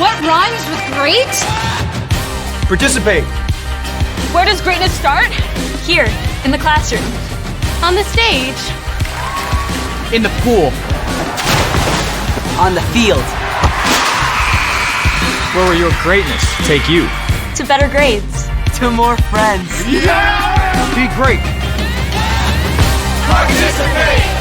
What rhymes with great? Participate. Where does greatness start? Here, in the classroom. On the stage. In the pool. On the field. Where will your greatness take you? To better grades. To more friends. Yeah! Be great. Participate!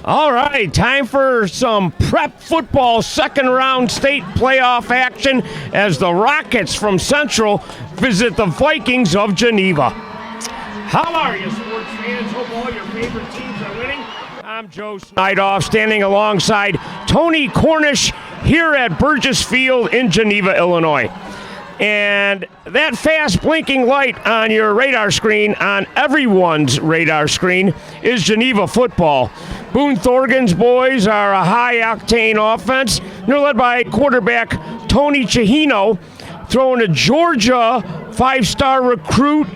All right, time for some prep football second round state playoff action as the Rockets from Central visit the Vikings of Geneva. How are you, sports fans? Hope all your favorite teams are winning. I'm Joe Snydoff, standing alongside Tony Cornish here at Burgess Field in Geneva, Illinois. And that fast blinking light on your radar screen, on everyone's radar screen, is Geneva football. Boone Thorgan's boys are a high-octane offense. They're led by quarterback Tony Chihino, throwing a Georgia five-star recruit,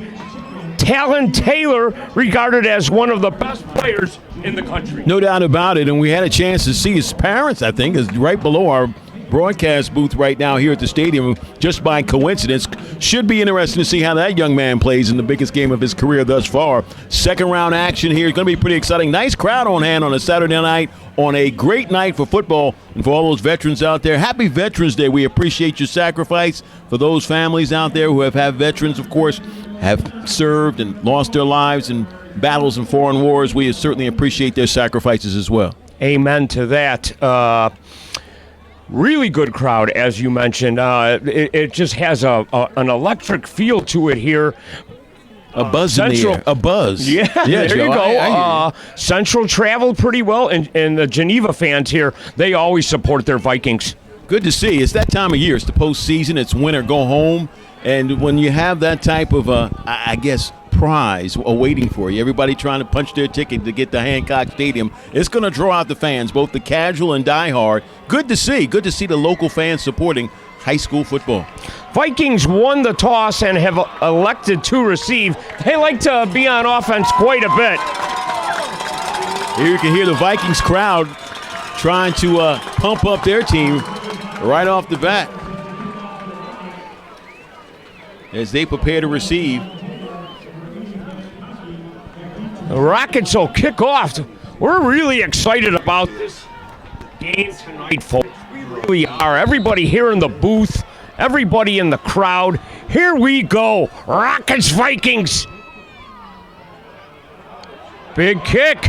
Talon Taylor, regarded as one of the best players in the country. No doubt about it, and we had a chance to see his parents, I think, is right below our broadcast booth right now here at the stadium just by coincidence. Should be interesting to see how that young man plays in the biggest game of his career thus far. Second round action here is going to be pretty exciting. Nice crowd on hand on a Saturday night, on a great night for football. And for all those veterans out there, happy Veterans Day. We appreciate your sacrifice. For those families out there who have had veterans, of course, have served and lost their lives in battles and foreign wars, we certainly appreciate their sacrifices as well. Amen to that. Really good crowd, as you mentioned. It just has an electric feel to it here. A buzz in the air. A buzz. Yeah, there Joe, you go. I hear you. Central traveled pretty well, and the Geneva fans here, they always support their Vikings. Good to see. It's that time of year. It's the postseason. It's winter. Go home. And when you have that type of, I guess, prize awaiting for you, everybody trying to punch their ticket to get to Hancock Stadium, it's going to draw out the fans, both the casual and diehard. Good to see. Good to see the local fans supporting high school football. Vikings won the toss and have elected to receive. They like to be on offense quite a bit. Here you can hear the Vikings crowd trying to pump up their team right off the bat as they prepare to receive. The Rockets will kick off. We're really excited about this game tonight, folks. We really are. Everybody here in the booth, everybody in the crowd. Here we go. Rockets, Vikings. Big kick.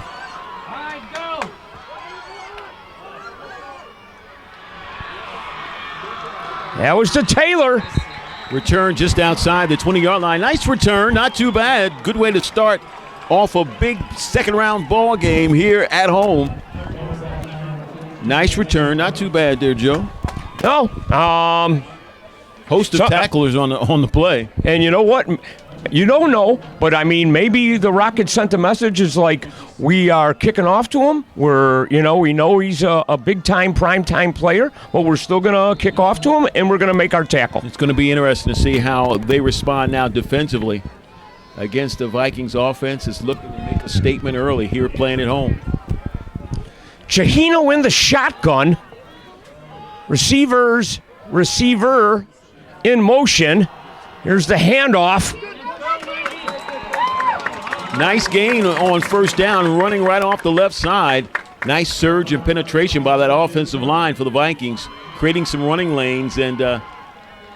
That was to Taylor. Return just outside the 20-yard line. Nice return, not too bad. Good way to start off a big second-round ball game here at home. Nice return, not too bad there, Joe. No, host of tacklers on the play. And you know what? You don't know, but I mean, maybe the Rockets sent a message is like, we are kicking off to him. We know he's a big-time, prime-time player, but we're still going to kick off to him, and we're going to make our tackle. It's going to be interesting to see how they respond now defensively against the Vikings offense. Is looking to make a statement early here playing at home. Chahino in the shotgun. Receiver in motion. Here's the handoff. Nice gain on first down, running right off the left side. Nice surge and penetration by that offensive line for the Vikings, creating some running lanes, and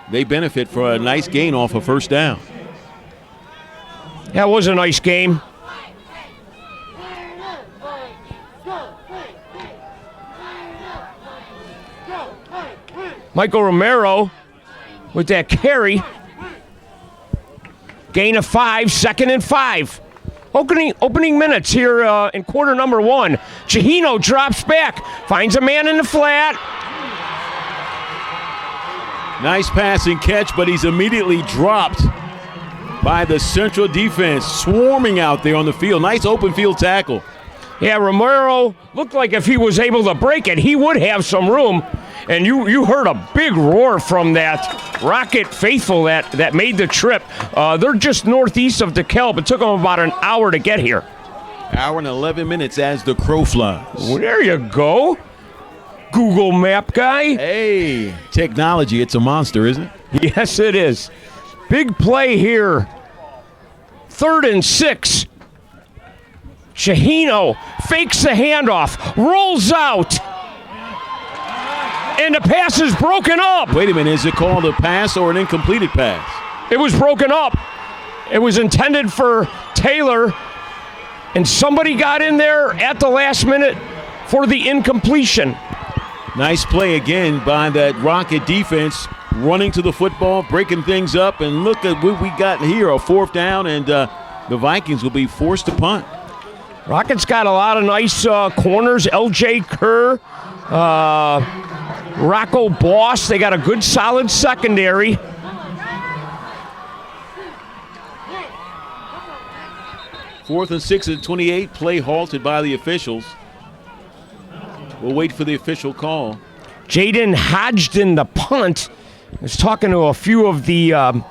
they benefit for a nice gain off of first down. That was a nice game. Michael Romero with that carry. Gain of 5, 2nd and 5. Opening minutes here in quarter number 1. Chahino drops back, finds a man in the flat. Nice pass and catch, but he's immediately dropped by the Central defense, swarming out there on the field. Nice open field tackle. Yeah, Romero looked like if he was able to break it, he would have some room. And you heard a big roar from that Rocket faithful that made the trip. They're just northeast of DeKalb. It took them about an hour to get here. Hour and 11 minutes as the crow flies. Well, there you go, Google Map guy. Hey, technology, it's a monster, isn't it? Yes, it is. Big play here. 3rd and 6. Chahino fakes the handoff, rolls out. And the pass is broken up. Wait a minute, is it called a pass or an incompleted pass? It was broken up. It was intended for Taylor, and somebody got in there at the last minute for the incompletion. Nice play again by that Rocket defense, running to the football, breaking things up, and look at what we got here, a 4th down, and the Vikings will be forced to punt. Rockets got a lot of nice corners. L.J. Kerr, Rocco Boss. They got a good, solid secondary. Fourth and 6 at 28. Play halted by the officials. We'll wait for the official call. Jaden Hodgson, the punt, was talking to a few of the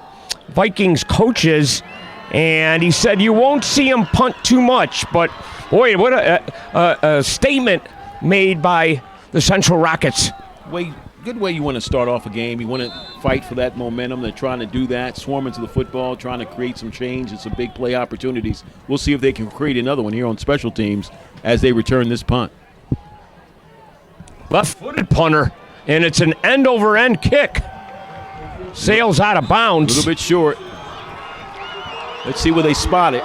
Vikings coaches, and he said you won't see him punt too much. But, boy, what a statement made by the Central Rockets. Way good way you want to start off a game. You want to fight for that momentum. They're trying to do that, swarm into the football, trying to create some change and some big play opportunities. We'll see if they can create another one here on special teams as they return this punt. Left-footed punter, and it's an end-over-end kick. Sails out of bounds. A little bit short. Let's see where they spot it.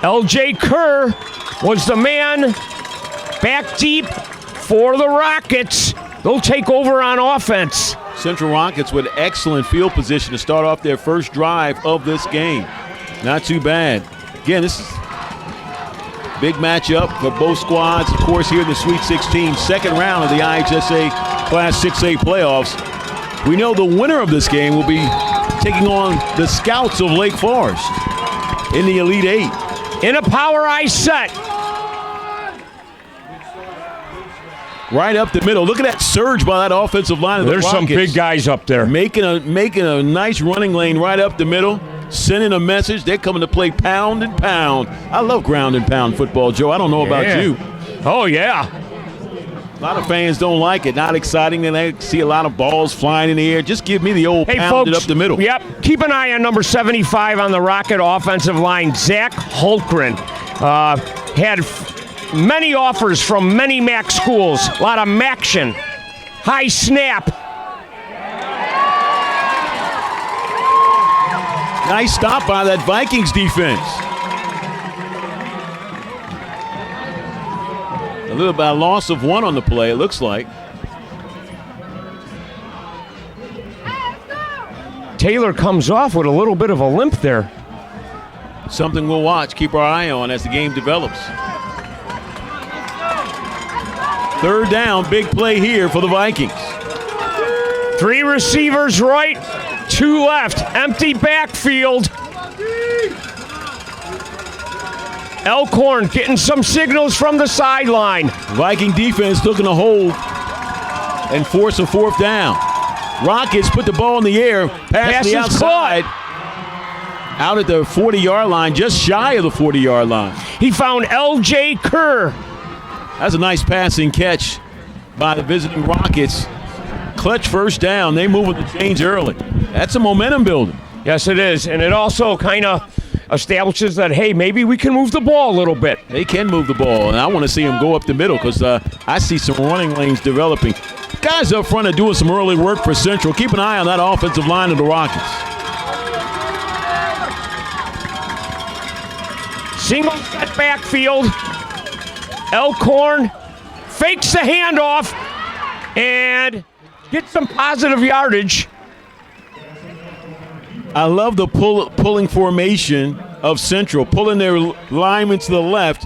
L.J. Kerr was the man back deep for the Rockets. They'll take over on offense. Central Rockets with excellent field position to start off their first drive of this game. Not too bad. Again, this is a big matchup for both squads. Of course, here in the Sweet 16, second round of the IHSA Class 6A playoffs. We know the winner of this game will be taking on the Scouts of Lake Forest in the Elite Eight. In a power I set. Right up the middle. Look at that surge by that offensive line of the There's Rockets. some big guys up there. Making a nice running lane right up the middle, sending a message. They're coming to play pound and pound. I love ground and pound football, Joe. I don't know about you. Oh, yeah. A lot of fans don't like it. Not exciting. And they see a lot of balls flying in the air. Just give me the old pounded up the middle. Yep. Keep an eye on number 75 on the Rocket offensive line, Zach Holkgren. Had many offers from many MAC schools. A lot of MACtion. High snap. Nice stop by that Vikings defense. A little bit of loss of one on the play, it looks like. Taylor comes off with a little bit of a limp there. Something we'll watch, keep our eye on as the game develops. Third down, big play here for the Vikings. 3 receivers right, 2 left. Empty backfield. Elkhorn getting some signals from the sideline. Viking defense looking to hold and force a fourth down. Rockets put the ball in the air, pass the outside. Out at the 40-yard line, just shy of the 40-yard line. He found L.J. Kerr. That's a nice passing catch by the visiting Rockets. Clutch first down. They move with the chains early. That's a momentum builder. Yes, it is. And it also kind of establishes that, hey, maybe we can move the ball a little bit. They can move the ball, and I want to see them go up the middle because I see some running lanes developing. Guys up front are doing some early work for Central. Keep an eye on that offensive line of the Rockets. Single set backfield. Elkhorn fakes the handoff and gets some positive yardage. I love the pulling formation of Central, pulling their linemen to the left.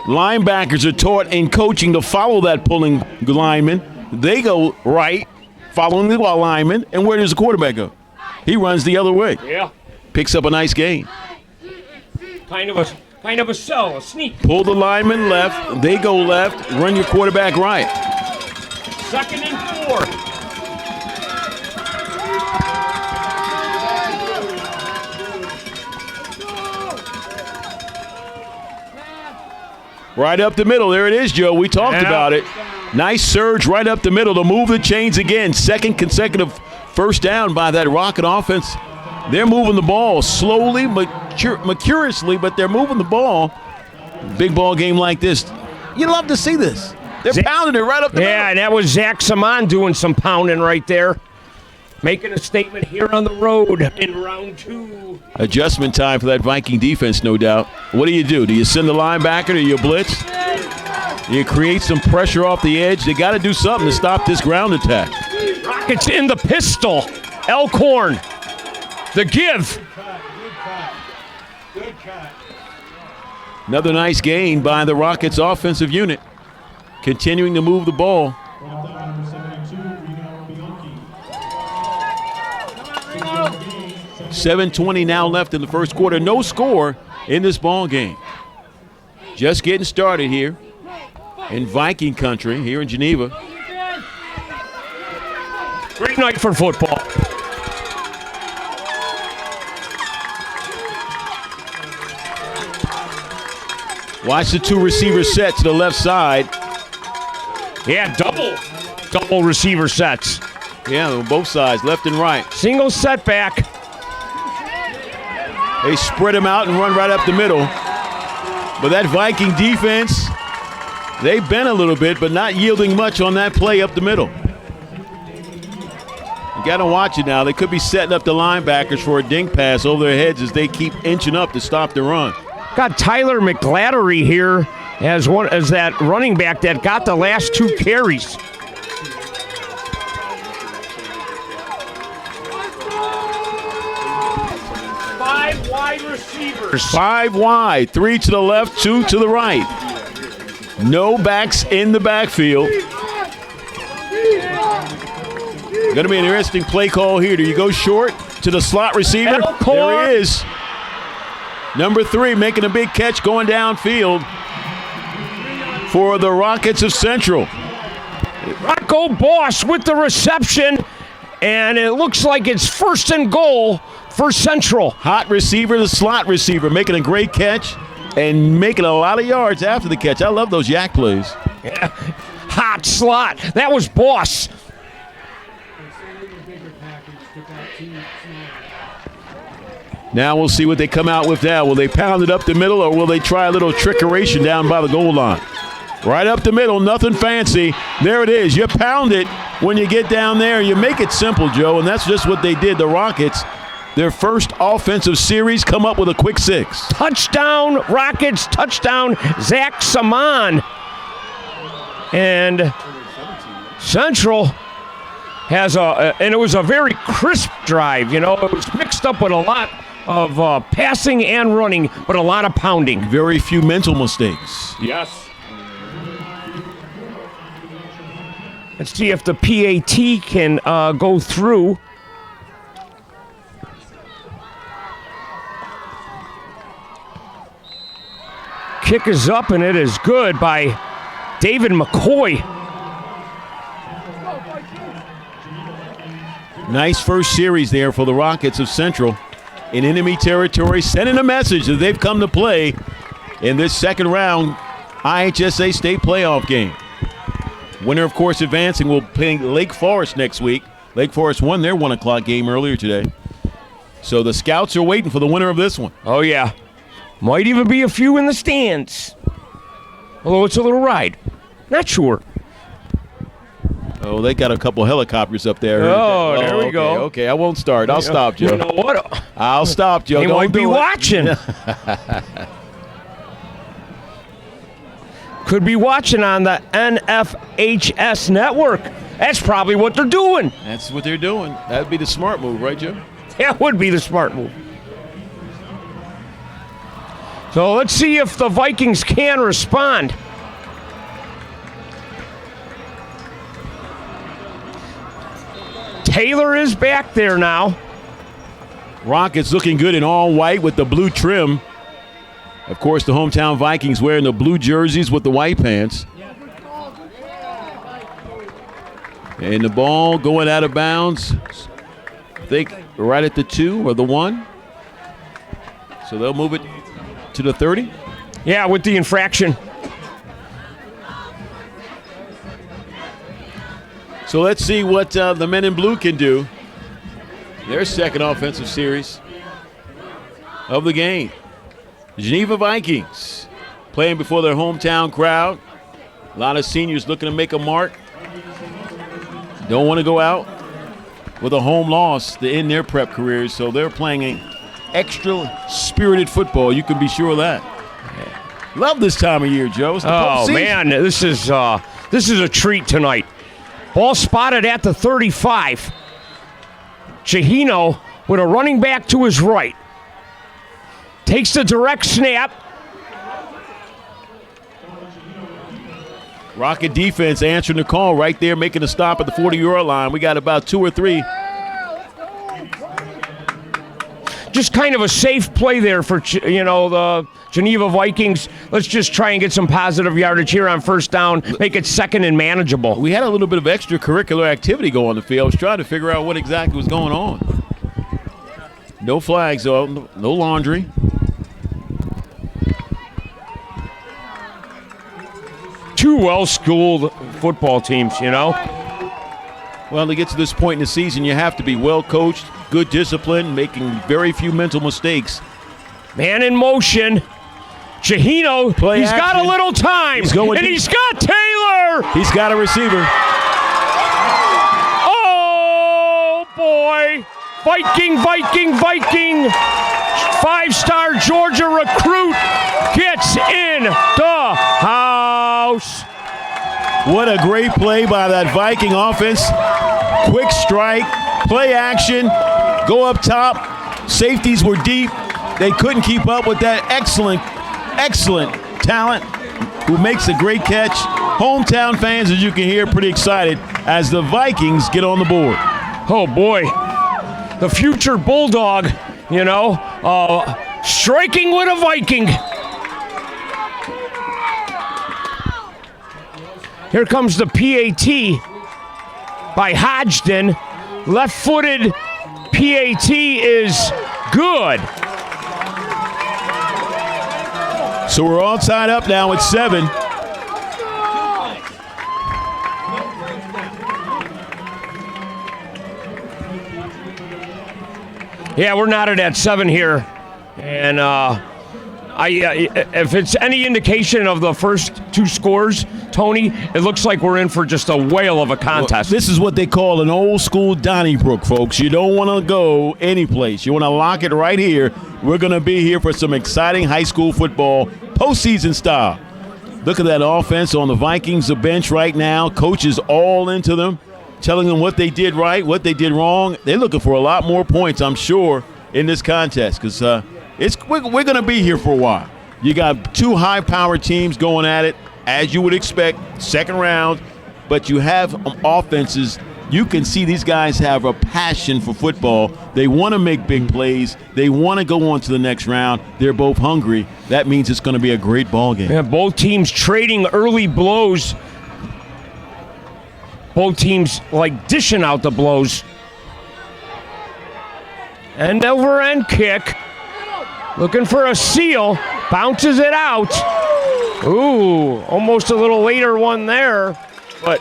Linebackers are taught in coaching to follow that pulling lineman. They go right, following the lineman, and where does the quarterback go? He runs the other way. Yeah. Picks up a nice gain. Kind of a sell, a sneak. Pull the lineman left, they go left, run your quarterback right. 2nd and 4. Right up the middle. There it is, Joe. We talked about it. Nice surge right up the middle to move the chains again. Second consecutive first down by that Rocket offense. They're moving the ball slowly, curiously, but they're moving the ball. Big ball game like this. You love to see this. They're pounding it right up the middle. Yeah, and that was Zach Saman doing some pounding right there. Making a statement here on the road in round 2. Adjustment time for that Viking defense, no doubt. What do? Do you send the linebacker to your blitz? You create some pressure off the edge. They got to do something to stop this ground attack. Rockets in the pistol. Elkhorn. The give. Another nice gain by the Rockets offensive unit. Continuing to move the ball. .720 now left in the first quarter. No score in this ball game. Just getting started here in Viking country, here in Geneva. Great night for football. Watch the 2 receivers set to the left side. Yeah, double receiver sets. Yeah, on both sides, left and right. Single setback. They spread them out and run right up the middle. But that Viking defense, they bent a little bit, but not yielding much on that play up the middle. You got to watch it now. They could be setting up the linebackers for a dink pass over their heads as they keep inching up to stop the run. Got Tyler McGlattery here as that running back that got the last 2 carries. Five wide receivers. 5 wide, 3 to the left, 2 to the right. No backs in the backfield. Going to be an interesting play call here. Do you go short to the slot receiver? There he is. Number 3 making a big catch going downfield for the Rockets of Central. Rocco Boss with the reception, and it looks like it's 1st and goal for Central. Hot receiver, the slot receiver, making a great catch and making a lot of yards after the catch. I love those yak plays. Yeah. Hot slot. That was Boss. Now we'll see what they come out with now. Will they pound it up the middle, or will they try a little trickeration down by the goal line? Right up the middle, nothing fancy. There it is. You pound it when you get down there. You make it simple, Joe, and that's just what they did. The Rockets, their first offensive series, come up with a quick 6. Touchdown, Rockets, touchdown, Zach Saman. And Central has and it was a very crisp drive, you know. It was mixed up with a lot of passing and running, but a lot of pounding. Very few mental mistakes. Yes. Let's see if the PAT can go through. Kick is up, and it is good by David McCoy. Nice first series there for the Rockets of Central in enemy territory, sending a message that they've come to play in this second round IHSA state playoff game. Winner, of course, advancing will play Lake Forest next week. Lake Forest won their 1 o'clock game earlier today. So the Scouts are waiting for the winner of this one. Oh, yeah. Might even be a few in the stands. Although it's a little ride. Not sure. Oh, they got a couple helicopters up there. Oh, there we go. Okay, I won't start. I'll stop, Joe. You know what? I'll stop, Joe. They Don't might be do it. watching. Could be watching on the NFHS network. That's probably what they're doing. That's what they're doing. That would be the smart move, right, Joe? That would be the smart move. So let's see if the Vikings can respond. Taylor is back there now. Rockets looking good in all white with the blue trim. Of course, the hometown Vikings wearing the blue jerseys with the white pants. And the ball going out of bounds, I think right at the 2 or the 1. So they'll move it to the 30. Yeah, with the infraction. So let's see what the men in blue can do. Their second offensive series of the game. Geneva Vikings playing before their hometown crowd. A lot of seniors looking to make a mark. Don't want to go out with a home loss to end their prep careers, so they're playing an extra spirited football. You can be sure of that. Love this time of year, Joe. It's the postseason. Man, this is a treat tonight. Ball spotted at the 35. Chihino with a running back to his right. Takes the direct snap. Rocket defense answering the call right there, making a stop at the 40-yard line. We got about 2 or 3. Just kind of a safe play there for, the Geneva Vikings. Let's just try and get some positive yardage here on first down, make it second and manageable. We had a little bit of extracurricular activity going on the field. I was trying to figure out what exactly was going on. No flags, though. No laundry. two well-schooled football teams, you know? Well, to get to this point in the season, you have to be well coached, good discipline, making very few mental mistakes. Man in motion. Chahino, Play he's got a action. little time. He's going and deep. he's got Taylor. He's got a receiver. Oh, boy. Viking. Five-star Georgia recruit gets in the house. What a great play by that Viking offense. Quick strike, play action, go up top. Safeties were deep. They couldn't keep up with that excellent talent who makes a great catch. Hometown fans, as you can hear, pretty excited as the Vikings get on the board. Oh, boy. The future Bulldog, you know, striking with a Viking. Here comes the PAT by Hodgson. Left-footed PAT is good. So we're all tied up now at 7. Yeah, we're knotted at 7 here. And if it's any indication of the first two scores, Tony, it looks like we're in for just a whale of a contest. This is what they call an old school Donnybrook, folks. You don't want to go anyplace. You want to lock it right here. We're going to be here for some exciting high school football, postseason style. Look at that offense on the Vikings, the bench right now. Coaches all into them, telling them what they did right, what they did wrong. They're looking for a lot more points, I'm sure, in this contest because we're going to be here for a while. You got two high-powered teams going at it, as you would expect, second round, but you have offenses. You can see these guys have a passion for football. They want to make big plays. They want to go on to the next round. They're both hungry. That means it's going to be a great ball game. Yeah, both teams trading early blows. Both teams like dishing out the blows. End over end kick. Looking for a seal. Bounces it out. Ooh, almost a little later one there, but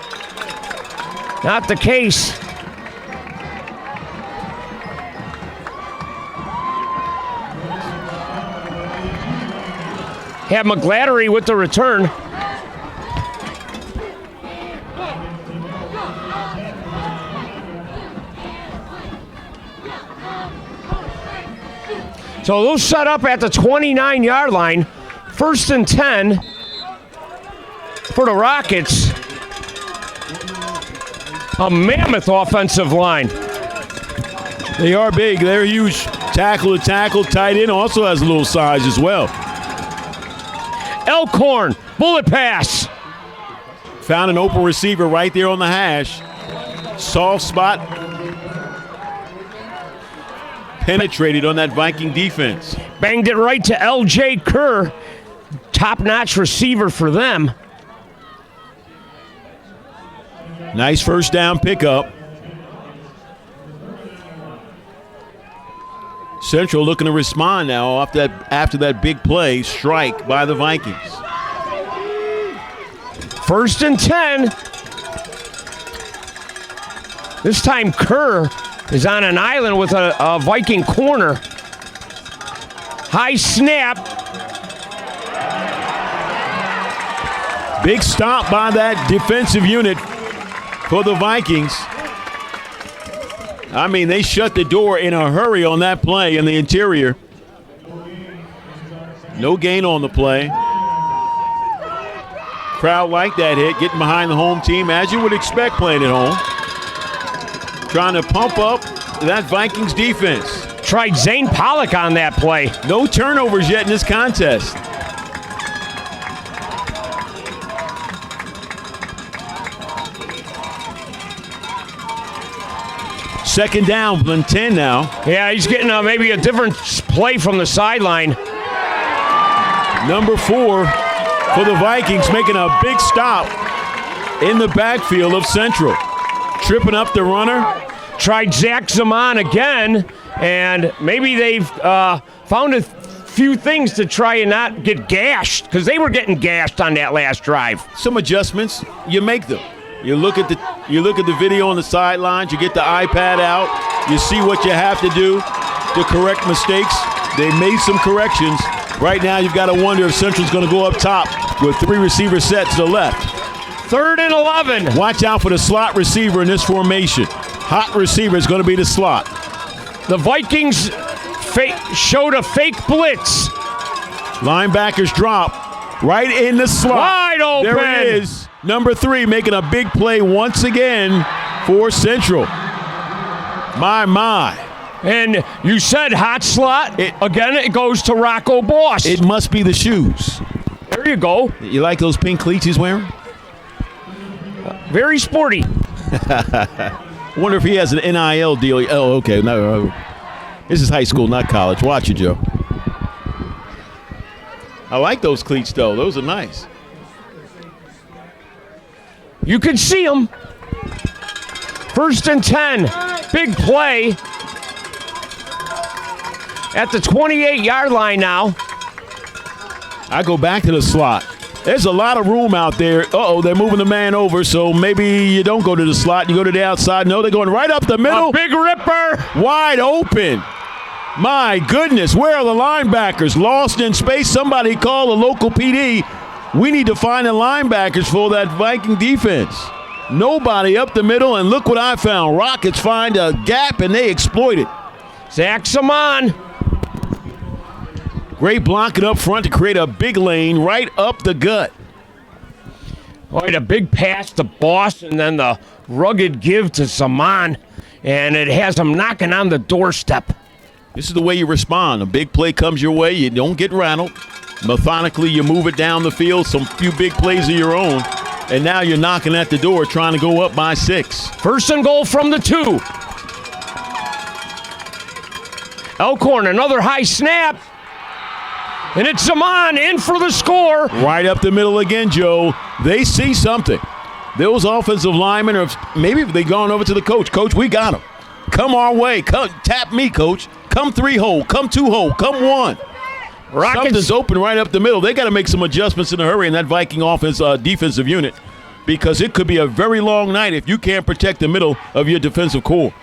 not the case. Have McGlattery with the return. So those set up at the 29-yard line. 1st and 10 for the Rockets. A mammoth offensive line. They are big. They're huge. Tackle to tackle. Tight end also has a little size as well. Elkhorn, bullet pass. Found an open receiver right there on the hash. Soft spot. Penetrated on that Viking defense. Banged it right to L.J. Kerr. Top-notch receiver for them. Nice first down pickup. Central looking to respond now after that big play strike by the Vikings. 1st and 10. This time Kerr is on an island with a Viking corner. High snap. Big stop by that defensive unit for the Vikings. I mean, they shut the door in a hurry on that play in the interior. No gain on the play. Crowd liked that hit, getting behind the home team, as you would expect playing at home. Trying to pump up that Vikings defense. Tried Zane Pollock on that play. No turnovers yet in this contest. Second down from 10 now. Yeah, he's getting maybe a different play from the sideline. Number 4 for the Vikings, making a big stop in the backfield of Central. Tripping up the runner. Tried Zach Zaman again, and maybe they've found a few things to try and not get gashed, because they were getting gashed on that last drive. Some adjustments, you make them. You look at the video on the sidelines, you get the iPad out, you see what you have to do to correct mistakes. They made some corrections. Right now you've got to wonder if Central's going to go up top with 3 receivers set to the left. 3rd and 11. Watch out for the slot receiver in this formation. Hot receiver is going to be the slot. The Vikings showed a fake blitz. Linebackers drop right in the slot. Wide open. There it is. Number 3 making a big play once again for Central. My. And you said hot slot. Again, it goes to Rocco Boss. It must be the shoes. There you go. You like those pink cleats he's wearing? Very sporty. Wonder if he has an NIL deal. Oh, okay. No. This is high school, not college. Watch it, Joe. I like those cleats, though. Those are nice. You can see them. 1st and 10. Big play. At the 28-yard line now. I go back to the slot. There's a lot of room out there. Uh-oh, they're moving the man over, so maybe you don't go to the slot. You go to the outside. No, they're going right up the middle. A big ripper. Wide open. My goodness, where are the linebackers? Lost in space. Somebody call the local PD. We need to find the linebackers for that Viking defense. Nobody up the middle, and look what I found. Rockets find a gap, and they exploit it. Zach Saman. Great blocking up front to create a big lane right up the gut. Right, a big pass to Boss, and then the rugged give to Saman, and it has him knocking on the doorstep. This is the way you respond. A big play comes your way, you don't get rattled. Methodically, you move it down the field, some few big plays of your own, and now you're knocking at the door trying to go up by 6. 1st and goal from the 2. Elkhorn, another high snap. And it's Saman in for the score. Right up the middle again, Joe. They see something. Those offensive linemen are maybe they've gone over to the coach. Coach, we got him. Come our way. Come tap me, coach. Come 3-hole. Come 2-hole. Come 1. Something's open right up the middle. They got to make some adjustments in a hurry in that Viking defensive unit, because it could be a very long night if you can't protect the middle of your defensive core.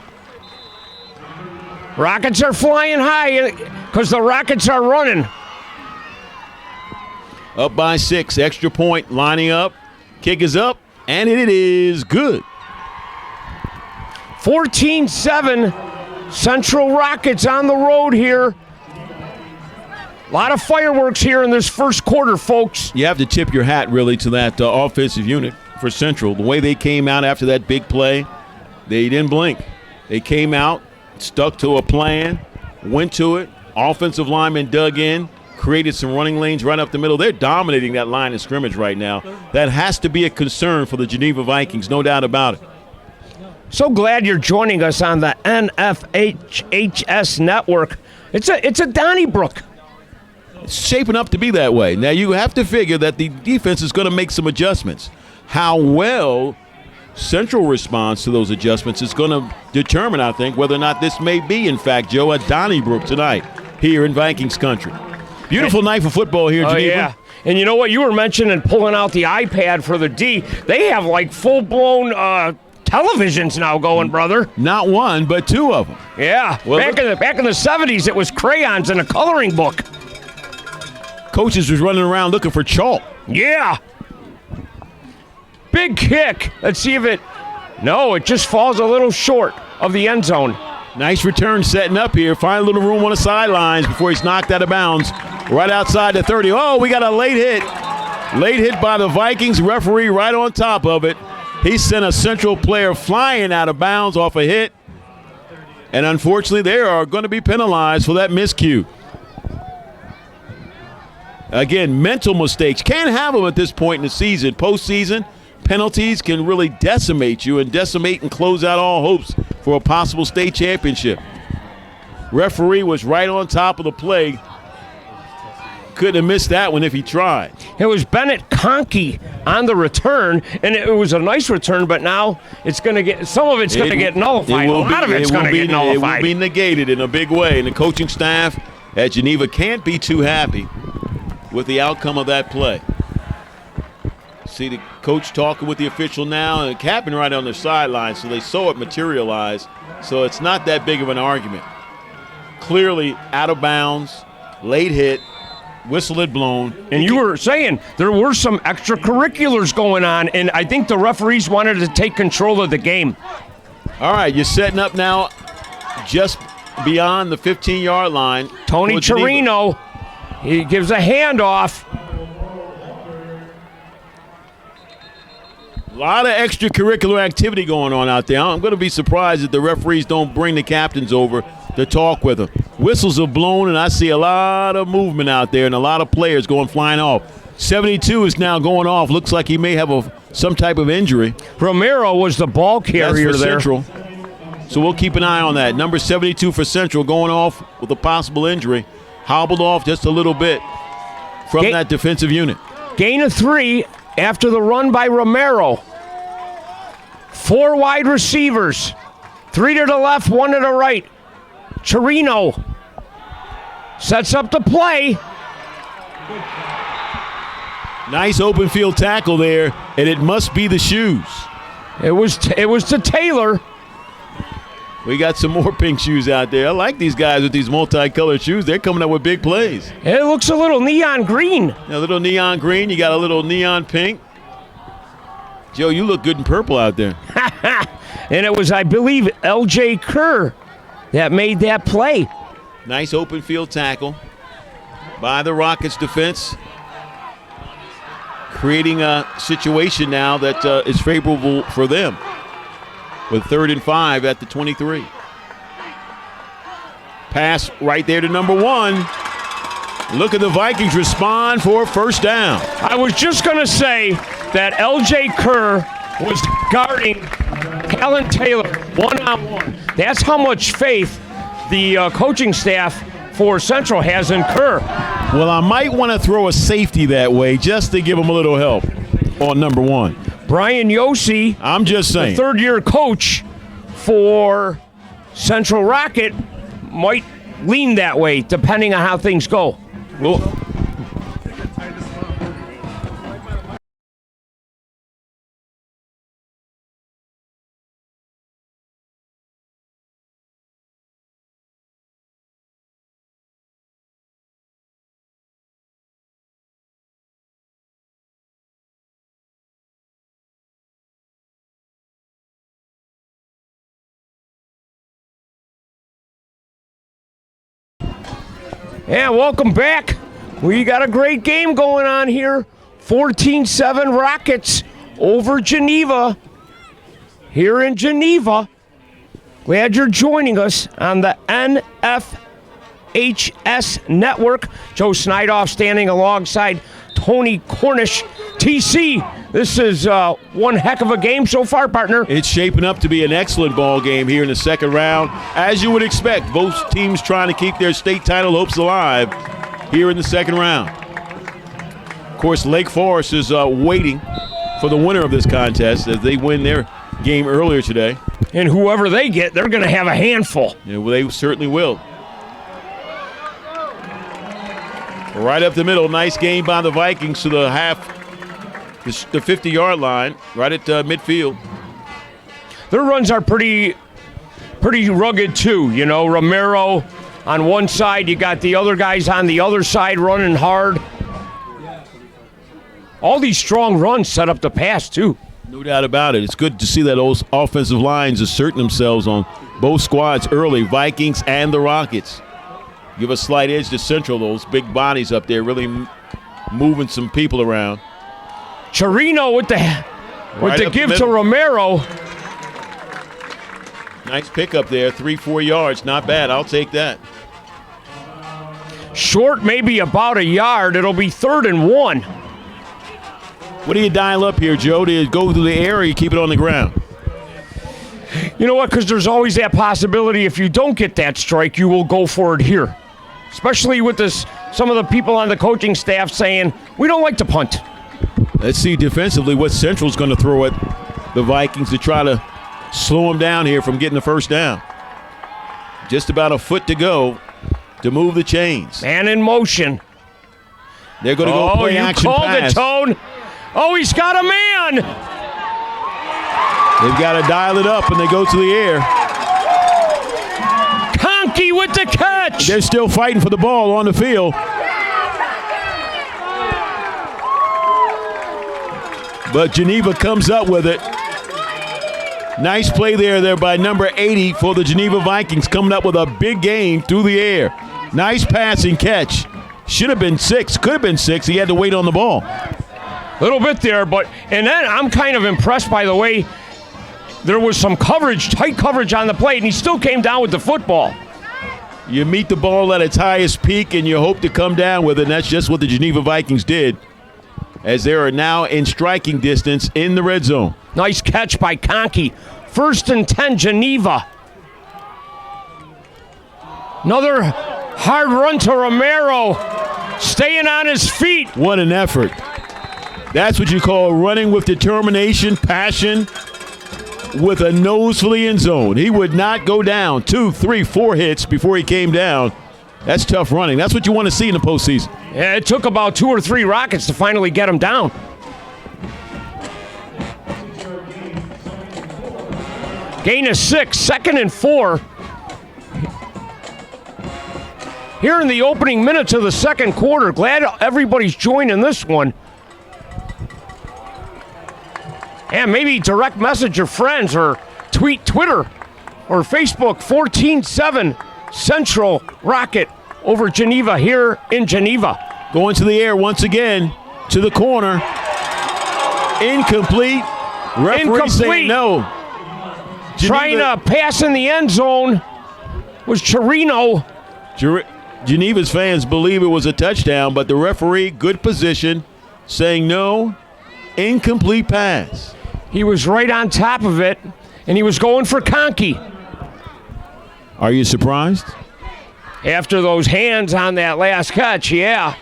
Rockets are flying high because the Rockets are running. Up by 6, extra point, lining up, kick is up, and it is good. 14-7, Central Rockets on the road here. A lot of fireworks here in this first quarter, folks. You have to tip your hat, really, to that offensive unit for Central. The way they came out after that big play, they didn't blink. They came out, stuck to a plan, went to it. Offensive linemen dug in. Created some running lanes right up the middle. They're dominating that line of scrimmage right now. That has to be a concern for the Geneva Vikings, no doubt about it. So glad you're joining us on the NFHS network. It's a Donnybrook. It's shaping up to be that way. Now you have to figure that the defense is going to make some adjustments. How well Central responds to those adjustments is going to determine, I think, whether or not this may be, in fact, Joe, a Donnybrook tonight here in Vikings country. Beautiful night for football here in Geneva. Yeah. And you know what? You were mentioning pulling out the iPad for the D. They have like full-blown televisions now going, brother. Not one, but 2 of them. Yeah. Well, back in the 70s, it was crayons in a coloring book. Coaches was running around looking for chalk. Yeah. Big kick. Let's see if it... No, it just falls a little short of the end zone. Nice return setting up here. Find a little room on the sidelines before he's knocked out of bounds. Right outside the 30. Oh, we got a late hit. Late hit by the Vikings. Referee right on top of it. He sent a Central player flying out of bounds off a hit. And unfortunately, they are going to be penalized for that miscue. Again, mental mistakes. Can't have them at this point in the season. Postseason, penalties can really decimate you and decimate and close out all hopes for a possible state championship. Referee was right on top of the play. Couldn't have missed that one if he tried. It was Bennett Conkey on the return, and it was a nice return, but now it's going to get, some of it's going to get nullified. A lot of it's going to get nullified. It will be negated in a big way, and the coaching staff at Geneva can't be too happy with the outcome of that play. See the coach talking with the official now, and the captain right on the sideline, so they saw it materialize. So it's not that big of an argument. Clearly out of bounds, late hit, whistle had blown. And you were saying there were some extracurriculars going on, and I think the referees wanted to take control of the game. All right, you're setting up now just beyond the 15-yard line. Tony Chirino, he gives a handoff. A lot of extracurricular activity going on out there. I'm going to be surprised if the referees don't bring the captains over to talk with them. Whistles are blown, and I see a lot of movement out there and a lot of players going flying off. 72 is now going off. Looks like he may have some type of injury. Romero was the ball carrier there. Central. So we'll keep an eye on that. Number 72 for Central going off with a possible injury. Hobbled off just a little bit from that defensive unit. Gain of 3 after the run by Romero. 4 wide receivers. 3 to the left, 1 to the right. Chirino sets up the play. Nice open field tackle there, and it must be the shoes. It was to Taylor. We got some more pink shoes out there. I like these guys with these multicolored shoes. They're coming up with big plays. It looks a little neon green. A little neon green. You got a little neon pink. Joe, you look good in purple out there. And it was, I believe, L.J. Kerr that made that play. Nice open field tackle by the Rockets defense, creating a situation now that is favorable for them with 3rd and 5 at the 23. Pass right there to number 1. Look at the Vikings respond for a first down. I was just going to say that L.J. Kerr was guarding Alan Taylor one-on-one. That's how much faith the coaching staff for Central has in Kerr. Well, I might want to throw a safety that way just to give him a little help on number 1. Brian Yossi, I'm just saying, the third-year coach for Central Rocket, might lean that way depending on how things go. Well, yeah, welcome back. We got a great game going on here. 14-7 Rockets over Geneva. Here in Geneva. Glad you're joining us on the IHSA Network. Joe Snydoff standing alongside Tony Cornish. TC, this is one heck of a game so far, partner. It's shaping up to be an excellent ball game here in the second round. As you would expect, both teams trying to keep their state title hopes alive here in the second round. Of course, Lake Forest is waiting for the winner of this contest as they win their game earlier today. And whoever they get, they're going to have a handful. Yeah, well, they certainly will. Right up the middle, nice game by the Vikings to the 50-yard line, right at midfield. Their runs are pretty rugged too. You know, Romero on one side, you got the other guys on the other side running hard. All these strong runs set up the pass too. No doubt about it. It's good to see that those offensive lines asserting themselves on both squads early, Vikings and the Rockets. Give a slight edge to Central, those big bodies up there really moving some people around. Chirino with the give to Romero. Nice pickup there, 3-4 yards, not bad. I'll take that. Short, maybe about a yard. It'll be 3rd and 1. What do you dial up here, Joe? Do you go through the air or you keep it on the ground? You know what? Because there's always that possibility if you don't get that strike, you will go for it here. Especially with some of the people on the coaching staff saying, we don't like to punt. Let's see defensively what Central's going to throw at the Vikings to try to slow them down here from getting the first down. Just about a foot to go. to move the chains. Man in motion. They're going to go play action called pass. it, Tone. Oh, he's got a man. They've got to dial it up, and they go to the air. Conkey with the catch. They're still fighting for the ball on the field. But Geneva comes up with it. Nice play there by number 80 for the Geneva Vikings, coming up with a big game through the air. Nice passing catch. Should have been 6, could have been 6. He had to wait on the ball. Little bit there, and then I'm kind of impressed by the way there was some coverage, tight coverage on the plate, and he still came down with the football. You meet the ball at its highest peak, and you hope to come down with it, and that's just what the Geneva Vikings did, as they are now in striking distance in the red zone. Nice catch by Conkey. 1st and 10, Geneva. Another hard run to Romero, staying on his feet. What an effort. That's what you call running with determination, passion, with a nose for the end zone. He would not go down 2, 3, 4 hits before he came down. That's tough running. That's what you want to see in the postseason. Yeah, it took about 2 or 3 Rockets to finally get him down. Gain of 6, 2nd and 4. Here in the opening minutes of the second quarter. Glad everybody's joining this one. And maybe direct message your friends or tweet Twitter or Facebook 14-7 Central Rocket over Geneva here in Geneva. Going to the air once again to the corner. Incomplete. Referee saying no. Trying to pass in the end zone was Chirino. Geneva's fans believe it was a touchdown, but the referee, good position, saying no. Incomplete pass. He was right on top of it, and he was going for Conkey. Are you surprised? After those hands on that last catch, yeah.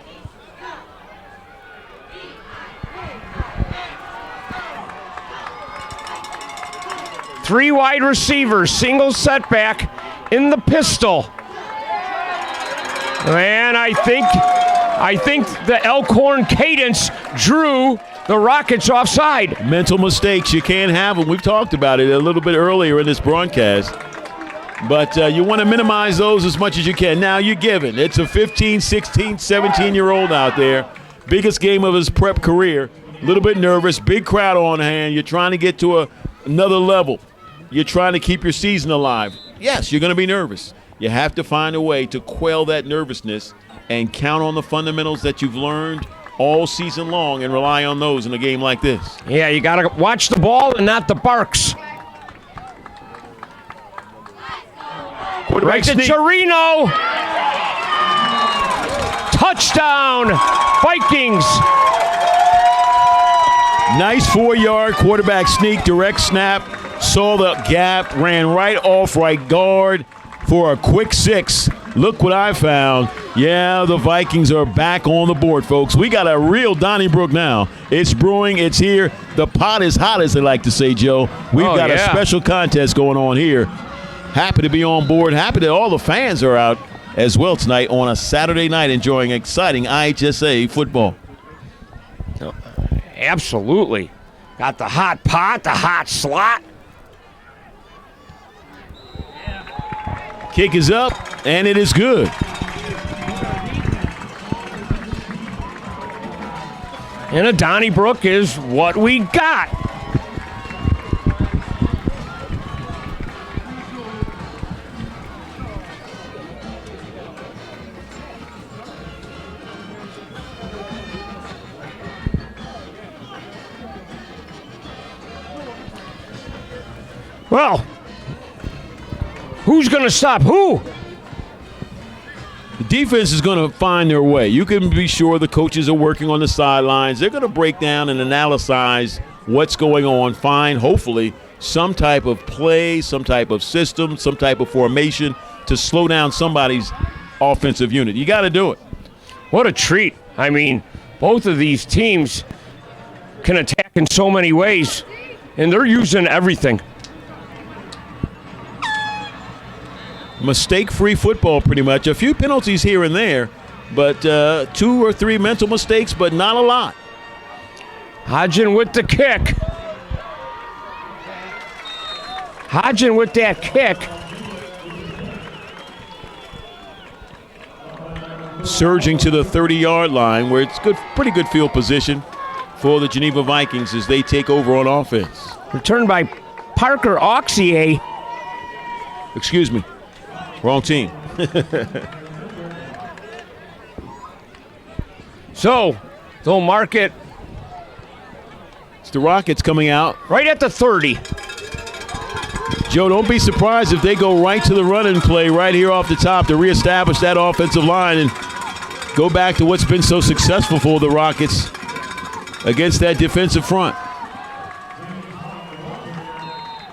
Three wide receivers, single setback in the pistol. And I think the Elkhorn cadence drew the Rockets offside. Mental mistakes, you can't have them. We've talked about it a little bit earlier in this broadcast. But you want to minimize those as much as you can. Now you're given. It's a 15, 16, 17-year-old out there. Biggest game of his prep career. A little bit nervous, big crowd on hand. You're trying to get to another level. You're trying to keep your season alive. Yes, you're going to be nervous. You have to find a way to quell that nervousness and count on the fundamentals that you've learned all season long and rely on those in a game like this. Yeah, you got to watch the ball and not the barks. Right to Chirino. Touchdown, Vikings. Nice 4-yard quarterback sneak, direct snap. Saw the gap, ran right off right guard for a quick 6. Look what I found. Yeah, the Vikings are back on the board, folks. We got a real Donnybrook now. It's brewing. It's here. The pot is hot, as they like to say, Joe. We've got a special contest going on here. Happy to be on board. Happy that all the fans are out as well tonight on a Saturday night enjoying exciting IHSA football. Absolutely. Got the hot pot, the hot slot. Kick is up, and it is good. And a Donnybrook is what we got. Well, who's going to stop who? The defense is going to find their way. You can be sure the coaches are working on the sidelines. They're going to break down and analyze what's going on, find, hopefully, some type of play, some type of system, some type of formation to slow down somebody's offensive unit. You got to do it. What a treat. I mean, both of these teams can attack in so many ways, and they're using everything. Mistake-free football, pretty much. A few penalties here and there, but 2 or 3 mental mistakes, but not a lot. Hodgin with the kick. Hodgin with that kick. Surging to the 30-yard line, where it's pretty good field position for the Geneva Vikings as they take over on offense. Returned by Parker Auxier. Excuse me. Wrong team. So, they'll mark it It's the Rockets coming out. right at the 30. Joe, don't be surprised if they go right to the run-and play right here off the top to reestablish that offensive line and go back to what's been so successful for the Rockets against that defensive front.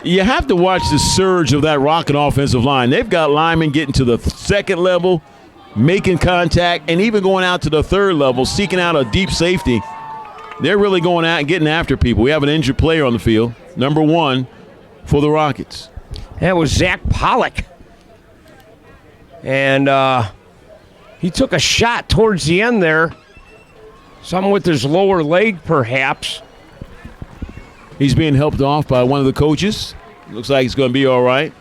You have to watch the surge of that Rocket offensive line. They've got linemen getting to the second level, making contact, and even going out to the third level, seeking out a deep safety. They're really going out and getting after people. We have an injured player on the field, number 1 for the Rockets. That was Zach Pollock. And he took a shot towards the end there. Something with his lower leg, perhaps. He's being helped off by one of the coaches. Looks like he's going to be all right.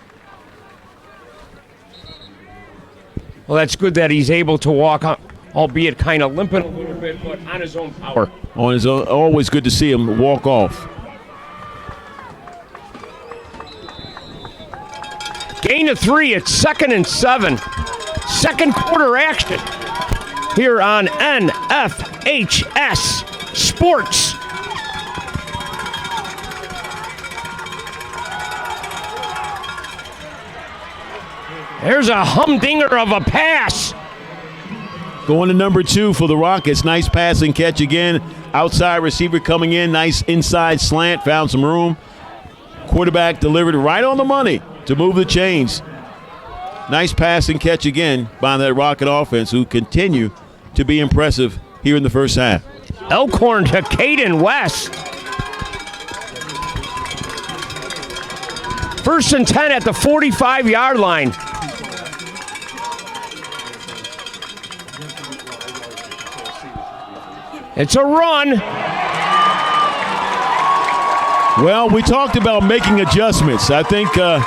Well, that's good that he's able to walk, albeit kind of limping a little bit, but on his own power. On his own, always good to see him walk off. Gain of 3. It's 2nd and 7. Second quarter action here on NFHS Sports. There's a humdinger of a pass. Going to number 2 for the Rockets. Nice pass and catch again. Outside receiver coming in. Nice inside slant. Found some room. Quarterback delivered right on the money to move the chains. Nice pass and catch again by that Rocket offense, who continue to be impressive here in the first half. Elkhorn to Caden West. 1st and 10 at the 45-yard line. It's a run. Well, we talked about making adjustments. I think the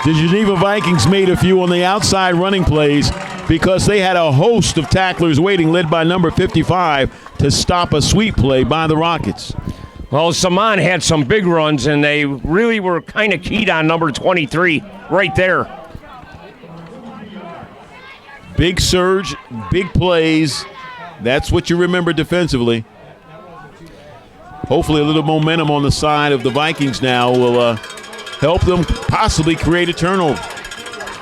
Geneva Vikings made a few on the outside running plays because they had a host of tacklers waiting, led by number 55, to stop a sweep play by the Rockets. Well, Saman had some big runs, and they really were kind of keyed on number 23 right there. Big surge, big plays. That's what you remember defensively. Hopefully a little momentum on the side of the Vikings now will help them possibly create a turnover.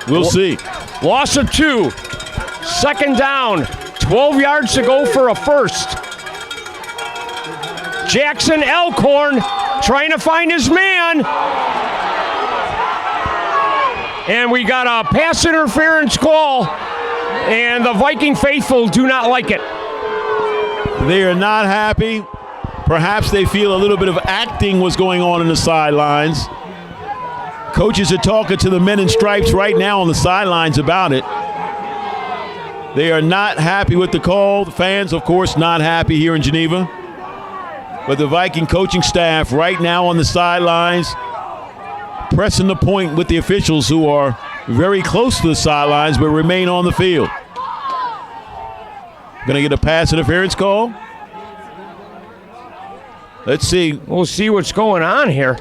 We'll see. Loss of 2. 2nd down. 12 yards to go for a first. Jackson Elkhorn trying to find his man. And we got a pass interference call. And the Viking faithful do not like it. They are not happy. Perhaps they feel a little bit of acting was going on in the sidelines. Coaches are talking to the men in stripes right now on the sidelines about it. They are not happy with the call. The fans, of course, not happy here in Geneva. But the Viking coaching staff right now on the sidelines pressing the point with the officials who are very close to the sidelines but remain on the field. Going to get a pass interference call. Let's see. We'll see what's going on here.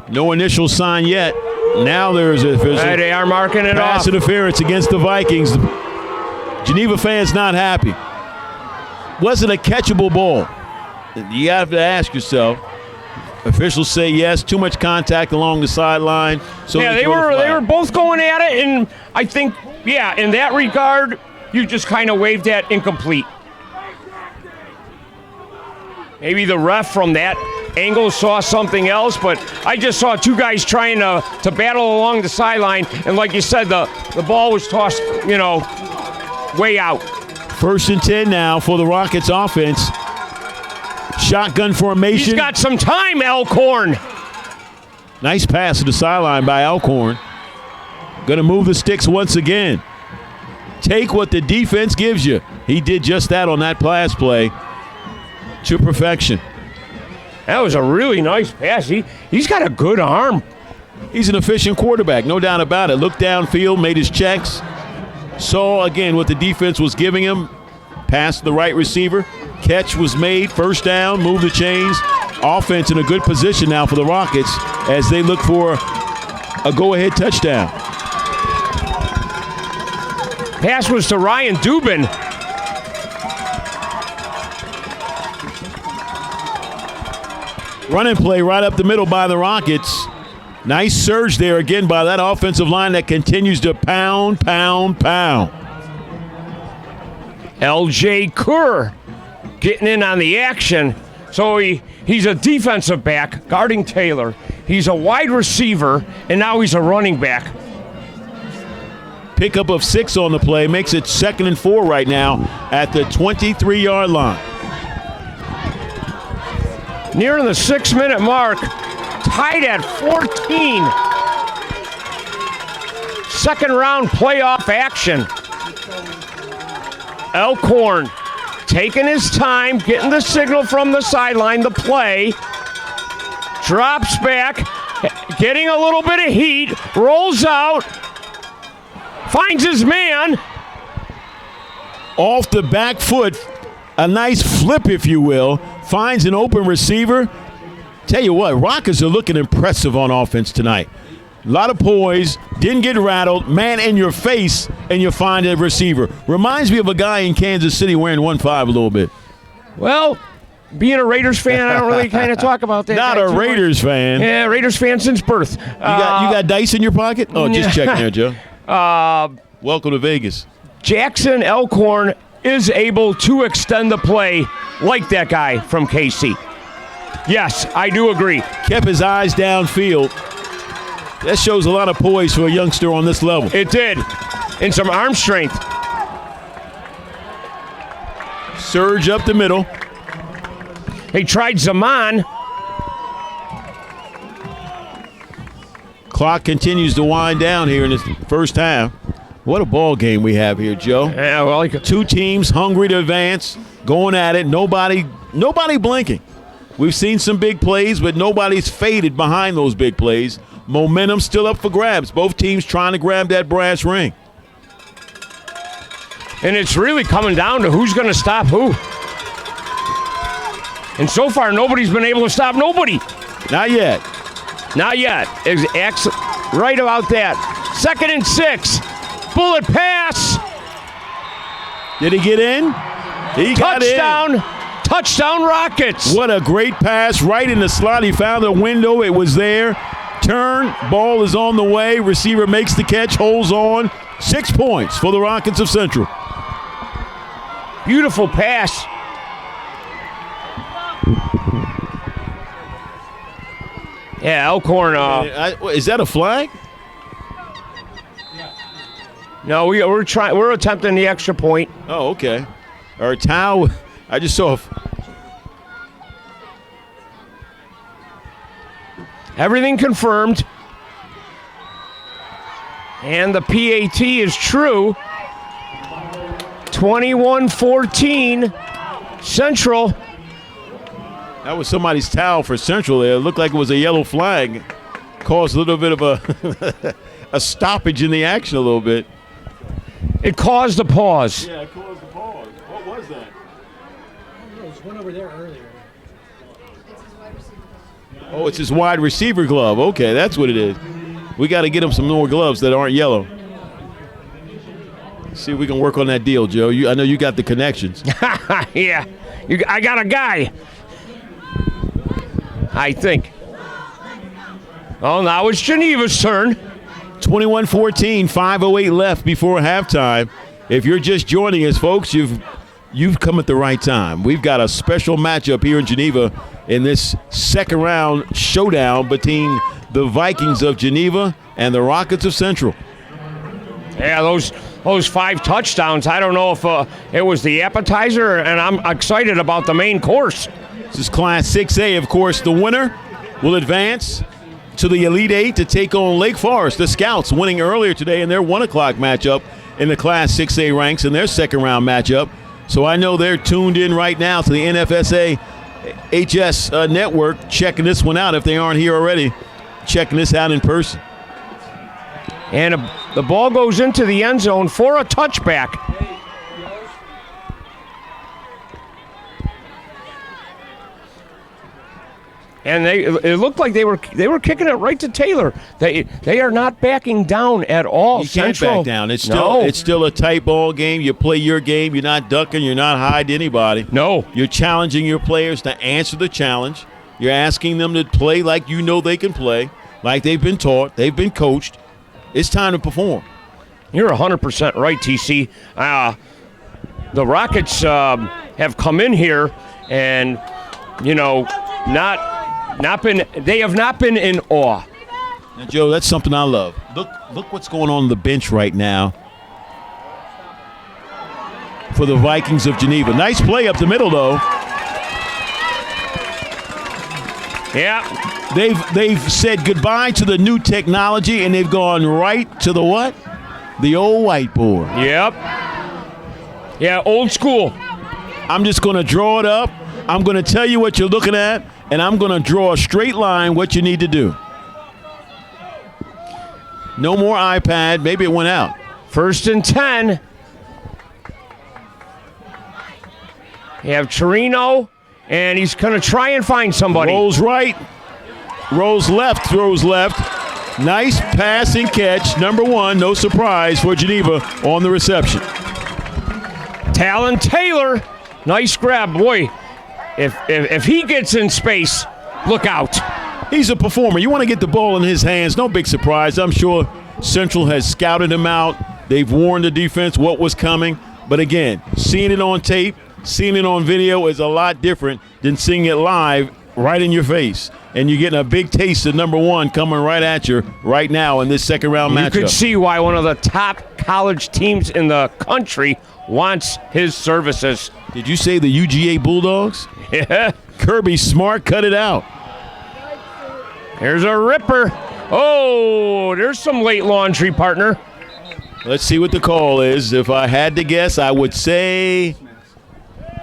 No initial sign yet. Now there's a They are marking it pass off. interference against the Vikings. Geneva fans not happy. Wasn't a catchable ball. You have to ask yourself. Officials say yes. Too much contact along the sideline. So Yeah, they were both going at it, and I think, yeah, in that regard, you just kind of waved at incomplete. Maybe the ref from that angle saw something else, but I just saw 2 guys trying to battle along the sideline, and like you said, the ball was tossed, way out. 1st and 10 now for the Rockets offense. Shotgun formation. He's got some time, Elkhorn. Nice pass to the sideline by Elkhorn. Going to move the sticks once again. Take what the defense gives you. He did just that on that pass play to perfection. That was a really nice pass. He's got a good arm. He's an efficient quarterback, no doubt about it. Looked downfield, made his checks. Saw, again, what the defense was giving him. Passed the right receiver. Catch was made. First down, move the chains. Offense in a good position now for the Rockets as they look for a go-ahead touchdown. Pass was to Ryan Dubin. Running play right up the middle by the Rockets. Nice surge there again by that offensive line that continues to pound. L.J. Kerr getting in on the action. So he's a defensive back guarding Taylor. He's a wide receiver, and now he's a running back. Pickup of 6 on the play makes it 2nd and 4 right now at the 23-yard line. Nearing the 6-minute mark, tied at 14. Second round playoff action. Elkhorn taking his time, getting the signal from the sideline, the play. Drops back, getting a little bit of heat, rolls out, finds his man. Off the back foot, a nice flip, if you will. Finds an open receiver. Tell you what, Rockets are looking impressive on offense tonight. A lot of poise, didn't get rattled, man in your face, and you find a receiver. Reminds me of a guy in Kansas City wearing 1-5 a little bit. Well, being a Raiders fan, I don't really kind of talk about that. Not a Raiders fan. Yeah, Raiders fan since birth. You got dice in your pocket? Oh, just checking there, Joe. Welcome to Vegas. Jackson Elkhorn is able to extend the play like that guy from KC. Yes, I do agree. Kept his eyes downfield. That shows a lot of poise for a youngster on this level. It did. And some arm strength. Surge up the middle. They tried Zaman. Clock continues to wind down here in this first half. What a ball game we have here, Joe. Yeah, well, two teams hungry to advance, going at it. Nobody blinking. We've seen some big plays, but nobody's faded behind those big plays. Momentum still up for grabs. Both teams trying to grab that brass ring. And it's really coming down to who's going to stop who. And so far, nobody's been able to stop nobody. Not yet. Not yet. Right about that. 2nd and 6. Bullet pass. Did he get in? He got in. Touchdown Rockets. What a great pass right in the slot. He found a window. It was there. Turn. Ball is on the way. Receiver makes the catch. Holds on. 6 points for the Rockets of Central. Beautiful pass. Yeah, Elkhorn. Is that a flag? No, we're attempting the extra point. Oh, okay. Or Tau. I just saw. Everything confirmed. And the PAT is true. 21-14 Central. That was somebody's towel for Central there. It looked like it was a yellow flag. Caused a little bit of a stoppage in the action a little bit. It caused a pause. Yeah, it caused a pause. What was that? There was one over there earlier. Oh, it's his wide receiver glove. Okay, that's what it is. We got to get him some more gloves that aren't yellow. See if we can work on that deal, Joe. I know you got the connections. Yeah, I got a guy. I think. Oh, now it's Geneva's turn. 21-14, 5:08 left before halftime. If you're just joining us, folks, you've come at the right time. We've got a special matchup here in Geneva in this second round showdown between the Vikings of Geneva and the Rockets of Central. Yeah, those 5 touchdowns, I don't know if it was the appetizer, and I'm excited about the main course. This is Class 6A, of course. The winner will advance to the Elite Eight to take on Lake Forest. The Scouts winning earlier today in their 1 o'clock matchup in the Class 6A ranks in their second-round matchup. So I know they're tuned in right now to the NFSA HS network, checking this one out if they aren't here already, checking this out in person. And the ball goes into the end zone for a touchback. And it looked like they were kicking it right to Taylor. They are not backing down at all. You can't back down. It's still a tight ball game. You play your game. You're not ducking. You're not hiding anybody. No. You're challenging your players to answer the challenge. You're asking them to play like you know they can play, like they've been taught, they've been coached. It's time to perform. You're 100% right, TC. The Rockets have come in here and, they have not been in awe. Now, Joe, that's something I love. Look what's going on the bench right now for the Vikings of Geneva. Nice play up the middle, though. Yeah. They've said goodbye to the new technology, and they've gone right to the what? The old whiteboard. Yep. Yeah, old school. I'm just going to draw it up. I'm going to tell you what you're looking at, and I'm going to draw a straight line what you need to do. No more iPad. Maybe it went out. 1st and 10. You have Torino, and he's going to try and find somebody. Rolls right. Rolls left. Throws left. Nice pass and catch. Number 1, no surprise for Geneva on the reception. Talon Taylor. Nice grab. Boy, if he gets in space, look out. He's a performer. You want to get the ball in his hands. No big surprise. I'm sure Central has scouted him out. They've warned the defense what was coming. But again, seeing it on tape, seeing it on video is a lot different than seeing it live right in your face. And you're getting a big taste of number 1 coming right at you right now in this second-round matchup. You could see why one of the top college teams in the country wants his services. Did you say the UGA Bulldogs? Yeah. Kirby Smart cut it out. There's a ripper. Oh, there's some late laundry, partner. Let's see what the call is. If I had to guess, I would say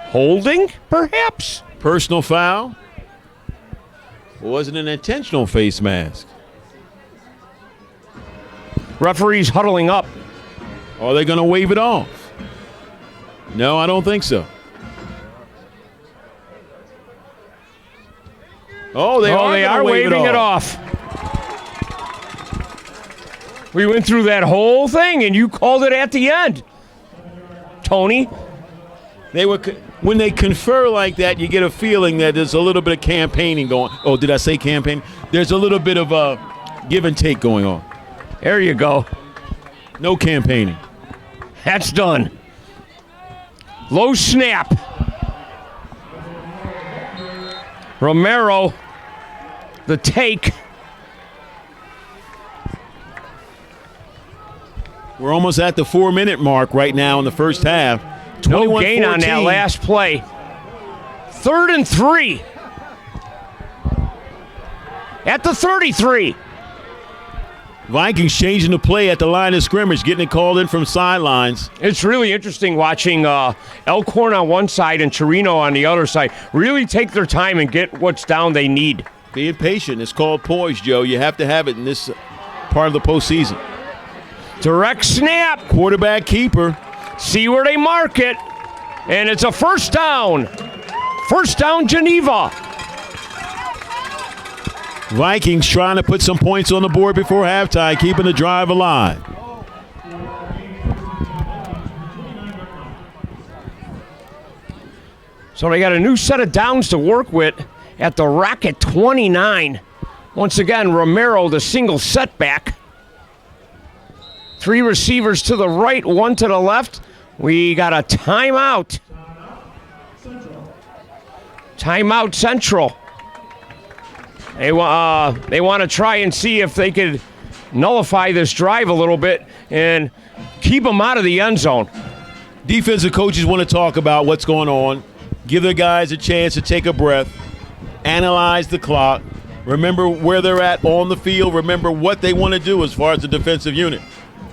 holding, perhaps. Personal foul. It wasn't an intentional face mask. Referee's huddling up. Are they going to wave it off? No, I don't think so. Oh, they are waving it off. We went through that whole thing, and you called it at the end, Tony. When they confer like that, you get a feeling that there's a little bit of campaigning going. Oh, did I say campaign? There's a little bit of give and take going on. There you go. No campaigning. That's done. Low snap. Romero, the take. We're almost at the 4-minute mark right now in the first half. No gain on that last play. 3rd and 3. At the 33. Vikings changing the play at the line of scrimmage, getting it called in from sidelines. It's really interesting watching Elkhorn on one side and Torino on the other side really take their time and get what's down they need. Being patient. It's called poise, Joe. You have to have it in this part of the postseason. Direct snap. Quarterback keeper. See where they mark it. And it's a first down. First down, Geneva. Vikings trying to put some points on the board before halftime, keeping the drive alive. So they got a new set of downs to work with at the Rocket 29. Once again, Romero, the single setback. 3 receivers to the right, 1 to the left. We got a timeout. Timeout Central. They want to try and see if they could nullify this drive a little bit and keep them out of the end zone. Defensive coaches want to talk about what's going on, give their guys a chance to take a breath, analyze the clock, Remember where they're at on the field. Remember what they want to do as far as the defensive unit.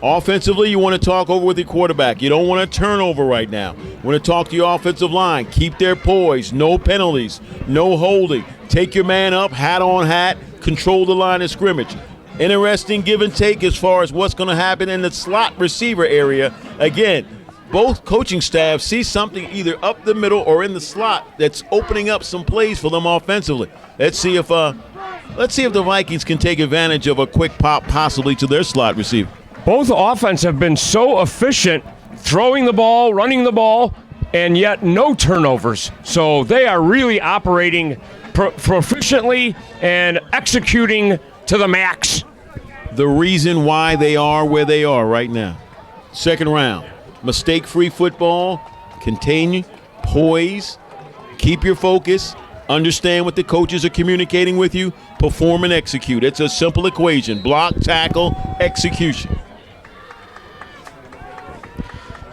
Offensively, you want to talk over with your quarterback. You don't want a turnover right now. You want to talk to your offensive line. Keep their poise. No penalties. No holding. Take your man up, hat on hat. Control the line of scrimmage. Interesting give and take as far as what's going to happen in the slot receiver area. Again, both coaching staffs see something either up the middle or in the slot that's opening up some plays for them offensively. Let's see if the Vikings can take advantage of a quick pop possibly to their slot receiver. Both offense have been so efficient throwing the ball, running the ball, and yet no turnovers. So they are really operating proficiently and executing to the max. The reason why they are where they are right now. Second round. Mistake-free football. Contain, poise, keep your focus, understand what the coaches are communicating with you, perform and execute. It's a simple equation. Block, tackle, execution.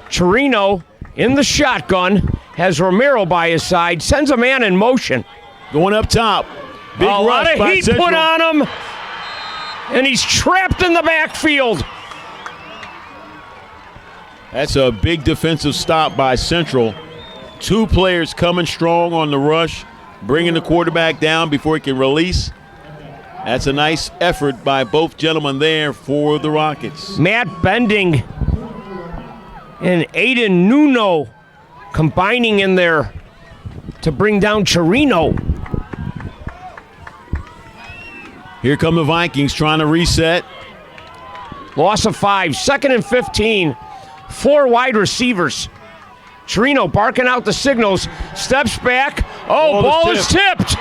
Chirino in the shotgun, has Romero by his side, sends a man in motion. Going up top. Big a lot of heat Central. put on him, and he's trapped in the backfield. That's a big defensive stop by Central. Two players coming strong on the rush, bringing the quarterback down before he can release. That's a nice effort by both gentlemen there for the Rockets. Matt Bending and Aiden Nuno combining in there to bring down Chirino. Here come the Vikings trying to reset. Loss of 5, 2nd and 15. 4 wide receivers. Chirino barking out the signals, steps back. Oh, ball is tipped.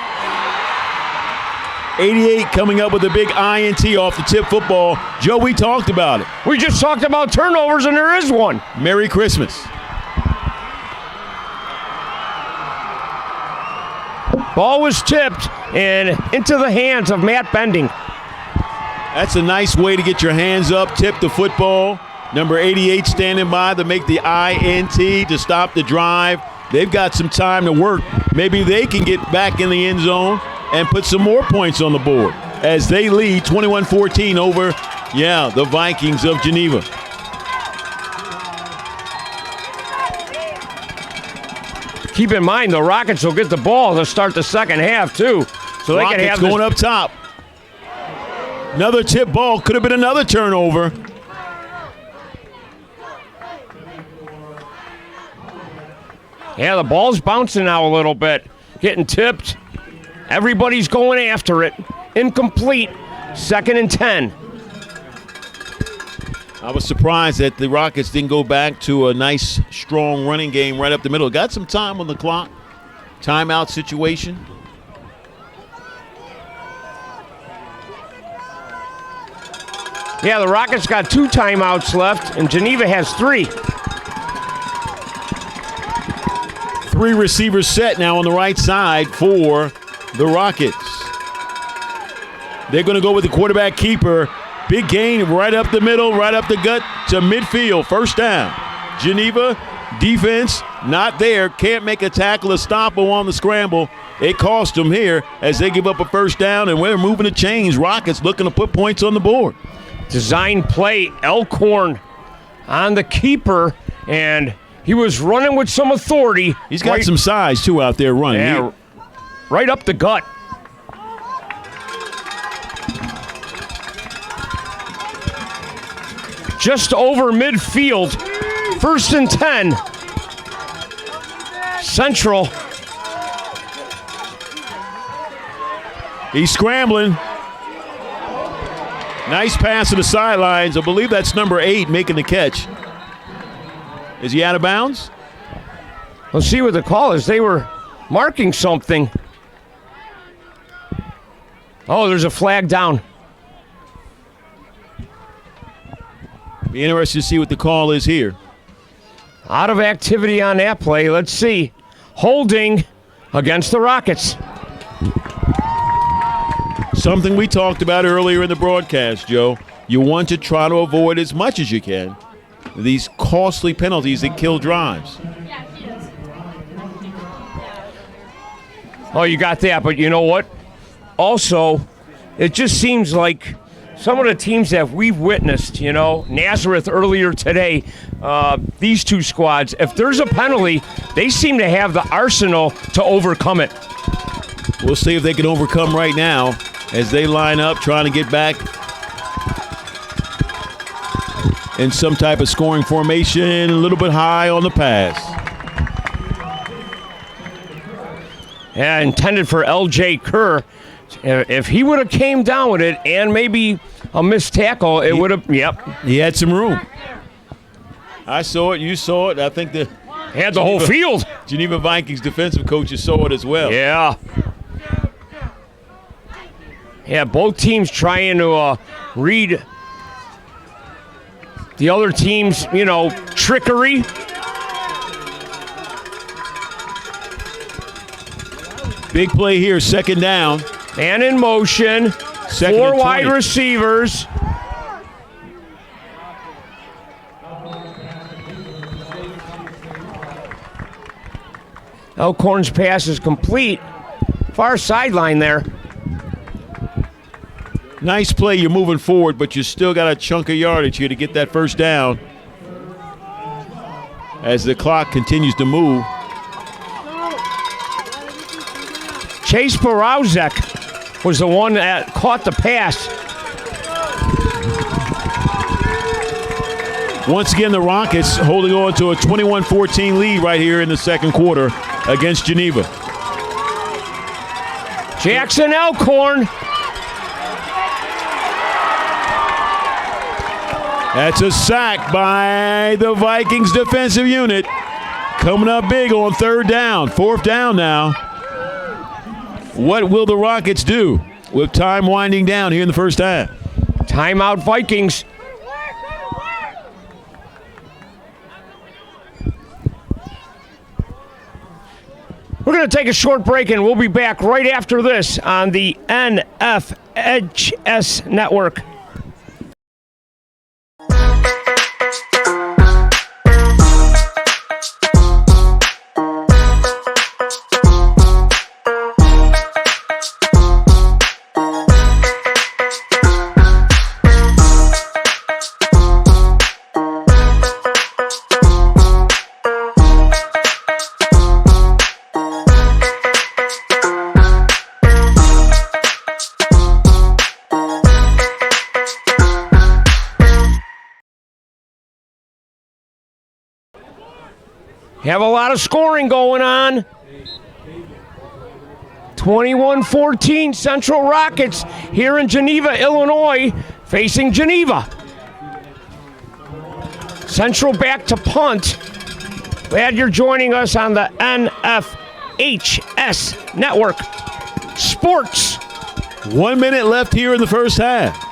88 coming up with a big INT off the tip football. Joe, we talked about it. We just talked about turnovers, and there is one. Merry Christmas. Ball was tipped and into the hands of Matt Bending. That's a nice way to get your hands up, tip the football. Number 88 standing by to make the INT to stop the drive. They've got some time to work. Maybe they can get back in the end zone and put some more points on the board as they lead 21-14 over, the Vikings of Geneva. Keep in mind, the Rockets will get the ball to start the second half, too. So Rockets they can have going up top. Another tip ball. Could have been another turnover. Yeah, the ball's bouncing now a little bit. Getting tipped. Everybody's going after it. Incomplete. 2nd and 10. I was surprised that the Rockets didn't go back to a nice, strong running game right up the middle. Got some time on the clock. Timeout situation. Yeah, the Rockets got 2 timeouts left, and Geneva has 3. 3 receivers set now on the right side for the Rockets. They're going to go with the quarterback keeper. Big gain right up the middle, right up the gut to midfield. First down. Geneva defense not there. Can't make a tackle or stop on the scramble. It cost them here as they give up a first down, and we're moving the chains. Rockets looking to put points on the board. Design play, Elkhorn on the keeper, and he was running with some authority. He's got some size, too, out there running. Yeah, right up the gut. Just over midfield. 1st and 10. Central. He's scrambling. Nice pass to the sidelines. I believe that's number 8 making the catch. Is he out of bounds? Let's see what the call is. They were marking something. Oh, there's a flag down. Be interested to see what the call is here. Out of activity on that play. Let's see. Holding against the Rockets. Something we talked about earlier in the broadcast, Joe. You want to try to avoid as much as you can these costly penalties that kill drives. Oh, you got that, but you know what? also, it just seems like some of the teams that we've witnessed, Nazareth earlier today, these two squads, if there's a penalty, they seem to have the arsenal to overcome it. We'll see if they can overcome right now as they line up trying to get back in some type of scoring formation, a little bit high on the pass. Yeah, intended for L.J. Kerr. If he would have came down with it and maybe a missed tackle, it would have, He had some room. I saw it, you saw it. I think He had the whole field. Geneva Vikings defensive coaches saw it as well. Yeah. Yeah, both teams trying to read the other team's, trickery. Big play here, second down. Man in motion. Second Four and 20. wide receivers. Elkhorn's pass is complete. Far sideline there. Nice play, you're moving forward, but you still got a chunk of yardage here to get that first down as the clock continues to move. Chase Borowzek was the one that caught the pass. Once again, the Rockets holding on to a 21-14 lead right here in the second quarter against Geneva. Jackson Elkhorn. That's a sack by the Vikings defensive unit. Coming up big on third down. Fourth down now. What will the Rockets do with time winding down here in the first half? Timeout Vikings. We're going to take a short break, and we'll be back right after this on the IHSA Network. Have a lot of scoring going on. 21-14 Central Rockets here in Geneva, Illinois, facing Geneva. Central back to punt. Glad you're joining us on the IHSA Network. Sports. 1 minute left here in the first half.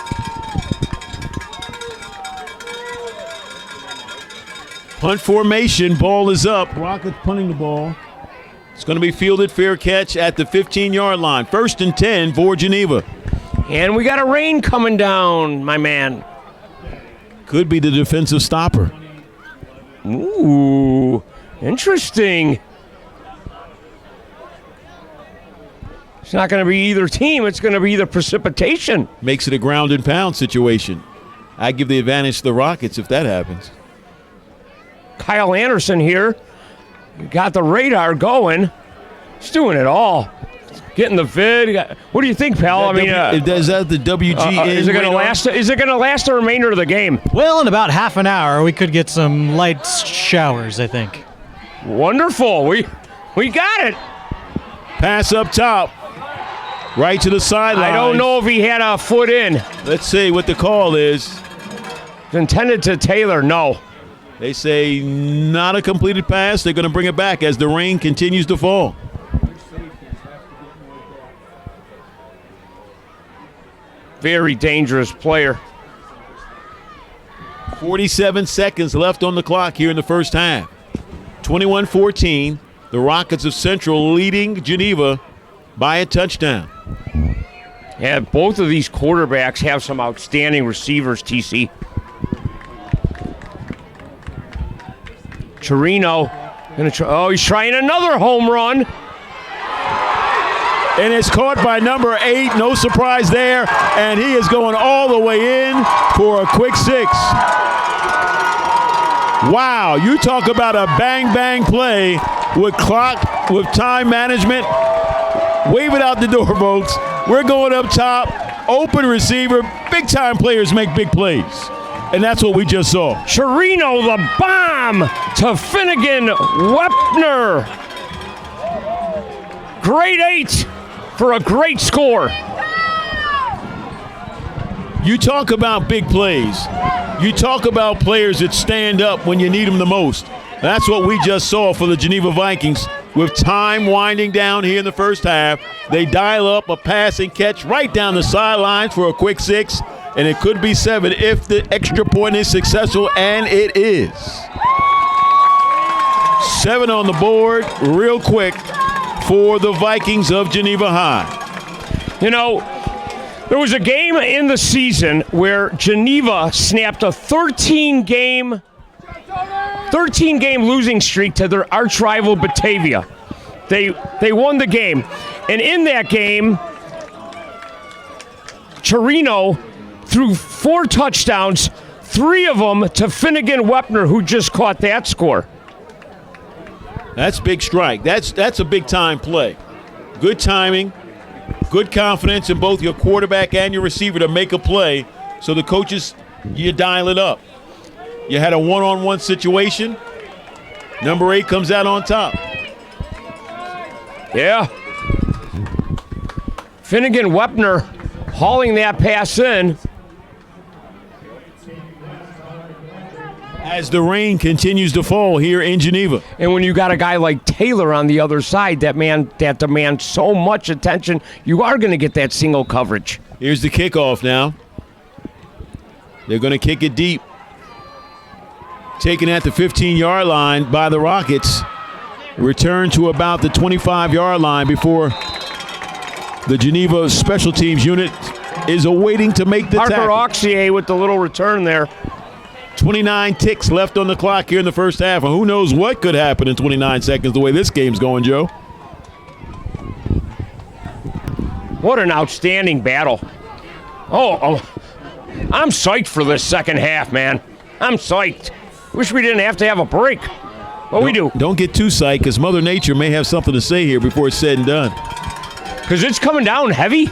Punt formation, ball is up. Rockets punting the ball. It's going to be fielded, fair catch at the 15-yard line. 1st and 10 for Geneva. And we got a rain coming down, my man. Could be the defensive stopper. Ooh, interesting. It's not going to be either team. It's going to be the precipitation. Makes it a ground and pound situation. I give the advantage to the Rockets if that happens. Kyle Anderson here. Got the radar going. He's doing it all. Getting the vid. What do you think, pal? Is that the WGN? Is it going to last? Is it going to last the remainder of the game? Well, in about half an hour, we could get some light showers, I think. Wonderful. We got it. Pass up top. Right to the sideline. I don't know if he had a foot in. Let's see what the call is. It's intended to Taylor. No. They say not a completed pass. They're going to bring it back as the rain continues to fall. Very dangerous player. 47 seconds left on the clock here in the first half. 21-14. The Rockets of Central leading Geneva by a touchdown. Yeah, both of these quarterbacks have some outstanding receivers, TC. Chirino, he's trying another home run. And it's caught by number 8. No surprise there. And he is going all the way in for a quick 6. Wow, you talk about a bang-bang play with clock, with time management. Wave it out the door, folks. We're going up top. Open receiver. Big-time players make big plays. And that's what we just saw. Chirino, the bomb to Finnegan Wepner. Grade 8 for a great score. You talk about big plays. You talk about players that stand up when you need them the most. That's what we just saw for the Geneva Vikings. With time winding down here in the first half, they dial up a pass and catch right down the sidelines for a quick 6, and it could be 7 if the extra point is successful, and it is. 7 on the board real quick for the Vikings of Geneva High. You know, there was a game in the season where Geneva snapped a 13-game losing streak to their arch rival Batavia. They won the game. And in that game, Chirino threw 4 touchdowns, 3 of them to Finnegan Wepner, who just caught that score. That's big strike. That's a big-time play. Good timing, good confidence in both your quarterback and your receiver to make a play. So the coaches, you dial it up. You had a one-on-one situation. Number 8 comes out on top. Yeah. Finnegan Wepner hauling that pass in. As the rain continues to fall here in Geneva. And when you got a guy like Taylor on the other side, that demands so much attention, you are going to get that single coverage. Here's the kickoff now. They're going to kick it deep. Taken at the 15-yard line by the Rockets. Return to about the 25-yard line before the Geneva special teams unit is awaiting to make the tackle. Parker Auxier with the little return there. 29 ticks left on the clock here in the first half. And who knows what could happen in 29 seconds the way this game's going, Joe. What an outstanding battle. Oh, I'm psyched for this second half, man. I'm psyched. Wish we didn't have to have a break. But we do. Don't get too psyched, because Mother Nature may have something to say here before it's said and done. Because it's coming down heavy.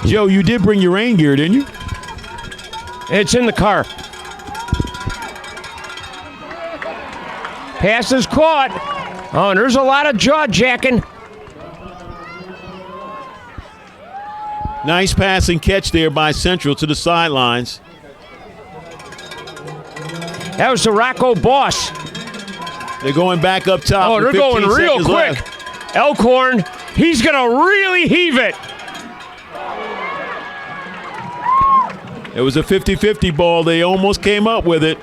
Joe, you did bring your rain gear, didn't you? It's in the car. Pass is caught. Oh, and there's a lot of jaw jacking. Nice pass and catch there by Central to the sidelines. That was the Rocco Boss. They're going back up top. Oh, they're going real quick. Left. Elkhorn, he's going to really heave it. It was a 50-50 ball. They almost came up with it.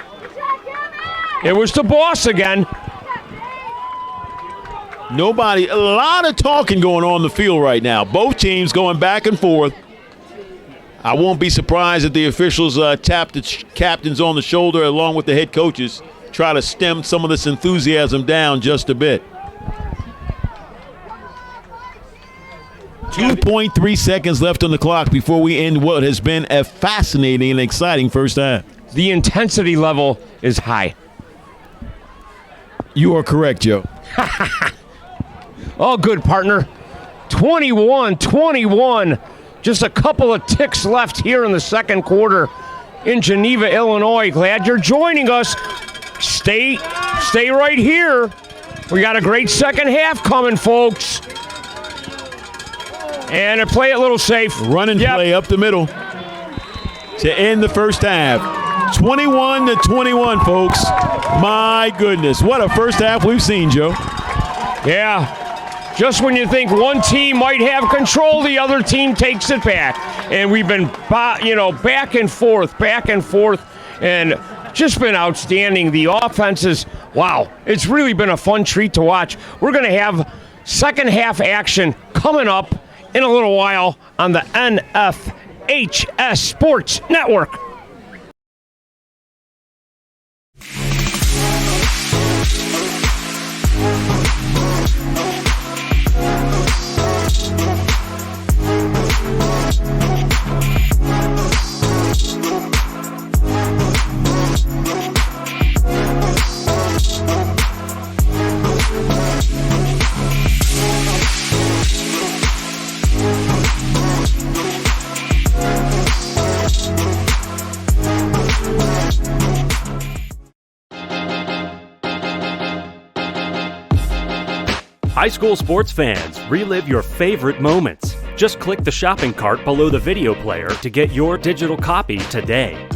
It was the Boss again. A lot of talking going on the field right now. Both teams going back and forth. I won't be surprised if the officials tap the captains on the shoulder along with the head coaches, try to stem some of this enthusiasm down just a bit. 2.3 seconds left on the clock before we end what has been a fascinating and exciting first half. The intensity level is high. You are correct, Joe. Oh, good, partner. 21-21. Just a couple of ticks left here in the second quarter in Geneva, Illinois. Glad you're joining us. Stay right here. We got a great second half coming, folks. And play it a little safe. Run and play up the middle to end the first half. 21-21, folks. My goodness, what a first half we've seen, Joe. Yeah. Just when you think one team might have control, the other team takes it back. And we've been, back and forth, and just been outstanding. The offenses, wow, it's really been a fun treat to watch. We're going to have second half action coming up in a little while on the IHSA Sports Network. High school sports fans, relive your favorite moments. Just click the shopping cart below the video player to get your digital copy today.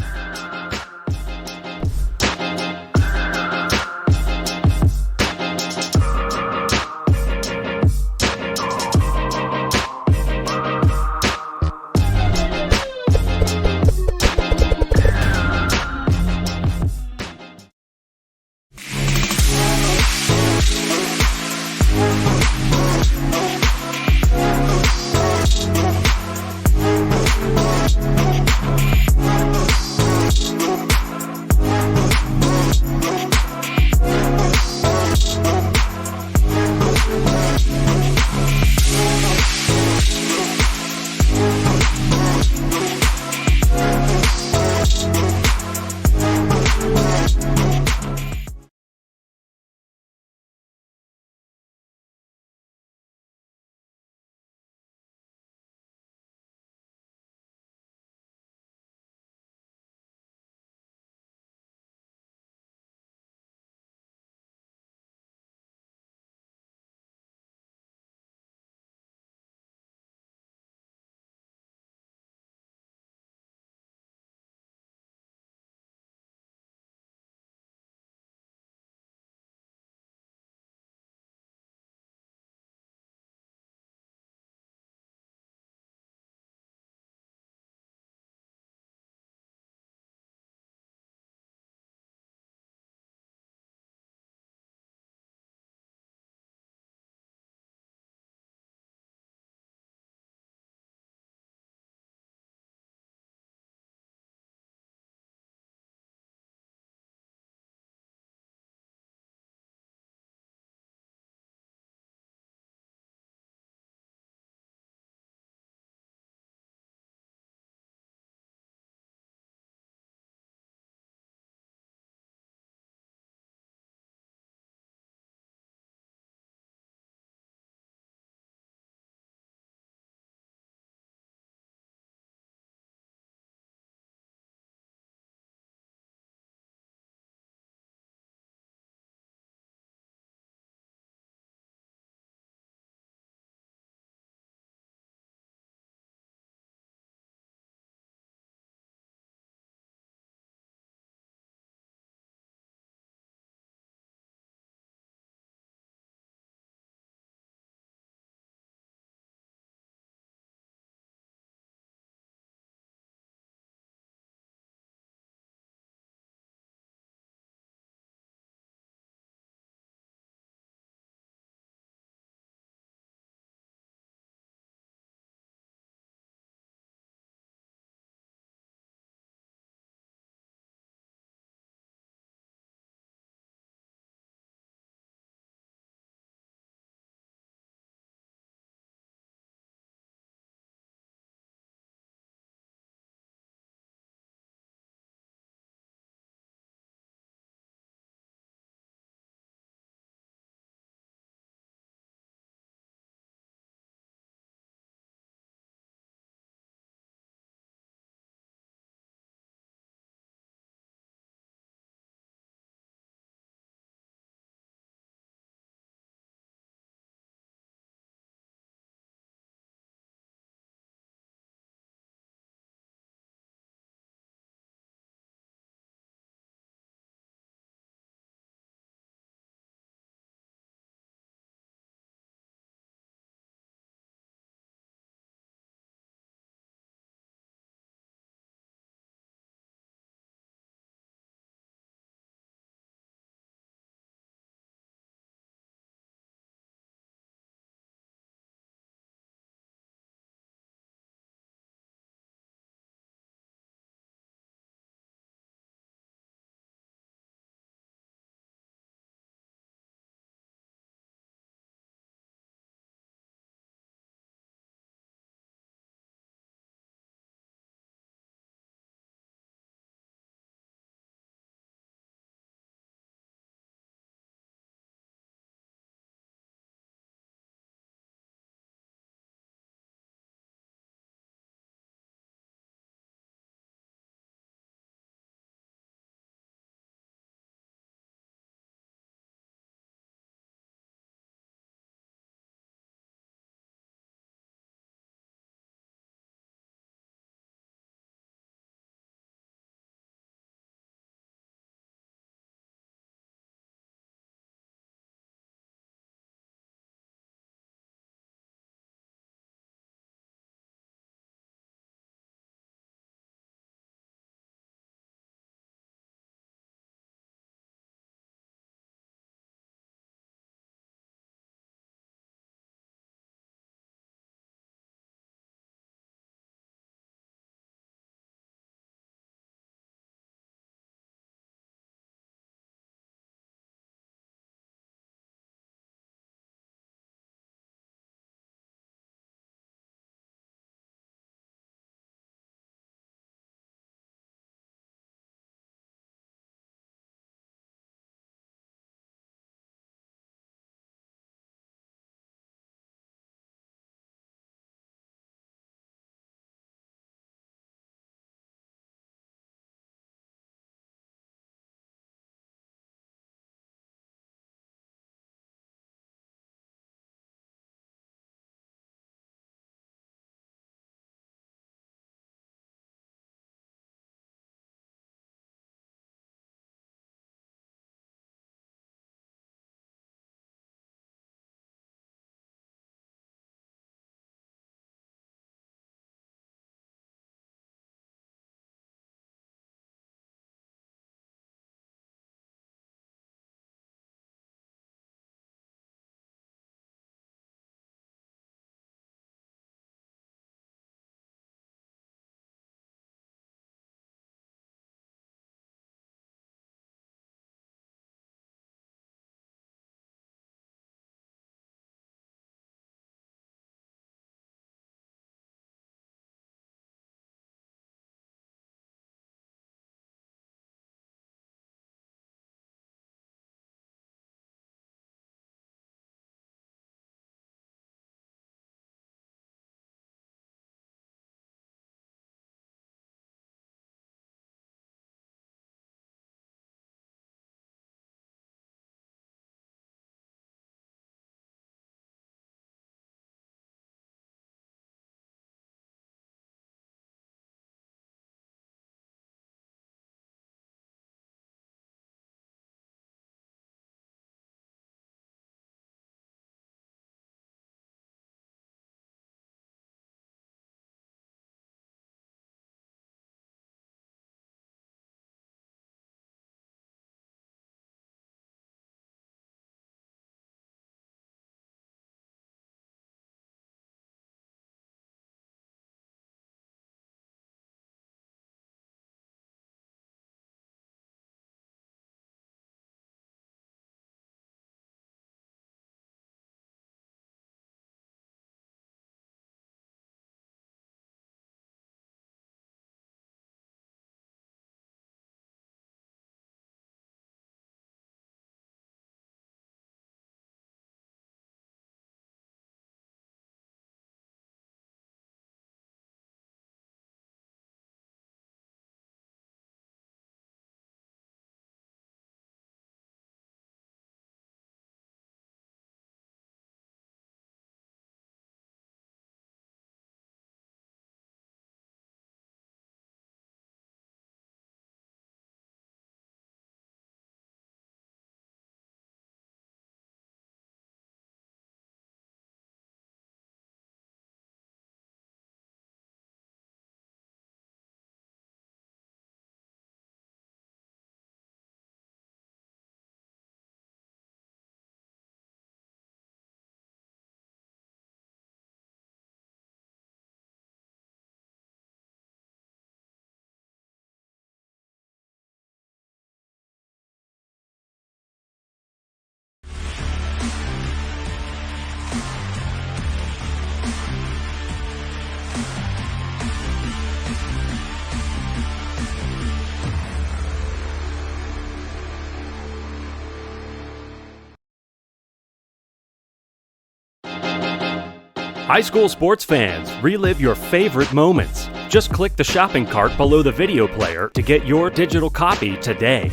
High school sports fans, relive your favorite moments. Just click the shopping cart below the video player to get your digital copy today.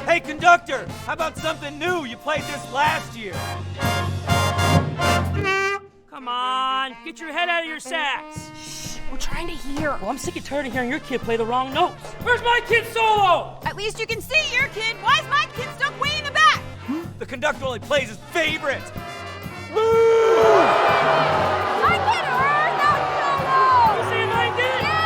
Hey, conductor, how about something new? You played this last year. Come on, get your head out of your sacks. Shh, we're trying to hear. Well, I'm sick and tired of hearing your kid play the wrong notes. Where's my kid solo? At least you can see your kid. Why is my kid stuck way in the back? The conductor only plays his favorite. My kid heard that solo! You say my kid? Yeah,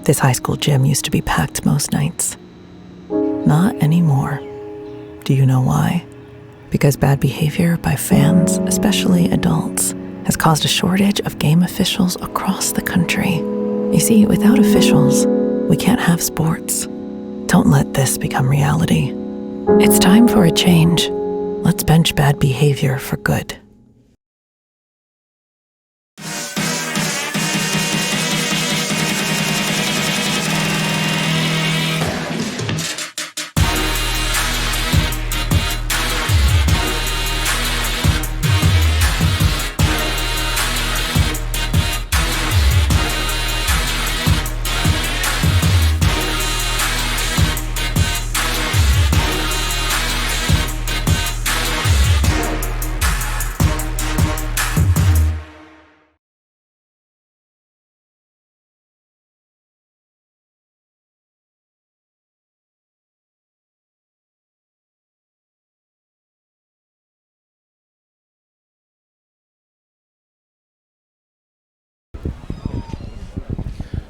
This high school gym used to be packed most nights. Not anymore. Do you know why? Because bad behavior by fans, especially adults, has caused a shortage of game officials across the country. You see, without officials, we can't have sports. Don't let this become reality. It's time for a change. Let's bench bad behavior for good.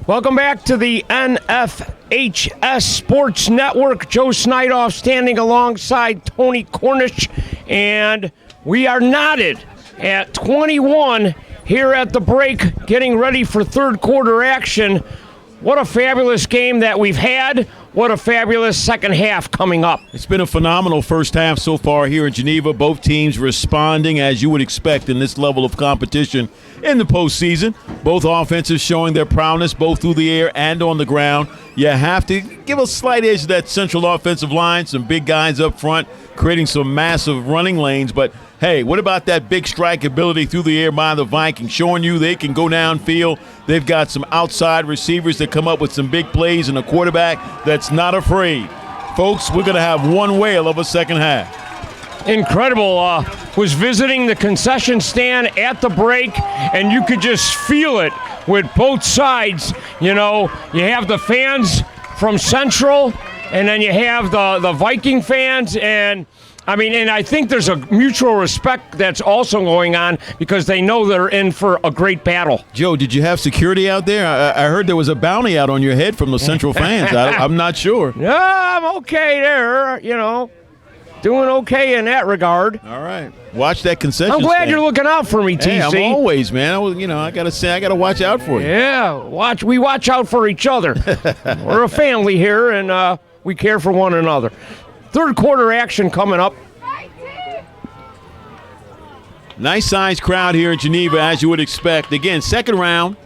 Welcome back to the NFHS Sports Network. Joe Snydoff standing alongside Tony Cornish, and we are knotted at 21 here at the break, getting ready for third quarter action. What a fabulous game that we've had. What a fabulous second half coming up. It's been a phenomenal first half so far here in Geneva. Both teams responding as you would expect in this level of competition in the postseason. Both offenses showing their prowess both through the air and on the ground. You have to give a slight edge to that central offensive line. Some big guys up front creating some massive running lanes. But, hey, what about that big strike ability through the air by the Vikings, showing you they can go downfield. They've got some outside receivers that come up with some big plays and a quarterback that's not afraid. Folks, we're going to have one whale of a second half. Incredible. Was visiting the concession stand at the break, and you could just feel it with both sides. You know, you have the fans from Central, and then you have the Viking fans, and I think there's a mutual respect that's also going on because they know they're in for a great battle. Joe, did you have security out there? I heard there was a bounty out on your head from the Central fans. I'm not sure. Yeah, I'm okay there, Doing okay in that regard. All right. Watch that concession I'm glad stand. you're looking out for me, TC. Hey, I'm always, man. I got to say, I got to watch out for you. Yeah, we watch out for each other. We're a family here, and we care for one another. Third quarter action coming up. Nice sized crowd here in Geneva, as you would expect. Again, second round.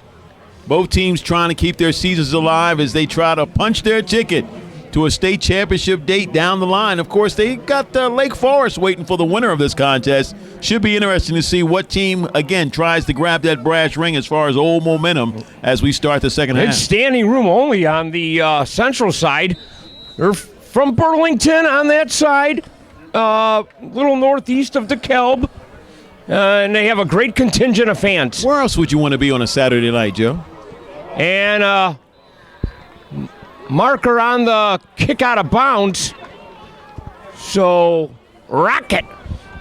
Both teams trying to keep their seasons alive as they try to punch their ticket to a state championship date down the line. Of course, they got Lake Forest waiting for the winner of this contest. Should be interesting to see what team, again, tries to grab that brass ring as far as old momentum as we start the second half. It's standing room only on the Central side. They're from Burlington on that side, a little northeast of DeKalb, and they have a great contingent of fans. Where else would you want to be on a Saturday night, Joe? And marker on the kick out of bounds. So Rocket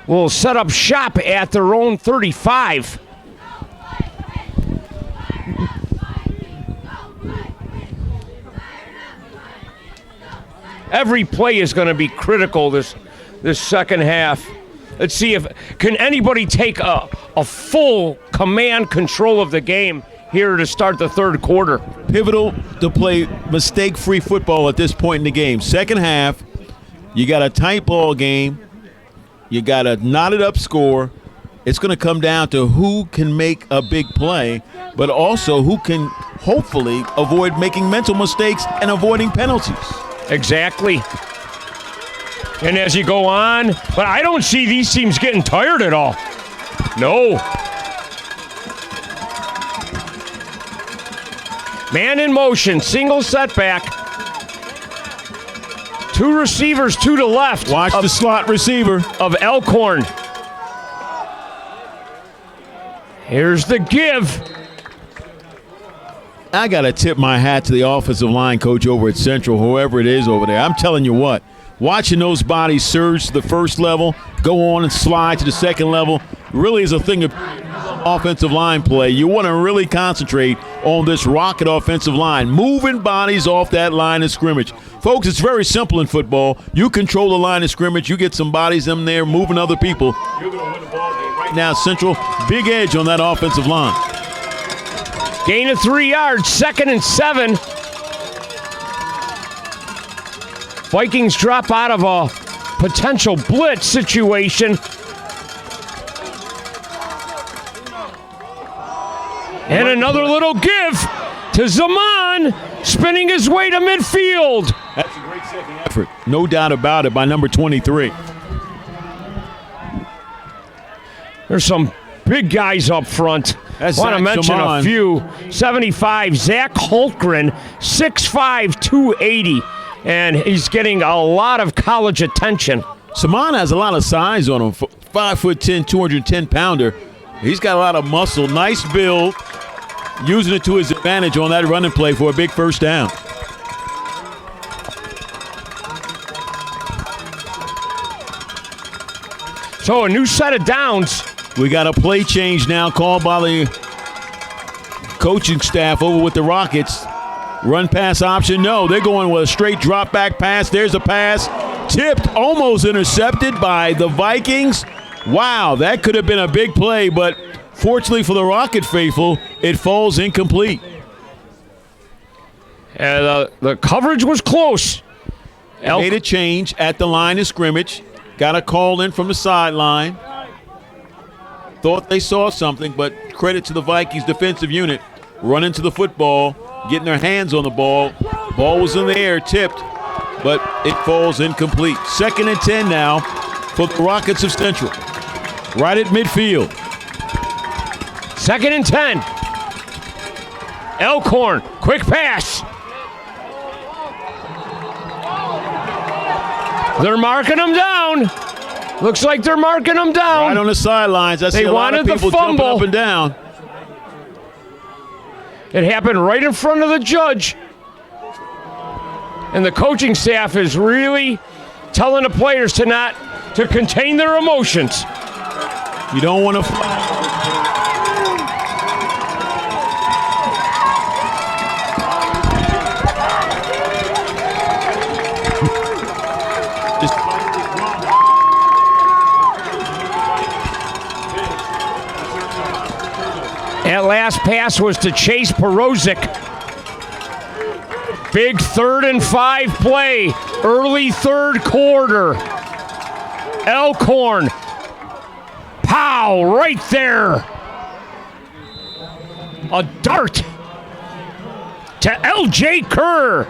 will set up shop at their own 35. Every play is going to be critical this second half. Let's see can anybody take a full command control of the game here to start the third quarter. Pivotal to play mistake-free football at this point in the game. Second half, you got a tight ball game. You got a knotted-up score. It's going to come down to who can make a big play, but also who can hopefully avoid making mental mistakes and avoiding penalties. Exactly. And as you go on, but I don't see these teams getting tired at all. No. Man in motion, single setback. Two receivers, two to left. Watch the slot receiver of Elkhorn. Here's the give. I got to tip my hat to the offensive line coach over at Central, whoever it is over there. I'm telling you what, watching those bodies surge to the first level, go on and slide to the second level, really is a thing of offensive line play. You want to really concentrate on this Rocket offensive line, moving bodies off that line of scrimmage. Folks, it's very simple in football. You control the line of scrimmage. You get some bodies in there moving other people. You're going to win the ball game. Right now, Central, big edge on that offensive line. Gain of 3 yards, 2nd and 7. Vikings drop out of a potential blitz situation. And another little give to Zaman, spinning his way to midfield. That's a great second effort, no doubt about it, by number 23. There's some big guys up front. I want to mention a few. 75, Zach Holtgren, 6'5", 280. And he's getting a lot of college attention. Saman has a lot of size on him. 5'10", 210-pounder. He's got a lot of muscle. Nice build. Using it to his advantage on that running play for a big first down. So a new set of downs. We got a play change now called by the coaching staff over with the Rockets. Run pass option, no. They're going with a straight drop back pass. There's a pass. Tipped, almost intercepted by the Vikings. Wow, that could have been a big play, but fortunately for the Rocket faithful, it falls incomplete. And the coverage was close. Made a change at the line of scrimmage. Got a call in from the sideline. Thought they saw something, but credit to the Vikings defensive unit. Running to the football, getting their hands on the ball. Ball was in the air, tipped, but it falls incomplete. 2nd and 10 now for the Rockets of Central. Right at midfield. 2nd and 10. Elkhorn, quick pass. They're marking him down. Looks like they're marking him down. Right on the sidelines. I see a lot of people jumping up and down. It happened right in front of the judge. And the coaching staff is really telling the players to contain their emotions. You don't want to. That last pass was to Chase Perozic. Big 3rd and 5 play. Early 3rd quarter. Elkhorn. Pow, right there. A dart to L.J. Kerr.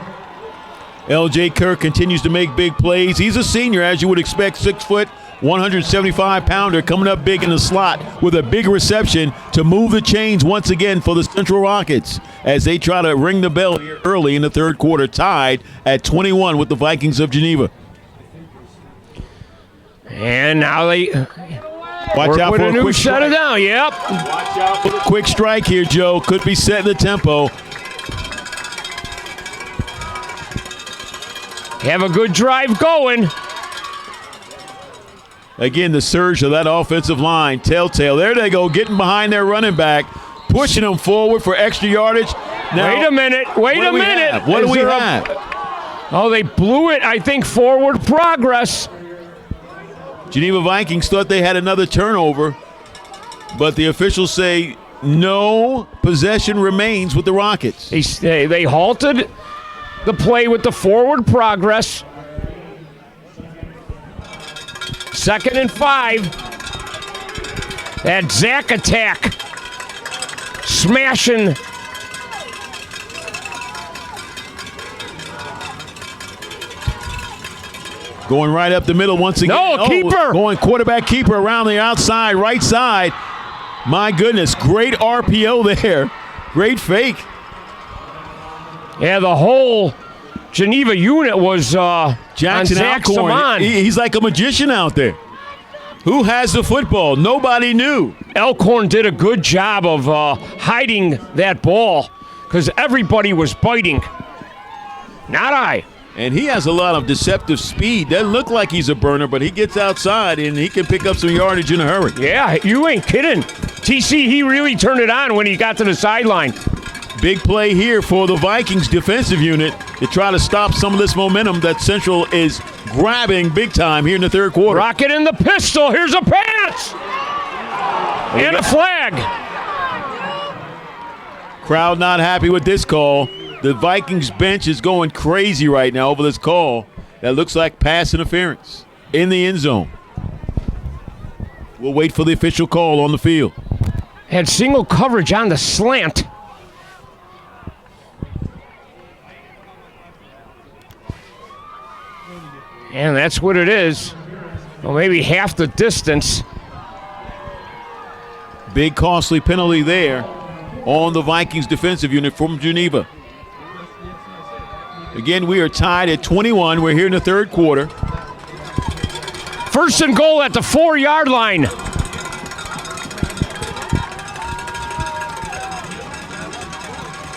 L.J. Kerr continues to make big plays. He's a senior, as you would expect, 6 foot, 175-pounder, coming up big in the slot with a big reception to move the chains once again for the Central Rockets as they try to ring the bell here early in the 3rd quarter, tied at 21 with the Vikings of Geneva. And now they watch out for a quick shut it down. Yep. Watch out for the quick strike here, Joe. Could be setting the tempo. Have a good drive going. Again, the surge of that offensive line, telltale. There they go, getting behind their running back, pushing them forward for extra yardage. Now, wait a minute. What do we have? Oh, they blew it, I think, forward progress. Geneva Vikings thought they had another turnover, but the officials say no possession remains with the Rockets. They halted the play with the forward progress. 2nd and 5. That Zach attack. Smashing. Going right up the middle once again. No, keeper. Going quarterback keeper around the outside, right side. My goodness, great RPO there. Great fake. Yeah, the whole Geneva unit was Jackson on Zach Alcorn. Saman. He's like a magician out there. Who has the football? Nobody knew. Elkhorn did a good job of hiding that ball because everybody was biting. Not I. And he has a lot of deceptive speed. Doesn't look like he's a burner, but he gets outside and he can pick up some yardage in a hurry. Yeah, you ain't kidding. TC, he really turned it on when he got to the sideline. Big play here for the Vikings defensive unit to try to stop some of this momentum that Central is grabbing big time here in the third quarter. Rocket in the pistol. Here's a pass. And a flag. Crowd not happy with this call. The Vikings bench is going crazy right now over this call that looks like pass interference in the end zone. We'll wait for the official call on the field. Had single coverage on the slant. And that's what it is. Well, maybe half the distance. Big costly penalty there on the Vikings defensive unit from Geneva. Again, we are tied at 21. We're here in the third quarter. First and goal at the 4-yard line.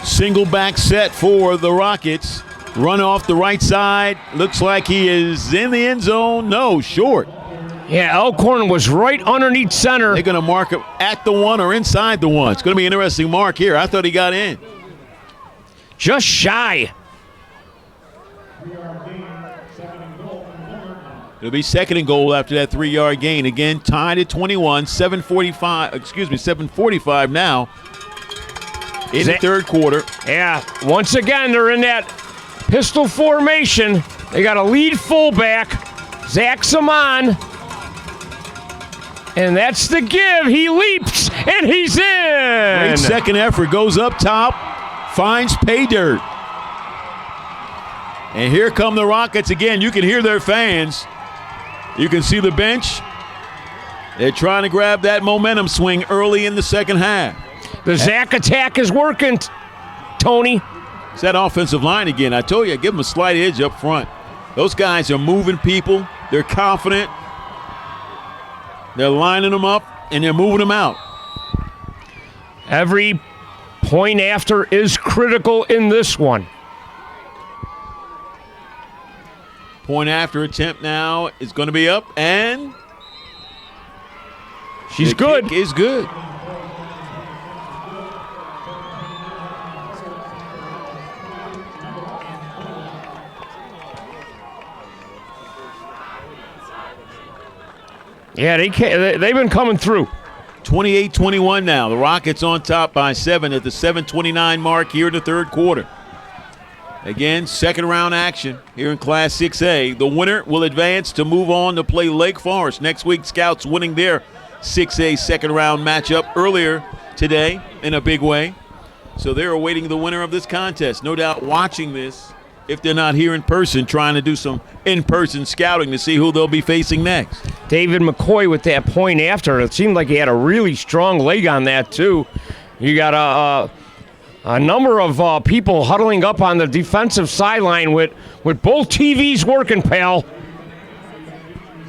Single back set for the Rockets. Run off the right side. Looks like he is in the end zone. No, short. Yeah, Elkhorn was right underneath center. They're going to mark it at the one or inside the one. It's going to be an interesting mark here. I thought he got in. Just shy. It'll be second and goal after that 3-yard gain. Again, tied at 21, 7:45 now in the third quarter. Yeah, once again, they're in that pistol formation. They got a lead fullback, Zach Saman. And that's the give. He leaps, and he's in. Great second effort. Goes up top, finds pay dirt. And here come the Rockets again. You can hear their fans. You can see the bench. They're trying to grab that momentum swing early in the second half. The Zach attack is working, Tony. It's that offensive line again. I told you, give them a slight edge up front. Those guys are moving people. They're confident. They're lining them up, and they're moving them out. Every point after is critical in this one. Point after attempt now is going to be up, and she's good. Kick is good. Yeah, they've been coming through. 28-21 now. The Rockets on top by 7 at the 7:29 mark here in the third quarter. Again, second round action here in Class 6A. The winner will advance to move on to play Lake Forest. Next week, Scouts winning their 6A second round matchup earlier today in a big way. So they're awaiting the winner of this contest. No doubt watching this, if they're not here in person, trying to do some in-person scouting to see who they'll be facing next. David McCoy with that point after. It seemed like he had a really strong leg on that, too. You got a number of people huddling up on the defensive sideline with both TVs working, pal.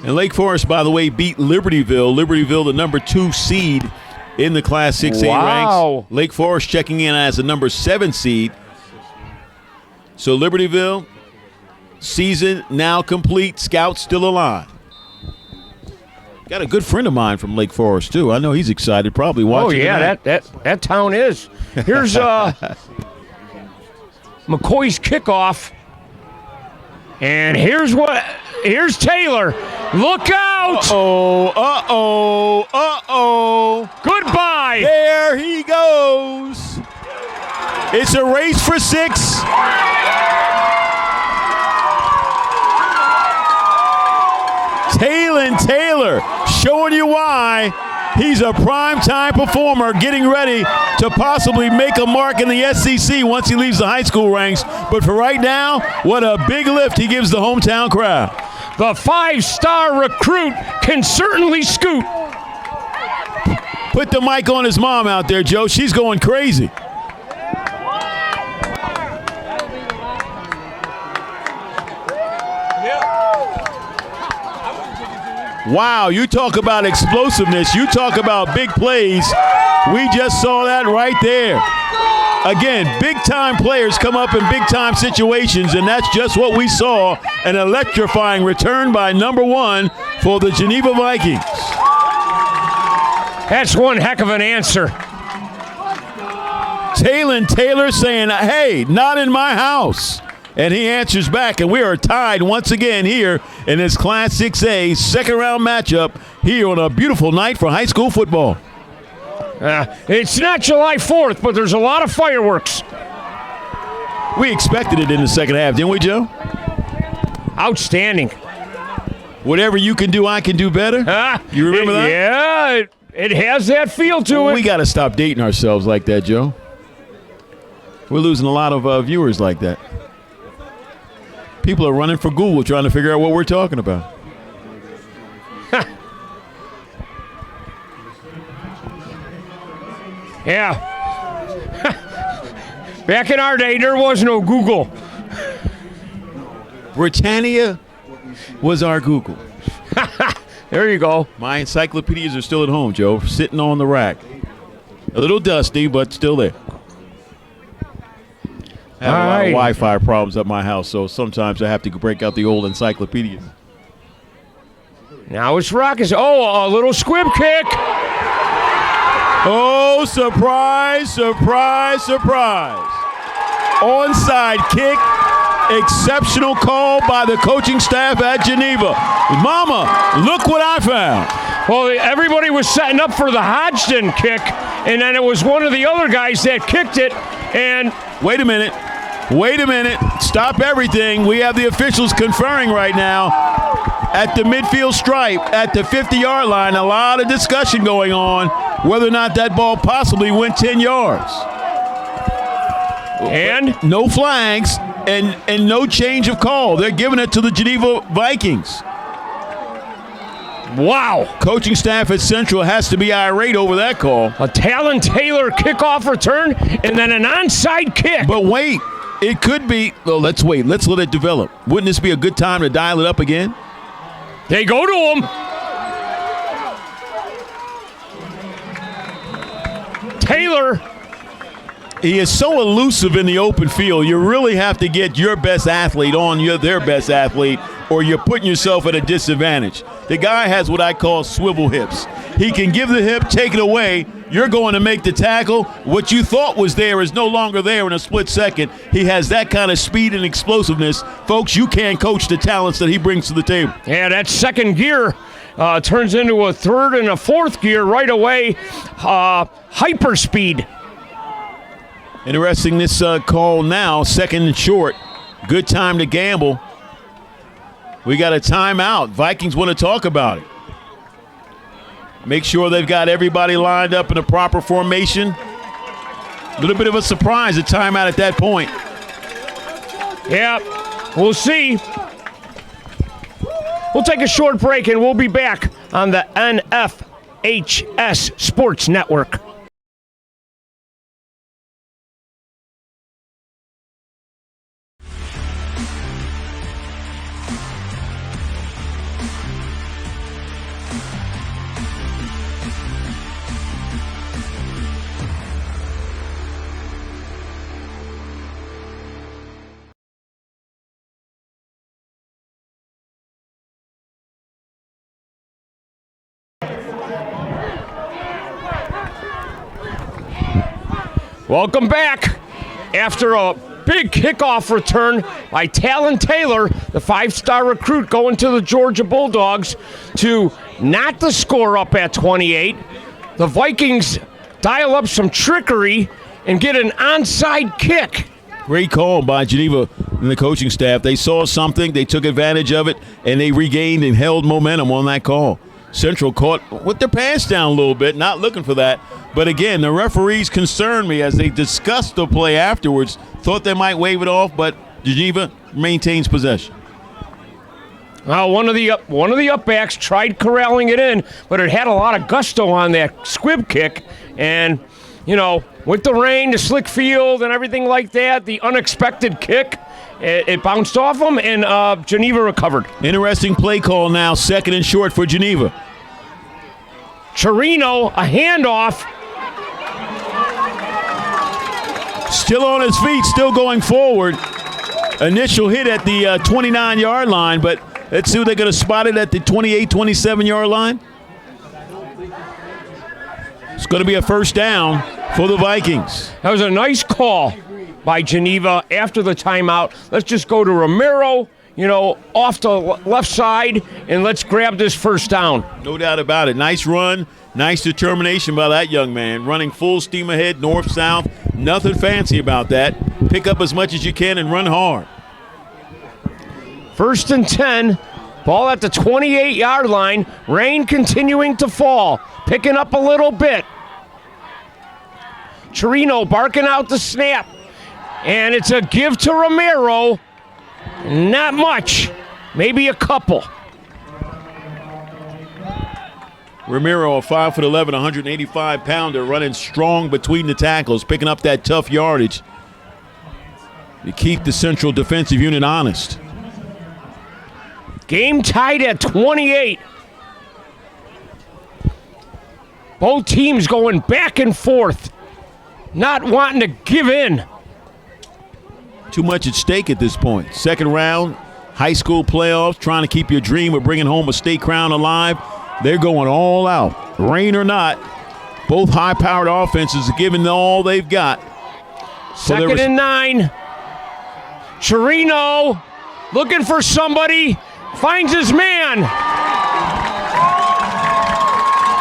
And Lake Forest, by the way, beat Libertyville. Libertyville, the number 2 seed in the Class 6A ranks. Lake Forest checking in as the number 7 seed. So Libertyville, season now complete. Scouts still alive. Got a good friend of mine from Lake Forest, too. I know he's excited, probably watching. Oh, yeah, that town is. Here's McCoy's kickoff. And here's Taylor. Look out! Uh-oh. Goodbye. There he goes. It's a race for 6. Taylor showing you why he's a primetime performer, getting ready to possibly make a mark in the SEC once he leaves the high school ranks. But for right now, what a big lift he gives the hometown crowd. The 5-star recruit can certainly scoot. Put the mic on his mom out there, Joe. She's going crazy. Wow, you talk about explosiveness. You talk about big plays. We just saw that right there. Again, big-time players come up in big-time situations, and that's just what we saw. An electrifying return by number 1 for the Geneva Vikings. That's one heck of an answer. Taylor saying, hey, not in my house. And he answers back, and we are tied once again here in this Class 6A second-round matchup here on a beautiful night for high school football. It's not July 4th, but there's a lot of fireworks. We expected it in the second half, didn't we, Joe? Outstanding. Whatever you can do, I can do better. You remember that? Yeah, it has that feel to it. We got to stop dating ourselves like that, Joe. We're losing a lot of viewers like that. People are running for Google trying to figure out what we're talking about. Yeah. Back in our day, there was no Google. Britannia was our Google. There you go. My encyclopedias are still at home, Joe, sitting on the rack. A little dusty, but still there. I have a lot of Wi-Fi problems at my house, so sometimes I have to break out the old encyclopedias. Now it's Rockets. Oh, a little squib kick. Oh, surprise, surprise, surprise. Onside kick. Exceptional call by the coaching staff at Geneva. Mama, look what I found. Well, everybody was setting up for the Hodgson kick, and then it was one of the other guys that kicked it, and... Wait a minute. Stop everything. We have the officials conferring right now at the midfield stripe at the 50-yard line. A lot of discussion going on whether or not that ball possibly went 10 yards. And? No flags and no change of call. They're giving it to the Geneva Vikings. Wow. Coaching staff at Central has to be irate over that call. A Talon Taylor kickoff return and then an onside kick. But wait, it could be. Well, let's wait. Let's let it develop. Wouldn't this be a good time to dial it up again? They go to him. Taylor. He is so elusive in the open field. You really have to get your best athlete on their best athlete, or you're putting yourself at a disadvantage. The guy has what I call swivel hips. He can give the hip, take it away. You're going to make the tackle. What you thought was there is no longer there in a split second. He has that kind of speed and explosiveness. Folks, you can't coach the talents that he brings to the table. Yeah, that second gear turns into a third and a fourth gear right away. Hyper speed. Interesting, this call now, second and short. Good time to gamble. We got a timeout. Vikings want to talk about it. Make sure they've got everybody lined up in a proper formation. A little bit of a surprise, a timeout at that point. Yeah, we'll see. We'll take a short break and we'll be back on the NFHS Sports Network. Welcome back. After a big kickoff return by Talon Taylor, the five-star recruit going to the Georgia Bulldogs to knot the score up at 28. The Vikings dial up some trickery and get an onside kick. Great call by Geneva and the coaching staff. They saw something, they took advantage of it, and they regained and held momentum on that call. Central caught with their pants down a little bit, not looking for that. But again, the referees concerned me as they discussed the play afterwards. Thought they might wave it off, but Geneva maintains possession. Well, one of the upbacks tried corralling it in, but it had a lot of gusto on that squib kick. And, you know, with the rain, the slick field, and everything like that, the unexpected kick, it bounced off him, and Geneva recovered. Interesting play call now, second and short for Geneva. Chirino, a handoff. Still on his feet, still going forward. Initial hit at the 29-yard line, but let's see if they're going to spot it at the 28, 27-yard line. It's going to be a first down for the Vikings. That was a nice call by Geneva after the timeout. Let's just go to Romero, off the left side, and let's grab this first down. No doubt about it. Nice run, nice determination by that young man. Running full steam ahead, north-south. Nothing fancy about that. Pick up as much as you can and run hard. 1st and 10. Ball at the 28-yard line. Rain continuing to fall. Picking up a little bit. Chirino barking out the snap. And it's a give to Romero. Not much. Maybe a couple. Romero, a 5'11", 185-pounder, running strong between the tackles, picking up that tough yardage to keep the Central defensive unit honest. Game tied at 28. Both teams going back and forth, not wanting to give in. Too much at stake at this point. Second round, high school playoffs, trying to keep your dream of bringing home a state crown alive. They're going all out. Rain or not, both high-powered offenses are giving all they've got. Second and 9. Chirino looking for somebody. Finds his man.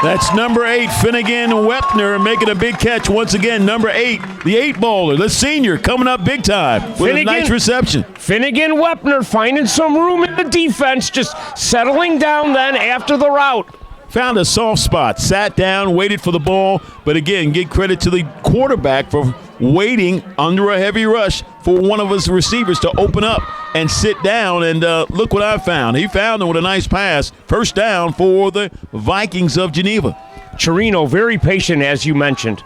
That's number 8, Finnegan Wepner, making a big catch once again. Number 8, the 8-baller, the senior, coming up big time with a nice reception. Finnegan Wepner finding some room in the defense, just settling down then after the route. Found a soft spot, sat down, waited for the ball, but again, give credit to the quarterback for waiting under a heavy rush for one of his receivers to open up and sit down, and look what I found. He found him with a nice pass. First down for the Vikings of Geneva. Chirino, very patient, as you mentioned.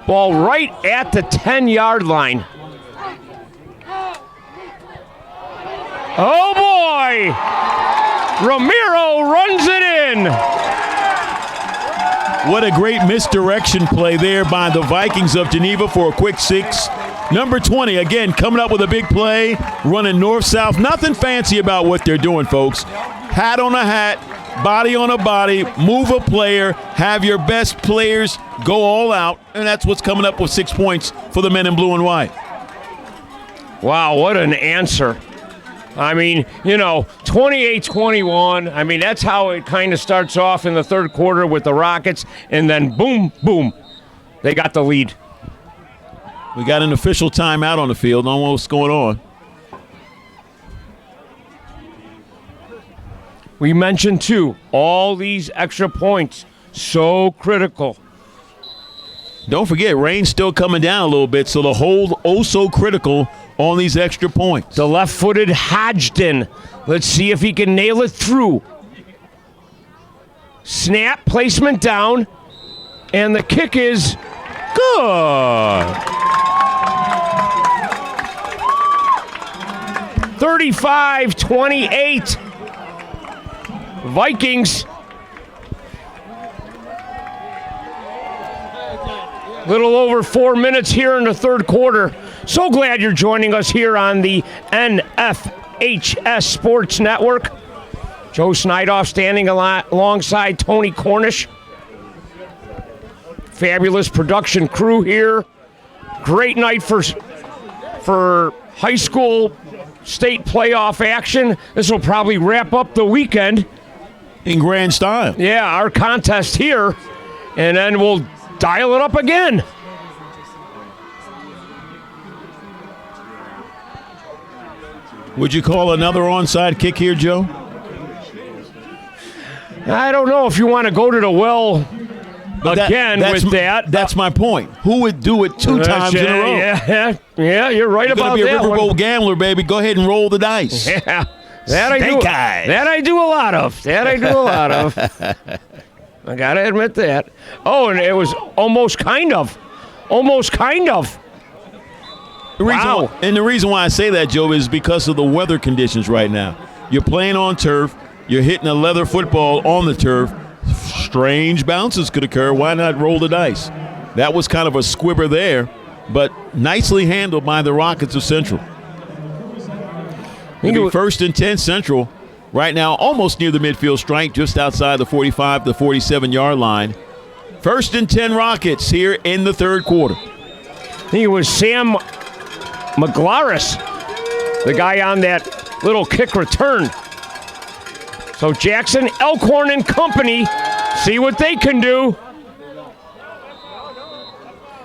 Ball right at the 10-yard line. Oh, boy! Romero runs it in. What a great misdirection play there by the Vikings of Geneva for a quick 6. Number 20, again, coming up with a big play, running north-south. Nothing fancy about what they're doing, folks. Hat on a hat, body on a body, move a player, have your best players go all out, and that's what's coming up with 6 points for the men in blue and white. Wow, what an answer. I mean, 28-21. I mean, that's how it kind of starts off in the third quarter with the Rockets, and then boom, boom, they got the lead. We got an official timeout on the field. Don't know what's going on. We mentioned, too, all these extra points, so critical. Don't forget, rain's still coming down a little bit, so the hold so critical on these extra points. The left-footed Hodgson. Let's see if he can nail it through. Snap, placement down, and the kick is good. 35-28. Vikings. Little over 4 minutes here in the third quarter. So glad you're joining us here on the NFHS Sports Network. Joe Snydoff standing alongside Tony Cornish. Fabulous production crew here. Great night for high school state playoff action. This will probably wrap up the weekend. In grand style. Yeah, our contest here. And then we'll dial it up again. Would you call another onside kick here, Joe? I don't know if you want to go to the well again with that. That's my point. Who would do it two times in a row? Yeah, you're right about that. You're going to be a Riverboat gambler, baby. Go ahead and roll the dice. Yeah, that I do a lot of. I got to admit that. Oh, and it was almost kind of. The reason why I say that, Joe, is because of the weather conditions right now. You're playing on turf. You're hitting a leather football on the turf. Strange bounces could occur. Why not roll the dice? That was kind of a squibber there, but nicely handled by the Rockets of Central. It'll be first and 10 Central right now, almost near the midfield stripe, just outside the 45 to 47-yard line. First and 10 Rockets here in the third quarter. I think it was Sam McGlaris, the guy on that little kick return. So Jackson, Elkhorn, and company see what they can do.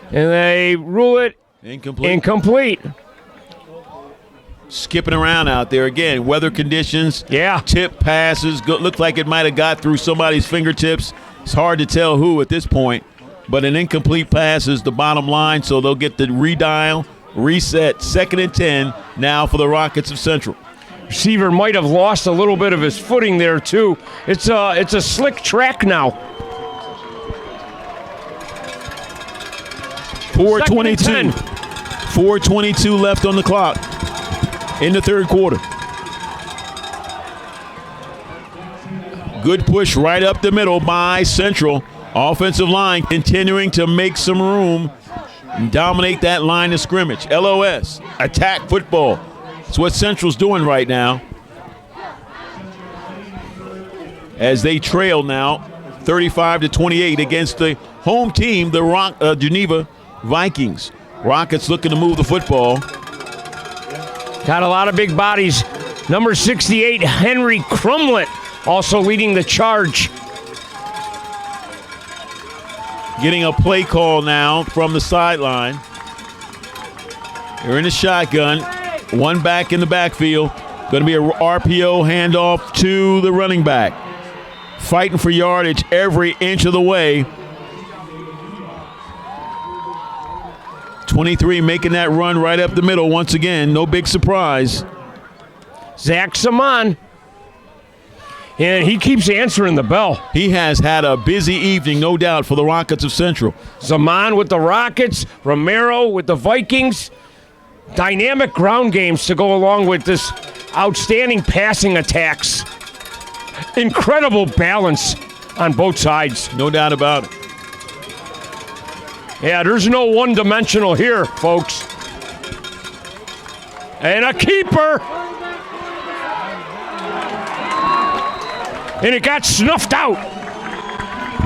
And they rule it incomplete. Skipping around out there again. Weather conditions. Yeah. Tip passes. Looked like it might have got through somebody's fingertips. It's hard to tell who at this point. But an incomplete pass is the bottom line, so they'll get the redial, reset. Second and 10 now for the Rockets of Central. Receiver might have lost a little bit of his footing there, too. It's a slick track now. 4:22. 4:22 left on the clock in the third quarter. Good push right up the middle by Central. Offensive line continuing to make some room and dominate that line of scrimmage. LOS, attack football. That's what Central's doing right now. As they trail now 35-28 against the home team, the Geneva Vikings. Rockets looking to move the football. Got a lot of big bodies. Number 68, Henry Crumlett, also leading the charge. Getting a play call now from the sideline. They're in the shotgun. One back in the backfield. Going to be a RPO handoff to the running back. Fighting for yardage every inch of the way. 23 making that run right up the middle once again. No big surprise. Zach Saman. And he keeps answering the bell. He has had a busy evening, no doubt, for the Rockets of Central. Zaman with the Rockets, Romero with the Vikings. Dynamic ground games to go along with this outstanding passing attacks. Incredible balance on both sides. No doubt about it. Yeah, there's no one-dimensional here, folks. And a keeper. And it got snuffed out.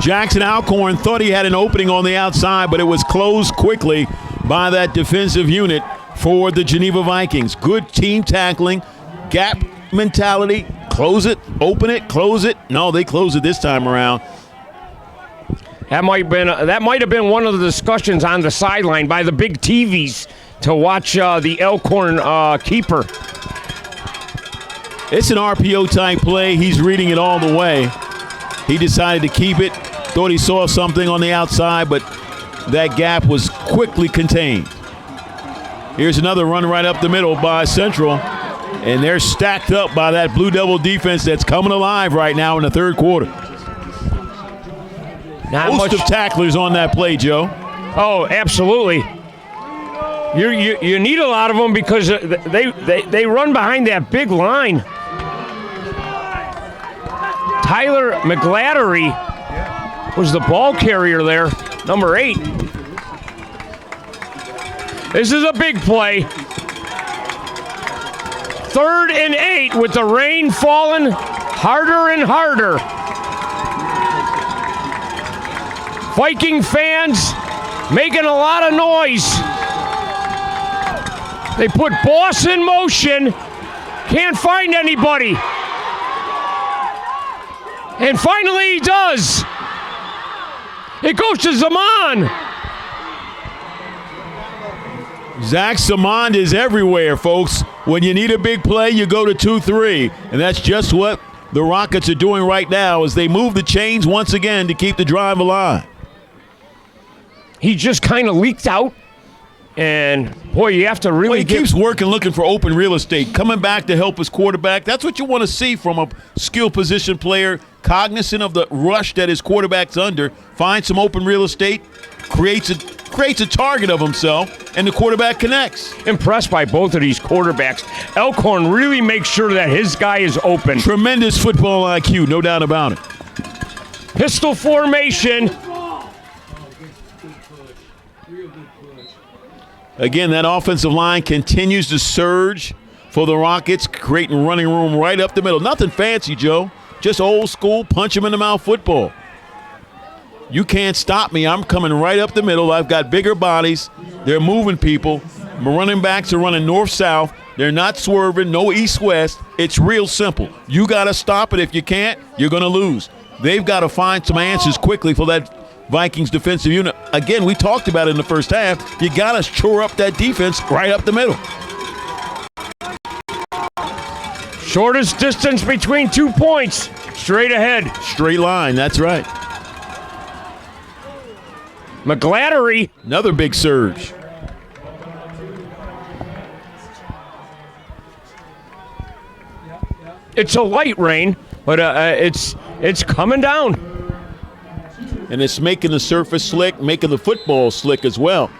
Jackson Alcorn thought he had an opening on the outside, but it was closed quickly by that defensive unit for the Geneva Vikings. Good team tackling, gap mentality, close it, open it, close it. No, they closed it this time around. That might have been one of the discussions on the sideline by the big TVs to watch the Elkhorn keeper. It's an RPO type play. He's reading it all the way. He decided to keep it. Thought he saw something on the outside, but that gap was quickly contained. Here's another run right up the middle by Central, and they're stacked up by that Blue Devil defense that's coming alive right now in the third quarter. Most of tacklers on that play, Joe. Oh, absolutely. You need a lot of them because they run behind that big line. Tyler McGlattery was the ball carrier there, number 8. This is a big play. 3rd and 8 with the rain falling harder and harder. Viking fans making a lot of noise. They put Boss in motion. Can't find anybody. And finally he does. It goes to Zaman. Zach Samand is everywhere, folks. When you need a big play, you go to 2-3. And that's just what the Rockets are doing right now as they move the chains once again to keep the drive alive. He just kind of leaked out. And, boy, you have to really keeps working, looking for open real estate, coming back to help his quarterback. That's what you want to see from a skill position player, cognizant of the rush that his quarterback's under, finds some open real estate, creates a target of himself, and the quarterback connects. Impressed by both of these quarterbacks. Elkhorn really makes sure that his guy is open. Tremendous football IQ, no doubt about it. Pistol formation. Again, that offensive line continues to surge for the Rockets, creating running room right up the middle. Nothing fancy, Joe. Just old school punch him in the mouth football. You can't stop me. I'm coming right up the middle. I've got bigger bodies. They're moving people. My running backs are running north-south. They're not swerving, no east-west. It's real simple. You got to stop it. If you can't, you're going to lose. They've got to find some answers quickly for that Vikings defensive unit. Again, we talked about it in the first half. You got to shore up that defense right up the middle. Shortest distance between 2 points. Straight ahead. Straight line, that's right. McGlattery. Another big surge. It's a light rain, but it's coming down. And it's making the surface slick, making the football slick as well.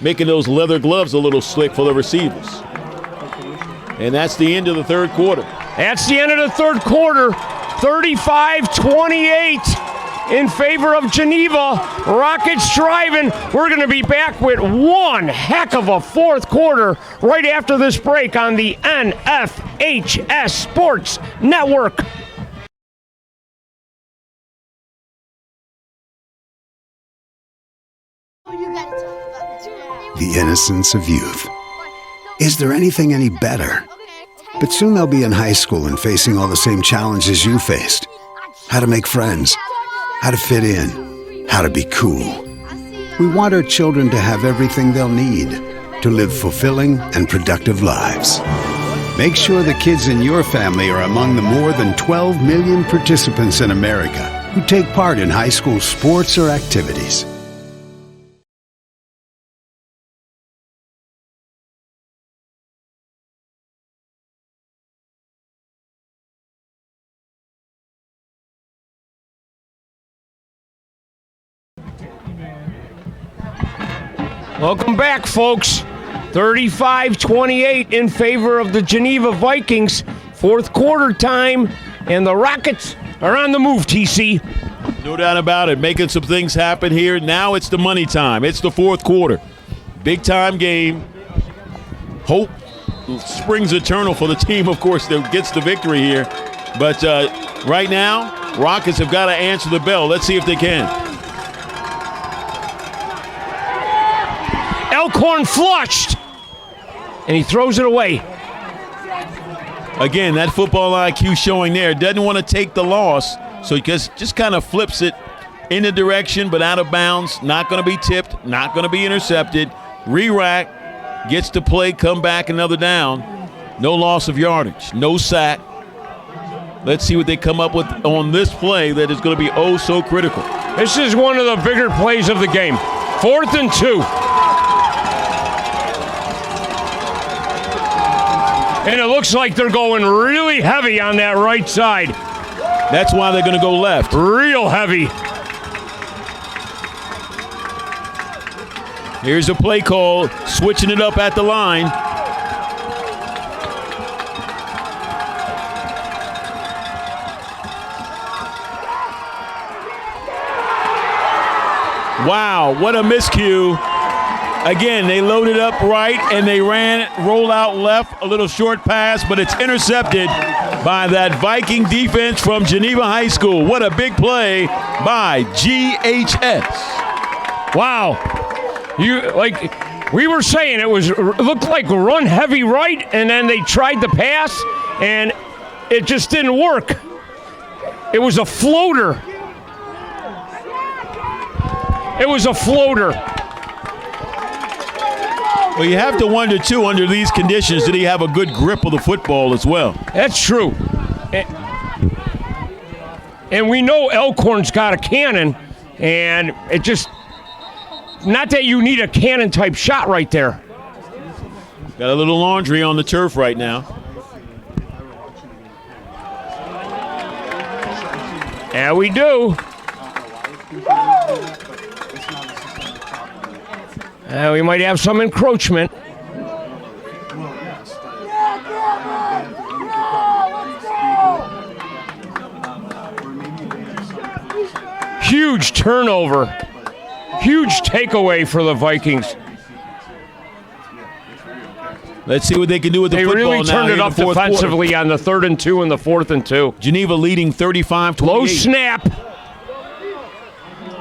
Making those leather gloves a little slick for the receivers. And that's the end of the third quarter. That's the end of the third quarter. 35-28 in favor of Geneva. Rockets driving. We're going to be back with one heck of a fourth quarter right after this break on the NFHS Sports Network. The innocence of youth. Is there anything any better? But soon they'll be in high school and facing all the same challenges you faced. How to make friends, how to fit in, how to be cool. We want our children to have everything they'll need to live fulfilling and productive lives. Make sure the kids in your family are among the more than 12 million participants in America who take part in high school sports or activities. Welcome back, folks. 35-28 in favor of the Geneva Vikings. Fourth quarter time, and the Rockets are on the move, TC. No doubt about it. Making some things happen here. Now it's the money time. It's the fourth quarter. Big-time game. Hope springs eternal for the team, of course, that gets the victory here. But right now, Rockets have got to answer the bell. Let's see if they can. Elkhorn flushed, and he throws it away. Again, that football IQ showing there. Doesn't want to take the loss, so he just kind of flips it in the direction, but out of bounds. Not going to be tipped, not going to be intercepted. Re-rack, gets to play, come back, another down. No loss of yardage, no sack. Let's see what they come up with on this play that is going to be oh so critical. This is one of the bigger plays of the game. 4th and 2. And it looks like they're going really heavy on that right side. That's why they're going to go left. Real heavy. Here's a play call, switching it up at the line. Wow, what a miscue. Again, they loaded up right, and they roll out left, a little short pass, but it's intercepted by that Viking defense from Geneva High School. What a big play by GHS. Wow. We were saying, it looked like run heavy right, and then they tried to pass, and it just didn't work. It was a floater. It was a floater. Well, you have to wonder, too, under these conditions, did he have a good grip of the football as well? That's true. And we know Elkhorn's got a cannon, and it just, not that you need a cannon-type shot right there. Got a little laundry on the turf right now. Yeah, we do. We might have some encroachment. Huge turnover. Huge takeaway for the Vikings. Let's see what they can do with the football now. They really turned it up defensively on the 3rd and 2 and the 4th and 2. Geneva leading 35-28. Low snap.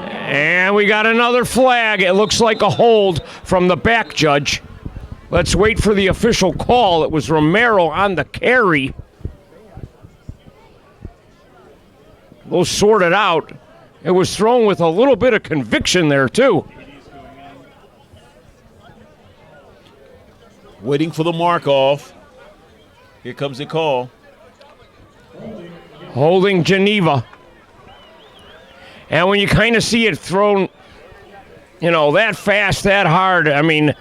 And we got another flag. It looks like a hold from the back judge. Let's wait for the official call. It was Romero on the carry. We'll sort it out. It was thrown with a little bit of conviction there, too. Waiting for the mark off. Here comes the call. Holding Geneva. And when you kind of see it thrown, that fast, that hard, I mean,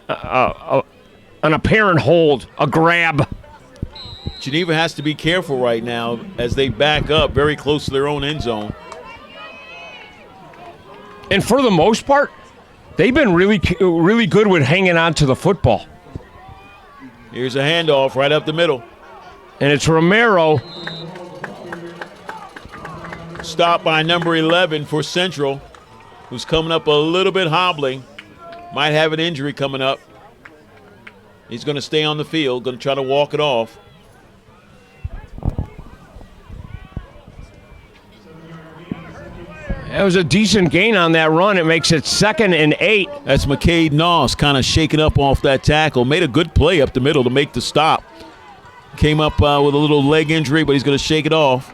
an apparent hold, a grab. Geneva has to be careful right now as they back up very close to their own end zone. And for the most part, they've been really, really good with hanging on to the football. Here's a handoff right up the middle. And it's Romero. Stopped by number 11 for Central, who's coming up a little bit hobbling. Might have an injury coming up. He's going to stay on the field, going to try to walk it off. That was a decent gain on that run. It makes it 2nd and 8. That's McCade Noss kind of shaking up off that tackle. Made a good play up the middle to make the stop. Came up with a little leg injury, but he's going to shake it off.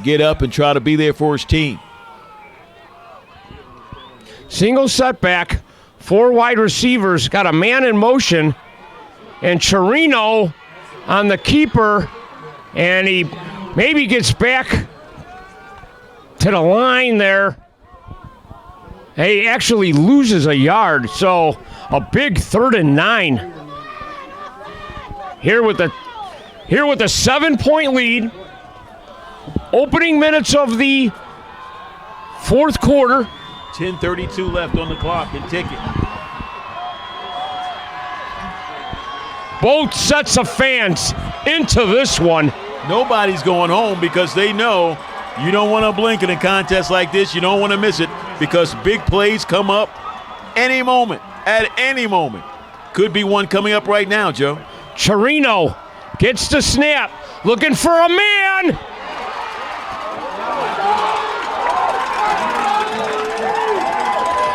Get up and try to be there for his team. Single setback. 4 wide receivers. Got a man in motion. And Chirino on the keeper. And he maybe gets back to the line there. He actually loses a yard. So a big 3rd and 9. Here with the 7-point lead. Opening minutes of the 4th quarter. 10:32 left on the clock and ticking. Both sets of fans into this one. Nobody's going home because they know you don't want to blink in a contest like this. You don't want to miss it because big plays come up any moment, at any moment. Could be one coming up right now, Joe. Chirino gets the snap, looking for a man.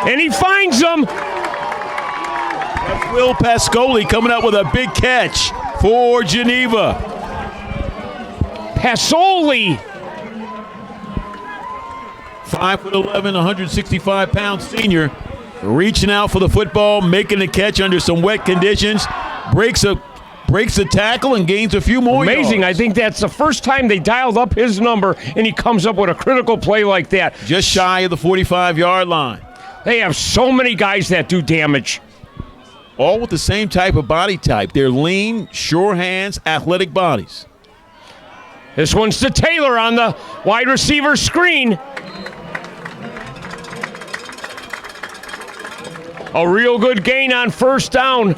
And he finds him. That's Will Pascoli coming up with a big catch for Geneva. Pascoli. 5'11", 165-pound senior. Reaching out for the football, making the catch under some wet conditions. Breaks a tackle and gains a few more Amazing. yards. I think that's the first time they dialed up his number, and he comes up with a critical play like that. Just shy of the 45-yard line. They have so many guys that do damage. All with the same type of body type. They're lean, sure hands, athletic bodies. This one's to Taylor on the wide receiver screen. A real good gain on 1st down.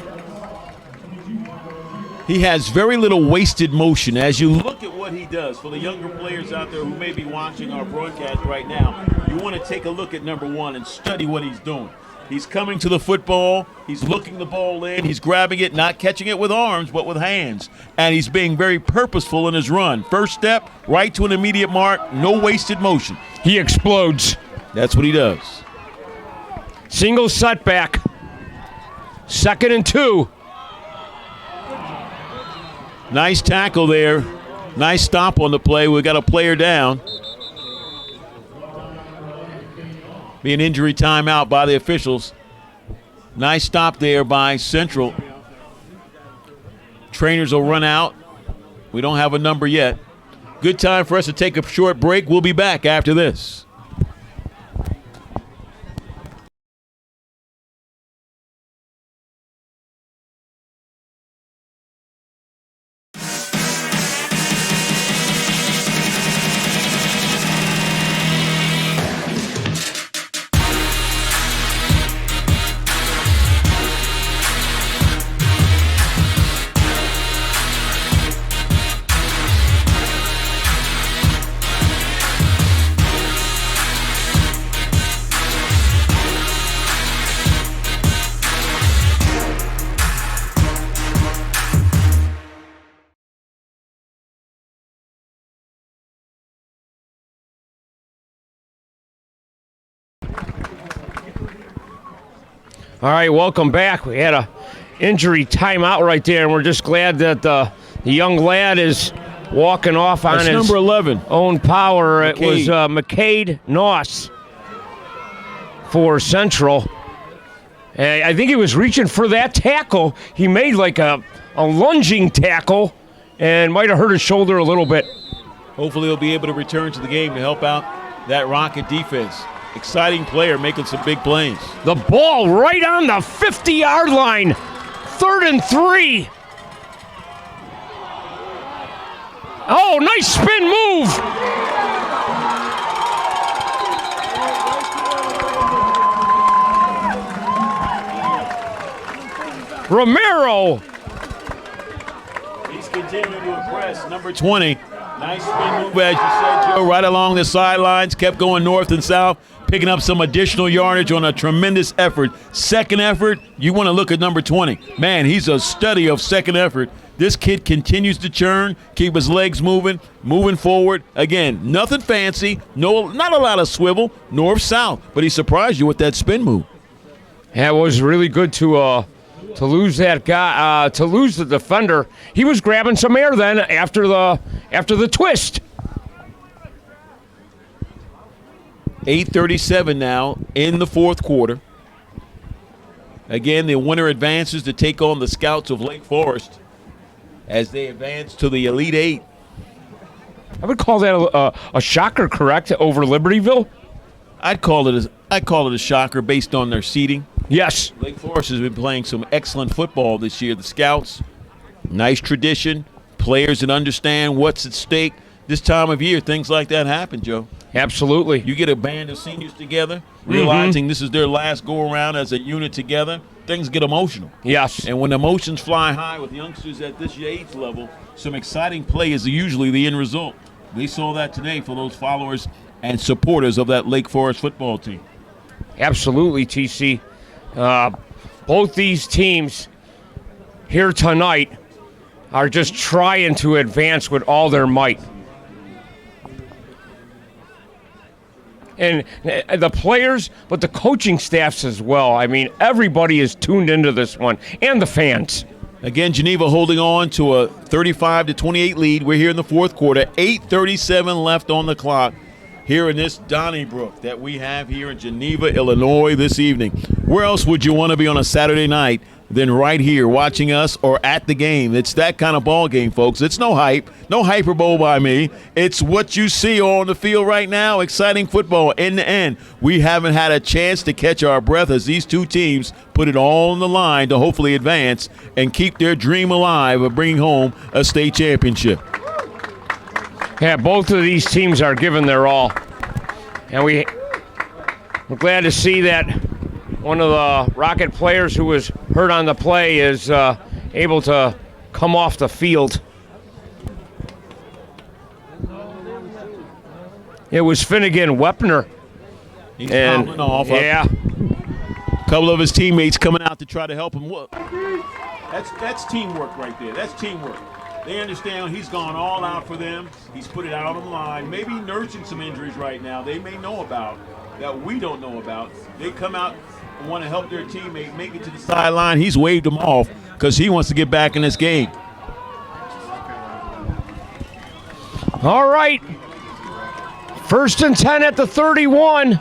He has very little wasted motion. As you look at what he does, for the younger players out there who may be watching our broadcast right now, you want to take a look at number 1 and study what he's doing. He's coming to the football. He's looking the ball in. He's grabbing it, not catching it with arms, but with hands. And he's being very purposeful in his run. First step, right to an immediate mark, no wasted motion. He explodes. That's what he does. Single setback. 2nd and 2. Nice tackle there. Nice stop on the play. We got a player down. Be an injury timeout by the officials. Nice stop there by Central. Trainers will run out. We don't have a number yet. Good time for us to take a short break. We'll be back after this. All right, welcome back. We had a injury timeout right there, and we're just glad that the young lad is walking off on That's his number 11. own power. McCade. It was McCade Noss for Central. And I think he was reaching for that tackle. He made like a lunging tackle and might have hurt his shoulder a little bit. Hopefully he'll be able to return to the game to help out that Rocket defense. Exciting player making some big plays. The ball right on the 50-yard line. 3rd and 3. Oh, nice spin move. Romero. He's continuing to impress. Number 20. Nice spin move, as you said, Joe, right along the sidelines. Kept going north and south, picking up some additional yardage on a tremendous effort. Second effort, you want to look at number 20. Man, he's a study of second effort. This kid continues to churn, keep his legs moving forward. Again, nothing fancy, not a lot of swivel, north-south, but he surprised you with that spin move. Yeah, it was really good to lose that guy, to lose the defender. He was grabbing some air then after the twist. 8:37 now in the fourth quarter. Again, the winner advances to take on the Scouts of Lake Forest as they advance to the Elite Eight. I would call that a shocker, correct, over Libertyville? I'd call it a shocker based on their seeding. Yes. Lake Forest has been playing some excellent football this year. The Scouts, nice tradition, players that understand what's at stake. This time of year, things like that happen, Joe. Absolutely. You get a band of seniors together, realizing this is their last go-around as a unit together, things get emotional. Yes. And when emotions fly high with youngsters at this age level, some exciting play is usually the end result. They saw that today for those followers and supporters of that Lake Forest football team. Absolutely, TC. Both these teams here tonight are just trying to advance with all their might. And the players, but the coaching staffs as well. I mean, everybody is tuned into this one, and the fans. Again, Geneva holding on to a 35-28 lead. We're here in the fourth quarter. 8:37 left on the clock here in this Donnybrook that we have here in Geneva, Illinois this evening. Where else would you want to be on a Saturday night than right here watching us or at the game? It's that kind of ball game, folks. It's no hype, no hyperbole by me. It's what you see on the field right now. Exciting football end to end. We haven't had a chance to catch our breath as these two teams put it all on the line to hopefully advance and keep their dream alive of bringing home a state championship. Yeah, both of these teams are giving their all. And we're glad to see that one of the Rocket players who was hurt on the play is able to come off the field. It was Finnegan Wepner. He's popping off. Yeah. A couple of his teammates coming out to try to help him. Look, that's teamwork right there. That's teamwork. They understand he's gone all out for them. He's put it out on the line. Maybe nursing some injuries right now they may know about that we don't know about. They come out and want to help their teammate make it to the sideline. He's waved them off because he wants to get back in this game. All right. 1st and 10 at the 31.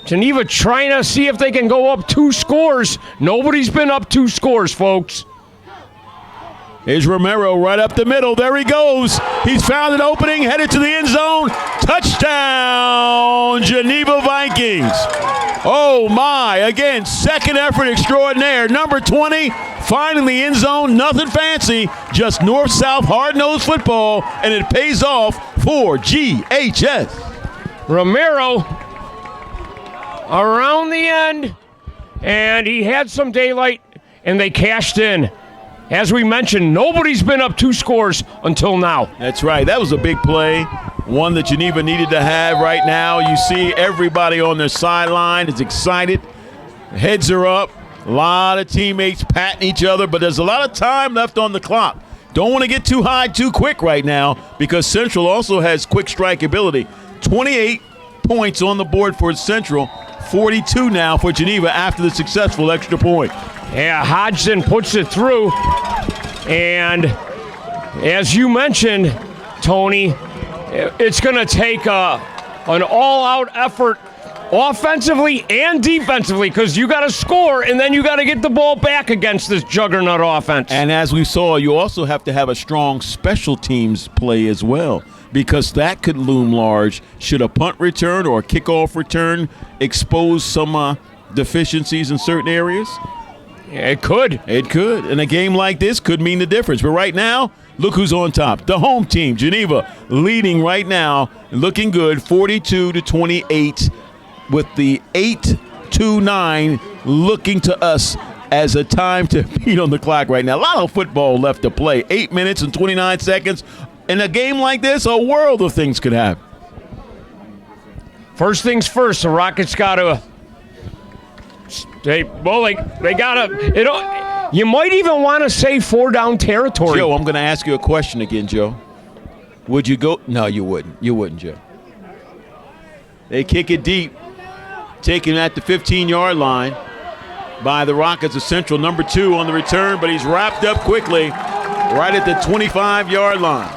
Geneva trying to see if they can go up 2 scores. Nobody's been up 2 scores, folks. Here's Romero right up the middle. There he goes. He's found an opening, headed to the end zone. Touchdown, Geneva Vikings. Oh, my. Again, second effort extraordinaire. Number 20, finding the end zone. Nothing fancy, just north-south hard-nosed football, and it pays off for GHS. Romero around the end, and he had some daylight, and they cashed in. As we mentioned, nobody's been up 2 scores until now. That's right. That was a big play, one that Geneva needed to have right now. You see everybody on their sideline is excited. Heads are up. A lot of teammates patting each other, but there's a lot of time left on the clock. Don't want to get too high too quick right now because Central also has quick strike ability. 28 points on the board for Central. 42 now for Geneva after the successful extra point. Yeah, Hodgson puts it through. And as you mentioned, Tony, it's going to take an all-out effort offensively and defensively, because you got to score and then you got to get the ball back against this juggernaut offense. And as we saw, you also have to have a strong special teams play as well, because that could loom large should a punt return or a kickoff return expose some deficiencies in certain areas. Yeah, it could. It could. And a game like this could mean the difference. But right now, look who's on top. The home team, Geneva, leading right now, looking good, 42-28, with the 8-2-9 looking to us as a time to beat on the clock right now. A lot of football left to play. 8 minutes and 29 seconds. In a game like this, a world of things could happen. First things first, the Rockets got to they got to, you might even want to say 4-down territory. Joe, I'm going to ask you a question again, Joe. Would you go? No, you wouldn't. You wouldn't, Joe. They kick it deep, taken at the 15-yard line by the Rockets of Central, number 2 on the return, but he's wrapped up quickly right at the 25-yard line.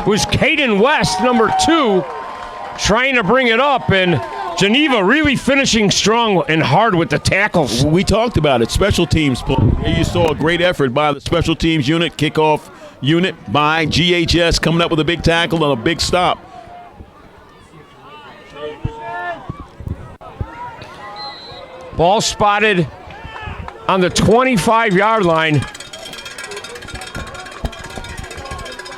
It was Caden West, number 2, trying to bring it up, and Geneva really finishing strong and hard with the tackles. We talked about it. Special teams play. You saw a great effort by the special teams unit, kickoff unit by GHS, coming up with a big tackle and a big stop. Ball spotted on the 25-yard line.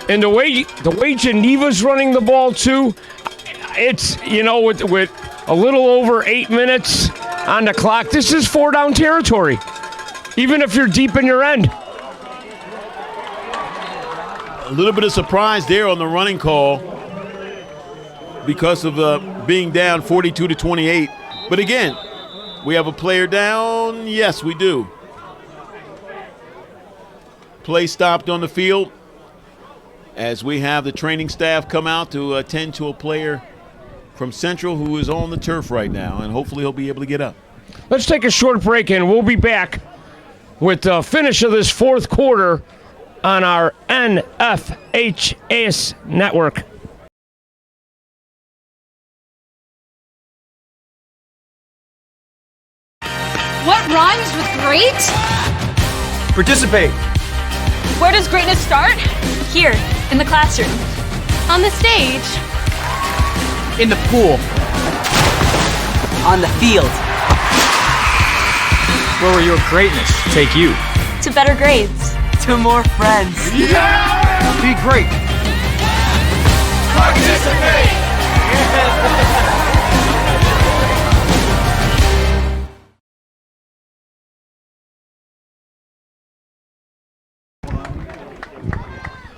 And the way Geneva's running the ball too, it's, with a little over 8 minutes on the clock, this is 4-down territory, even if you're deep in your end. A little bit of surprise there on the running call because of being down 42-28. But again, we have a player down. Yes, we do. Play stopped on the field as we have the training staff come out to attend to a player from Central who is on the turf right now, and hopefully he'll be able to get up. Let's take a short break, and we'll be back with the finish of this fourth quarter on our NFHS network. What rhymes with great? Participate. Where does greatness start? Here, in the classroom. On the stage. In the pool. On the field. Where will your greatness take you? To better grades. To more friends. Be great. Participate!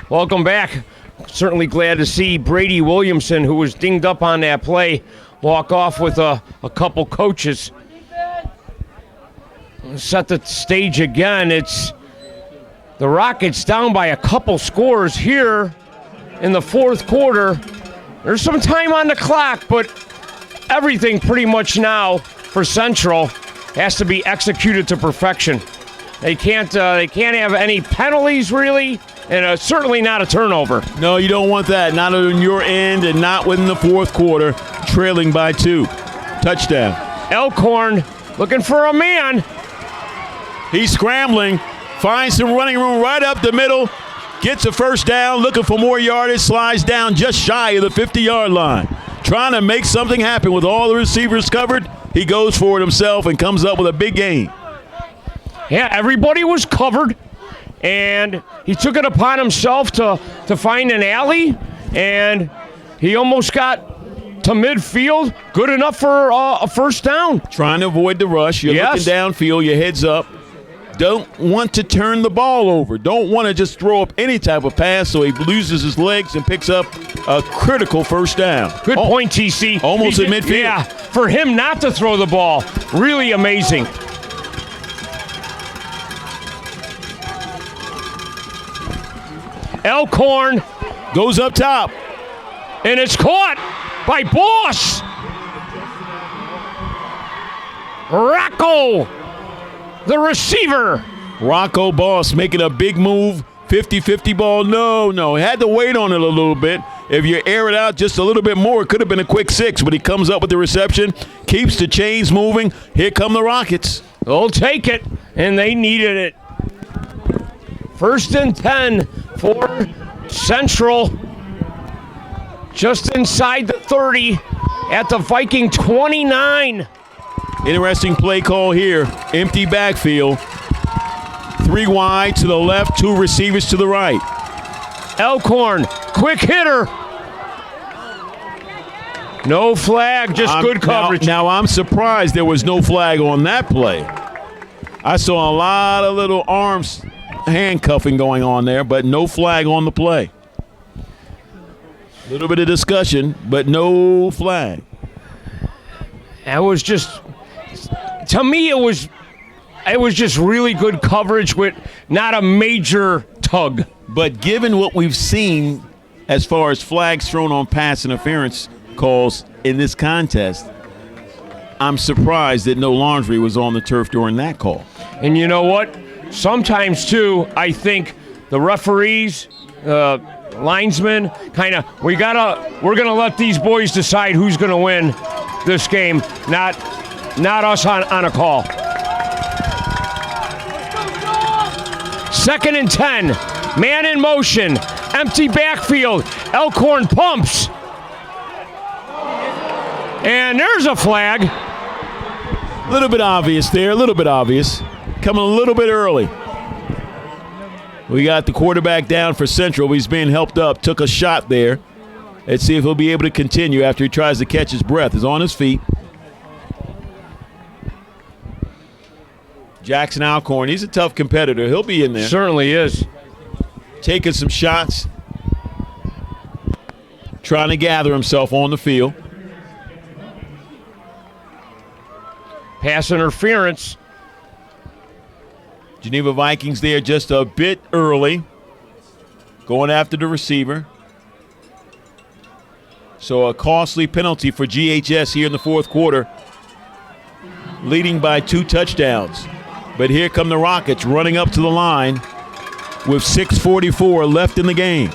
Welcome back. Certainly glad to see Brady Williamson, who was dinged up on that play, walk off with a couple coaches. Set the stage again. It's the Rockets down by a couple scores here in the fourth quarter. There's some time on the clock, but everything pretty much now for Central has to be executed to perfection. They can't have any penalties really, and certainly not a turnover. No, you don't want that. Not on your end and not within the fourth quarter, trailing by 2. Touchdown. Elkhorn looking for a man. He's scrambling, finds some running room right up the middle, gets a first down, looking for more yardage, slides down just shy of the 50-yard line. Trying to make something happen with all the receivers covered. He goes for it himself and comes up with a big gain. Yeah, everybody was covered, and he took it upon himself to find an alley, and he almost got to midfield, good enough for a first down. Trying to avoid the rush. You're looking downfield, your head's up. Don't want to turn the ball over. Don't want to just throw up any type of pass so he loses his legs and picks up a critical first down. Good point, TC. Almost at midfield. Yeah, for him not to throw the ball, really amazing. Elkhorn goes up top. And it's caught by Boss. Rocco, the receiver. Rocco Boss making a big move. 50-50 ball. No. He had to wait on it a little bit. If you air it out just a little bit more, it could have been a quick 6, but he comes up with the reception, keeps the chains moving. Here come the Rockets. They'll take it, and they needed it. 1st and 10 for Central. Just inside the 30 at the Viking 29. Interesting play call here. Empty backfield. 3 wide to the left, 2 receivers to the right. Elkhorn, quick hitter. No flag, just good coverage. Now I'm surprised there was no flag on that play. I saw a lot of little arms handcuffing going on there, but no flag on the play. A little bit of discussion, but no flag. That was just, to me, it was just really good coverage with not a major tug. But given what we've seen as far as flags thrown on pass interference calls in this contest, I'm surprised that no laundry was on the turf during that call. And you know what? Sometimes, too, I think the referees, linesmen, we're going to let these boys decide who's going to win this game, not us on a call. 2nd and 10, man in motion, empty backfield, Elkhorn pumps. And there's a flag. A little bit obvious there, a little bit obvious. Coming a little bit early. We got the quarterback down for Central. He's being helped up, took a shot there. Let's see if he'll be able to continue after he tries to catch his breath. He's on his feet. Jackson Alcorn, he's a tough competitor. He'll be in there. Certainly is. Taking some shots. Trying to gather himself on the field. Pass interference. Geneva Vikings there just a bit early. Going after the receiver. So a costly penalty for GHS here in the 4th quarter. Leading by 2 touchdowns. But here come the Rockets running up to the line with 6:44 left in the game.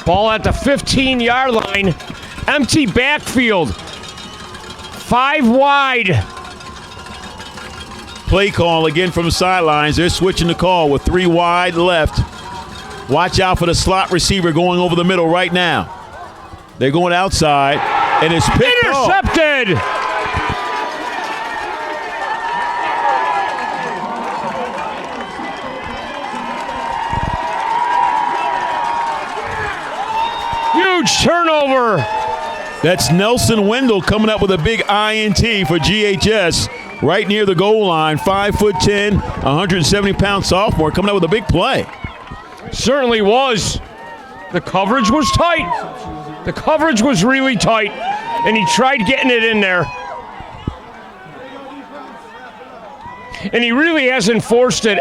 Ball at the 15-yard line. Empty backfield. 5 wide. Play call again from the sidelines. They're switching the call with 3 wide left. Watch out for the slot receiver going over the middle right now. They're going outside, and it's picked off. Intercepted. Huge turnover. That's Nelson Wendell coming up with a big INT for GHS right near the goal line. 5'10", 170-pound sophomore coming up with a big play. Certainly was. The coverage was tight. The coverage was really tight, and he tried getting it in there. And he really hasn't forced it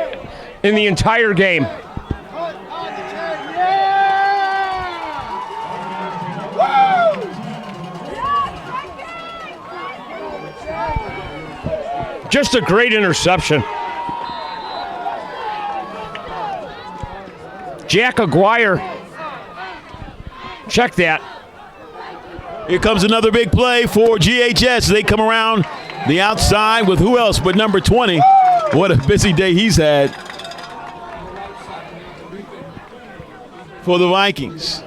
in the entire game. Just a great interception. Jack Aguirre. Check that. Here comes another big play for GHS. They come around the outside with who else but number 20. What a busy day he's had for the Vikings.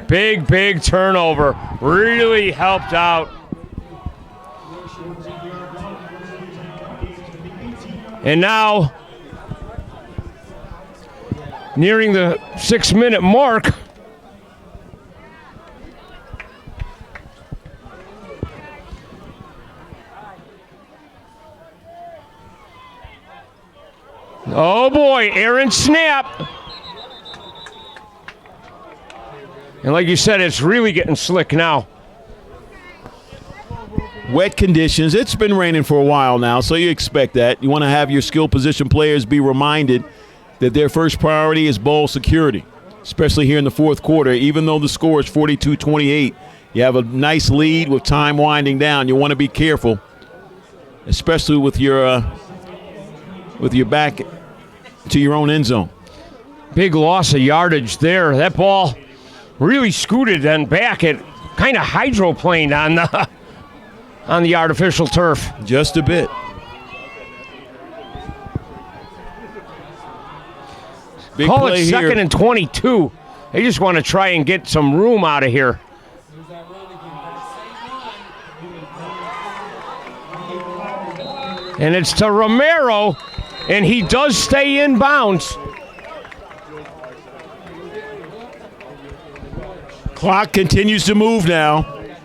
Big turnover. Really helped out. And now, nearing the 6-minute mark, oh boy, Aaron snap. And like you said, it's really getting slick now. Wet conditions. It's been raining for a while now, so you expect that. You want to have your skill position players be reminded that their first priority is ball security. especially here in the fourth quarter. Even though the score is 42-28, you have a nice lead with time winding down. You want to be careful, especially with your back to your own end zone. Big loss of yardage there. That ball really scooted and back. It kind of hydroplaned on the artificial turf. Just a bit. Big Call play it here. 2nd and 22. They just want to try and get some room out of here. And it's to Romero, and he does stay in bounds. Clock continues to move now.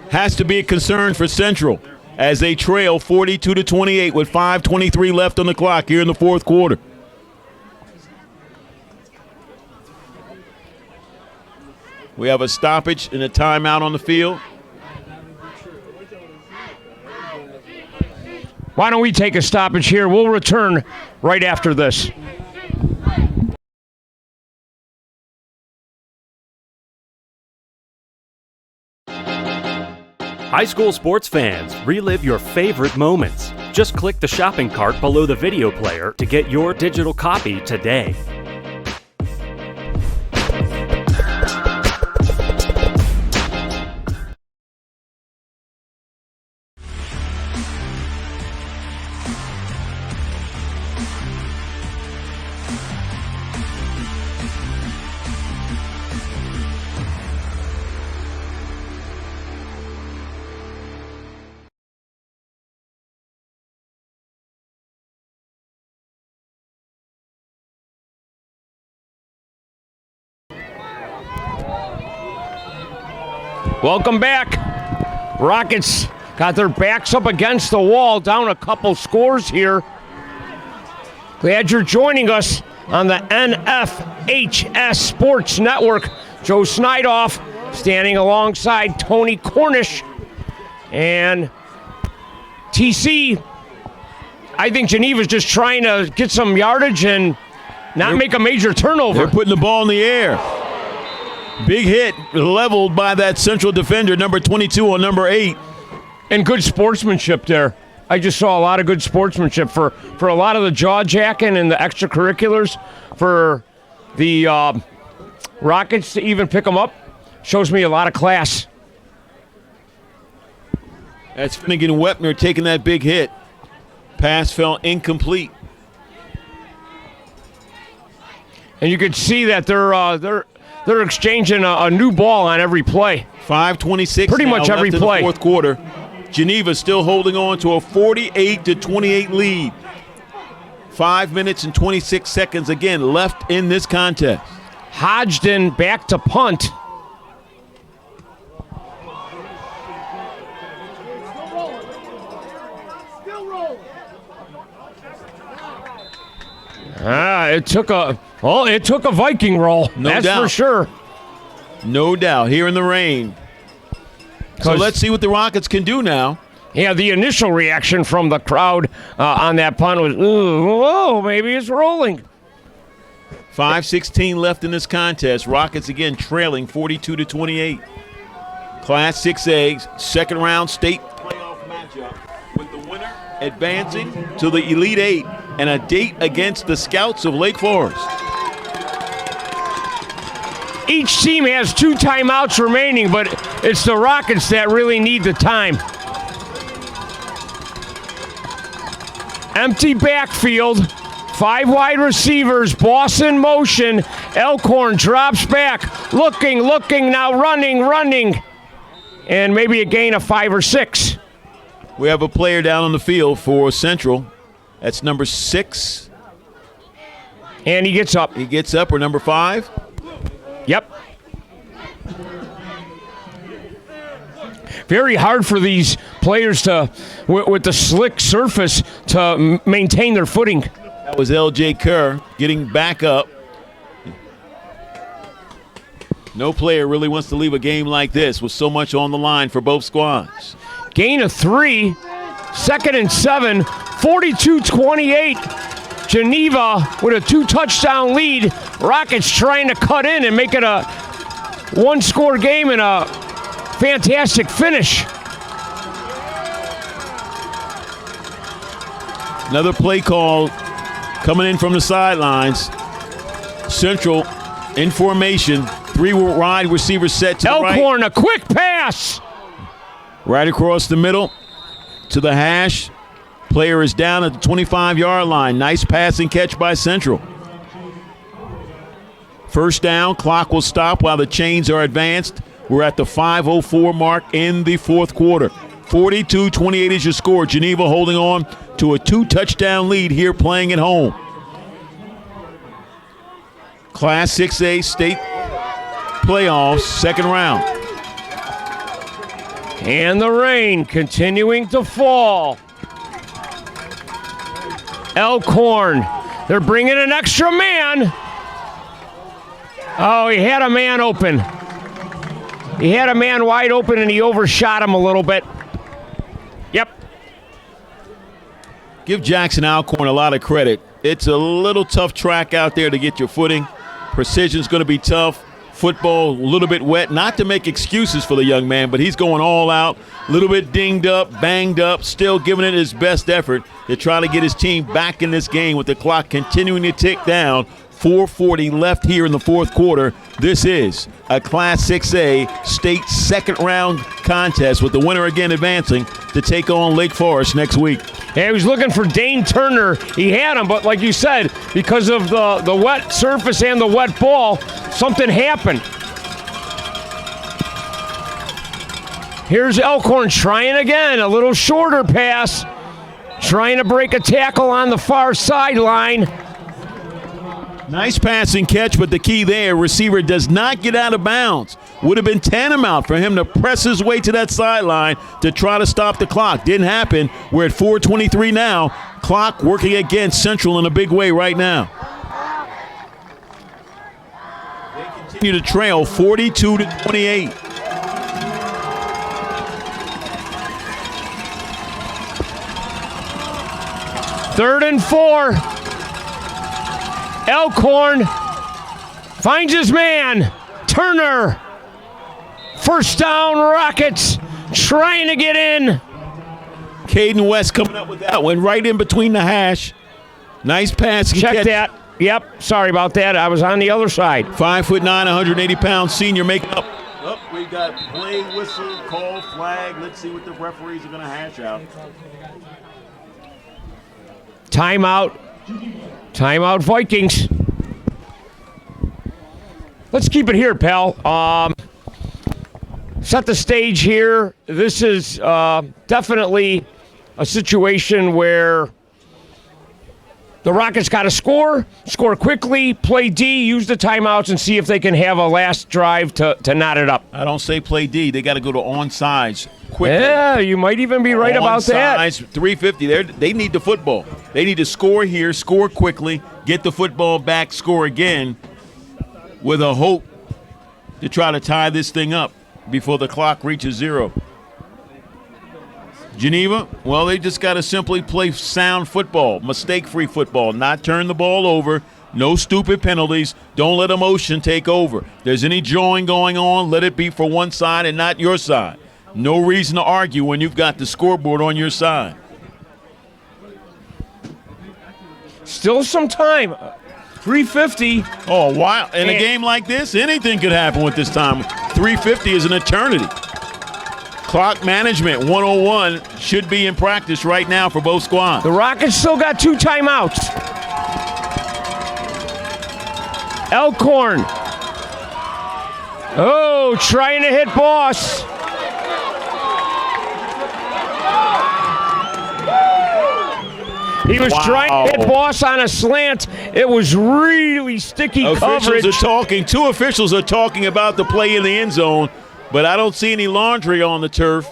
Has to be a concern for Central as they trail 42-28 with 5:23 left on the clock here in the fourth quarter. We have a stoppage and a timeout on the field. Why don't we take a stoppage here? We'll return right after this. High school sports fans, relive your favorite moments. Just click the shopping cart below the video player to get your digital copy today. Welcome back. Rockets got their backs up against the wall, down a couple scores here. Glad you're joining us on the NFHS Sports Network. Joe Snidoff standing alongside Tony Cornish. And TC, I think Geneva's just trying to get some yardage and not make a major turnover. They're putting the ball in the air. Big hit leveled by that Central defender, number 22 on number 8. And good sportsmanship there. I just saw a lot of good sportsmanship for a lot of the jaw jacking and the extracurriculars for the Rockets to even pick them up. Shows me a lot of class. That's Finnegan Wepner taking that big hit. Pass fell incomplete. And you could see that they're exchanging a new ball on every play. 5:26 pretty much every left play. In the fourth quarter. Geneva still holding on to a 48-28 lead. 5 minutes and 26 seconds again left in this contest. Hodgson back to punt. It took a Viking roll. That's for sure. No doubt. Here in the rain. So let's see what the Rockets can do now. Yeah, the initial reaction from the crowd on that punt was, ooh, whoa, maybe it's rolling. 5:16 left in this contest. Rockets again trailing 42-28. Class 6A, second round state playoff matchup with the winner advancing to the Elite Eight and a date against the Scouts of Lake Forest. Each team has 2 timeouts remaining, but it's the Rockets that really need the time. Empty backfield, 5 wide receivers, boss in motion. Elkhorn drops back, looking, now running. And maybe a gain of 5 or 6. We have a player down on the field for Central. That's number 6. And he gets up. He gets up, or number 5. Yep. Very hard for these players to, with the slick surface, to maintain their footing. That was L.J. Kerr getting back up. No player really wants to leave a game like this with so much on the line for both squads. Gain of 3, 2nd and 7, 42-28. Geneva with a 2-touchdown lead Rockets trying to cut in and make it a one-score game and a fantastic finish. Another play call coming in from the sidelines. Central in formation. 3 wide receivers set to the right. Elkhorn, a quick pass. Right across the middle to the hash. Player is down at the 25-yard line. Nice passing catch by Central. First down, clock will stop while the chains are advanced. We're at the 5:04 mark in the fourth quarter. 42-28 is your score. Geneva holding on to a 2-touchdown lead here playing at home. Class 6A state playoffs, second round. And the rain continuing to fall. Elkhorn, they're bringing an extra man. Oh, he had a man open. He had a man wide open and he overshot him a little bit. Yep. Give Jackson Alcorn a lot of credit. It's a little tough track out there to get your footing. Precision's going to be tough. Football a little bit wet. Not to make excuses for the young man, but he's going all out. A little bit dinged up, banged up, still giving it his best effort to try to get his team back in this game with the clock continuing to tick down. 4:40 left here in the fourth quarter. This is a Class 6A state second-round contest with the winner again advancing to take on Lake Forest next week. Yeah, he was looking for Dane Turner. He had him, but like you said, because of the wet surface and the wet ball, something happened. Here's Elkhorn trying again, a little shorter pass, trying to break a tackle on the far sideline. Nice passing catch, but the key there, receiver does not get out of bounds. Would have been tantamount for him to press his way to that sideline to try to stop the clock. Didn't happen. We're at 4:23 now. Clock working against Central in a big way right now. They continue to trail 42-28. Third and 4. Elkhorn finds his man, Turner. First down, Rockets trying to get in. Caden West coming up with that one right in between the hash. Nice pass. Check that. Yep, sorry about that. I was on the other side. 5'9", 180-pound senior making up. Oh, we got play, whistle, call, flag. Let's see what the referees are going to hash out. Timeout. Timeout, Vikings. Let's keep it here, pal. Set the stage here. This is definitely a situation where the Rockets got to score quickly, play D, use the timeouts, and see if they can have a last drive to knot it up. I don't say play D. They got to go to onside quickly. Yeah, you might even be right about that. Onside, 3:50. They need the football. They need to score here, score quickly, get the football back, score again, with a hope to try to tie this thing up before the clock reaches 0. Geneva, well, they just got to simply play sound football, mistake-free football, not turn the ball over, no stupid penalties, don't let emotion take over. If there's any jawing going on, let it be for one side and not your side. No reason to argue when you've got the scoreboard on your side. Still some time. 3:50. Oh, wow. In a game like this, anything could happen with this time. 3:50 is an eternity. Clock management 101 should be in practice right now for both squads. The Rockets still got 2 timeouts. Elkhorn. Oh, trying to hit Boss. He was trying to hit Boss on a slant. It was really sticky coverage. Two officials are talking about the play in the end zone, but I don't see any laundry on the turf.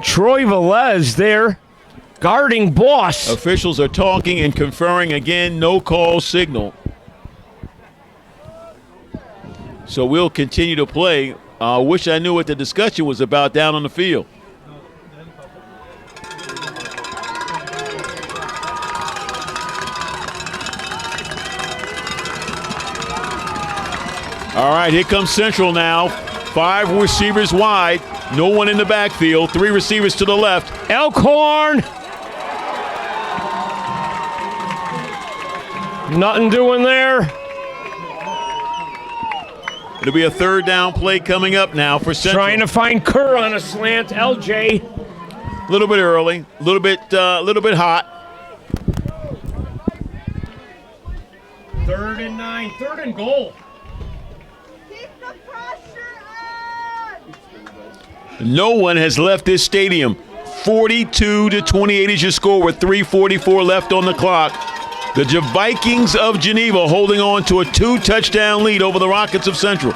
Troy Velez there guarding Boss. Officials are talking and conferring again, no call signal. So we'll continue to play. I wish I knew what the discussion was about down on the field. All right, here comes Central now. 5 receivers wide. No one in the backfield. 3 receivers to the left. Elkhorn. Nothing doing there. It'll be a 3rd down play coming up now for Central. Trying to find Kerr on a slant. LJ. A little bit early. A little bit hot. 3rd and 9. 3rd and goal. No one has left this stadium. 42-28 is your score with 3:44 left on the clock. The Vikings of Geneva holding on to a 2-touchdown lead over the Rockets of Central.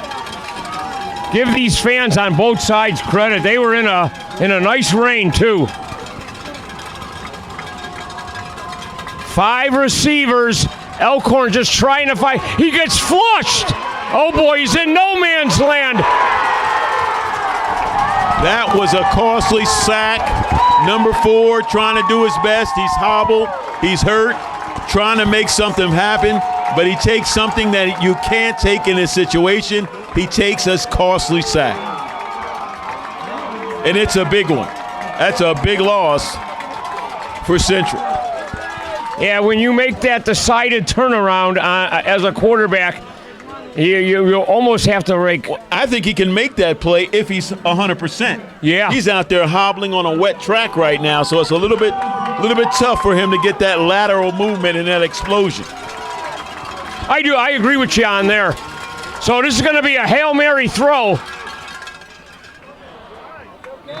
Give these fans on both sides credit. They were in a nice rain too. 5 receivers. Elkhorn just trying to fight. He gets flushed. Oh boy, he's in no man's land. That was a costly sack. Number 4 trying to do his best. He's hobbled. He's hurt. Trying to make something happen. But he takes something that you can't take in this situation. He takes a costly sack. And it's a big one. That's a big loss for Central. Yeah, when you make that decided turnaround as a quarterback, you almost have to rake. I think he can make that play if he's 100%. Yeah. He's out there hobbling on a wet track right now, so it's a little bit tough for him to get that lateral movement and that explosion. I agree with you on there. So this is going to be a Hail Mary throw.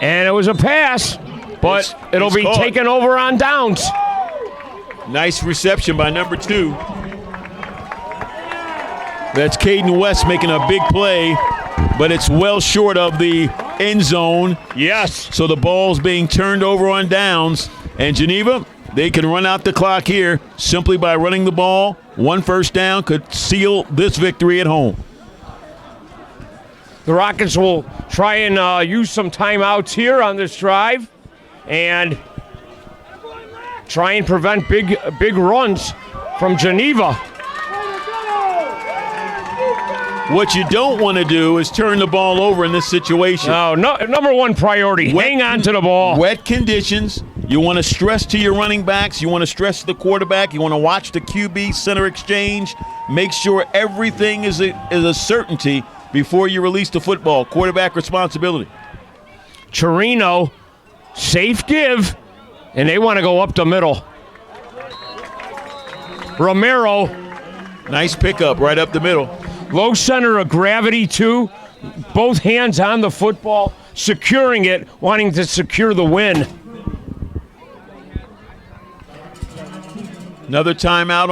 And it was a pass, but it'll be caught. taken over on downs. Nice reception by number 2. That's Caden West making a big play, but it's well short of the end zone. Yes. So the ball's being turned over on downs. And Geneva, they can run out the clock here simply by running the ball. 1 first down could seal this victory at home. The Rockets will try and use some timeouts here on this drive and try and prevent big runs from Geneva. What you don't want to do is turn the ball over in this situation. No, number 1 priority, hang on to the ball. Wet conditions. You want to stress to your running backs. You want to stress to the quarterback. You want to watch the QB center exchange. Make sure everything is a certainty before you release the football. Quarterback responsibility. Chirino, safe give, and they want to go up the middle. Romero. Nice pickup right up the middle. Low center of gravity, too. Both hands on the football, securing it, wanting to secure the win. Another timeout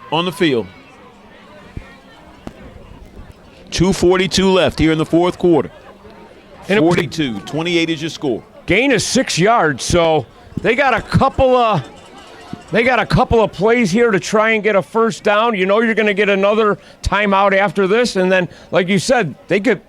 on the field. 2:42 left here in the 4th quarter. 42-28 is your score. Gain of 6 yards, so they got a couple of plays here to try and get a first down. You know you're going to get another timeout after this, and then, like you said, they could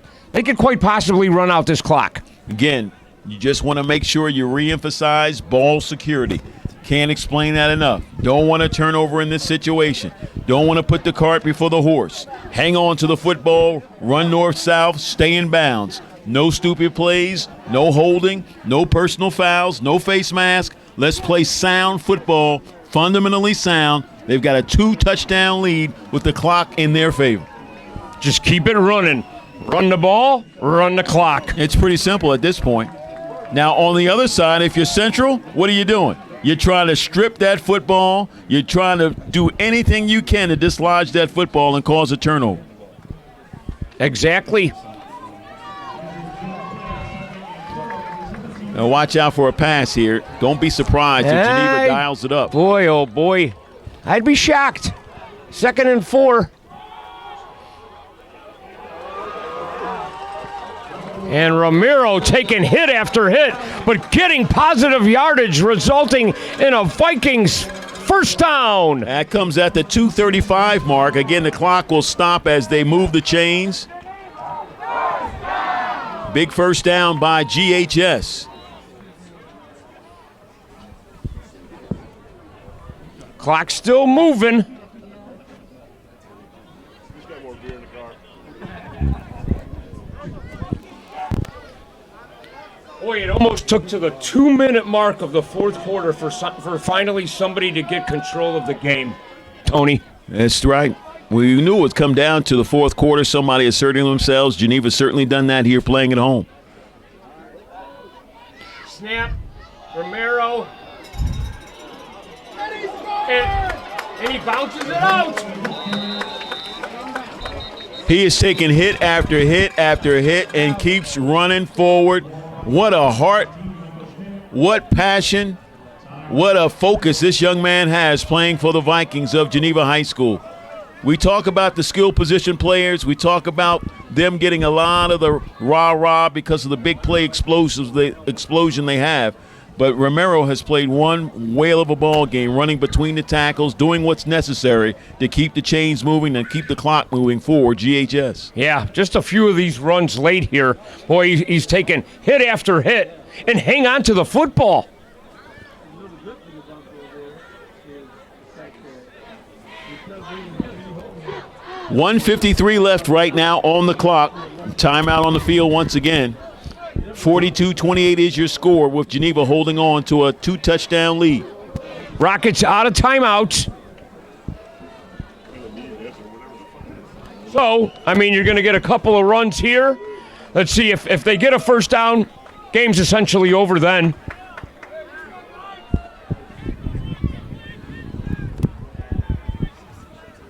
quite possibly run out this clock. Again, you just want to make sure you reemphasize ball security. Can't explain that enough. Don't want to turn over in this situation. Don't want to put the cart before the horse. Hang on to the football, run north-south, stay in bounds. No stupid plays, no holding, no personal fouls, no face mask. Let's play sound football, fundamentally sound. They've got a 2-touchdown lead with the clock in their favor. Just keep it running. Run the ball, run the clock. It's pretty simple at this point. Now, on the other side, if you're Central, what are you doing? You're trying to strip that football. You're trying to do anything you can to dislodge that football and cause a turnover. Exactly. Now watch out for a pass here. Don't be surprised if Geneva dials it up. Boy, oh boy. I'd be shocked. 2nd and 4. And Romero taking hit after hit, but getting positive yardage, resulting in a Vikings first down. That comes at the 2:35 mark. Again, the clock will stop as they move the chains. Big first down by GHS. Clock still moving. Boy, it almost took to the 2-minute mark of the fourth quarter for finally somebody to get control of the game. Tony. That's right. We knew it would come down to the fourth quarter, somebody asserting themselves. Geneva's certainly done that here playing at home. Snap. Romero. And he bounces it out. He is taking hit after hit after hit and keeps running forward. What a heart, what passion, what a focus this young man has playing for the Vikings of Geneva High School. We talk about the skill position players. We talk about them getting a lot of the rah-rah because of the big play explosion they have. But Romero has played one whale of a ball game, running between the tackles, doing what's necessary to keep the chains moving and keep the clock moving for GHS. Yeah, just a few of these runs late here. Boy, he's taken hit after hit and hang on to the football. $1:53 left right now on the clock. Timeout on the field once again. 42-28 is your score, with Geneva holding on to a 2-touchdown lead. Rockets out of timeouts. So, I mean, you're going to get a couple of runs here. Let's see if they get a first down, game's essentially over then.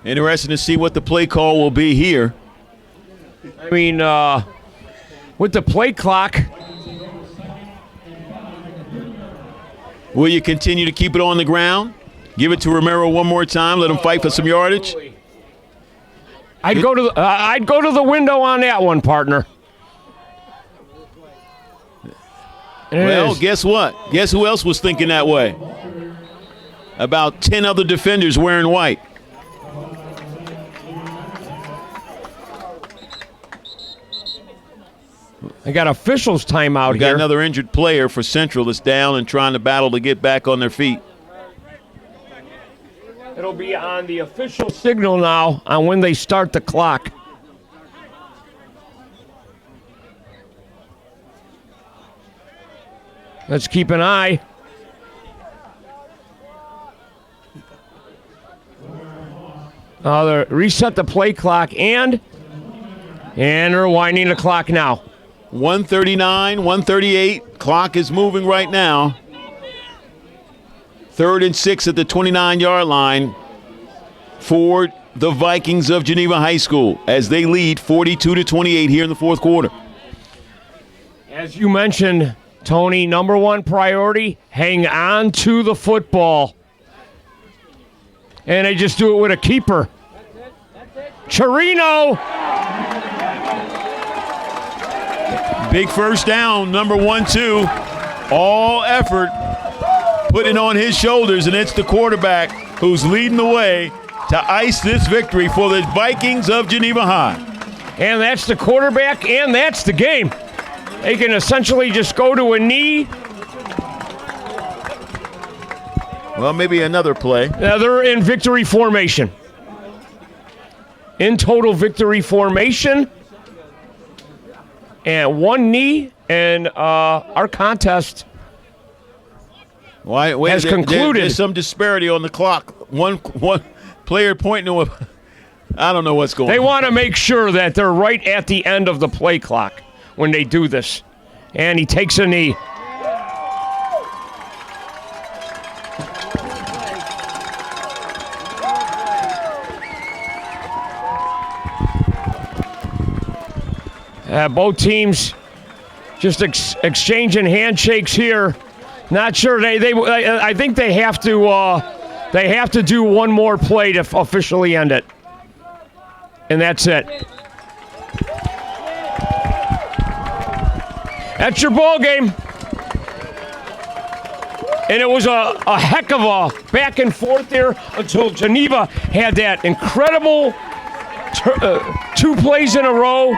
Interesting to see what the play call will be here. I mean, with the play clock. Will you continue to keep it on the ground? Give it to Romero one more time. Let him fight for some yardage. I'd go to the window on that one, partner. Well, guess what? Guess who else was thinking that way? About 10 other defenders wearing white. I got officials timeout here. Got another injured player for Central that's down and trying to battle to get back on their feet. It'll be on the official signal now on when they start the clock. Let's keep an eye. Reset the play clock and they're winding the clock now. 1:39, 1:38. Clock is moving right now. 3rd and 6 at the 29-yard line for the Vikings of Geneva High School as they lead 42-28 here in the fourth quarter. As you mentioned, Tony, number one priority, hang on to the football. And they just do it with a keeper. Chirino. Big first down, number 1-2. All effort putting on his shoulders, and it's the quarterback who's leading the way to ice this victory for the Vikings of Geneva High. And that's the quarterback, and that's the game. They can essentially just go to a knee. Well, maybe another play. They're in victory formation. In total victory formation. And one knee, and our contest has concluded. There's some disparity on the clock. One player pointing to a... I don't know what's going on. They want to make sure that they're right at the end of the play clock when they do this. And he takes a knee. Both teams just exchanging handshakes here. Not sure I think they have to do one more play to officially end it. And that's it. That's your ball game. And it was a heck of a back and forth there until Geneva had that incredible 2 plays in a row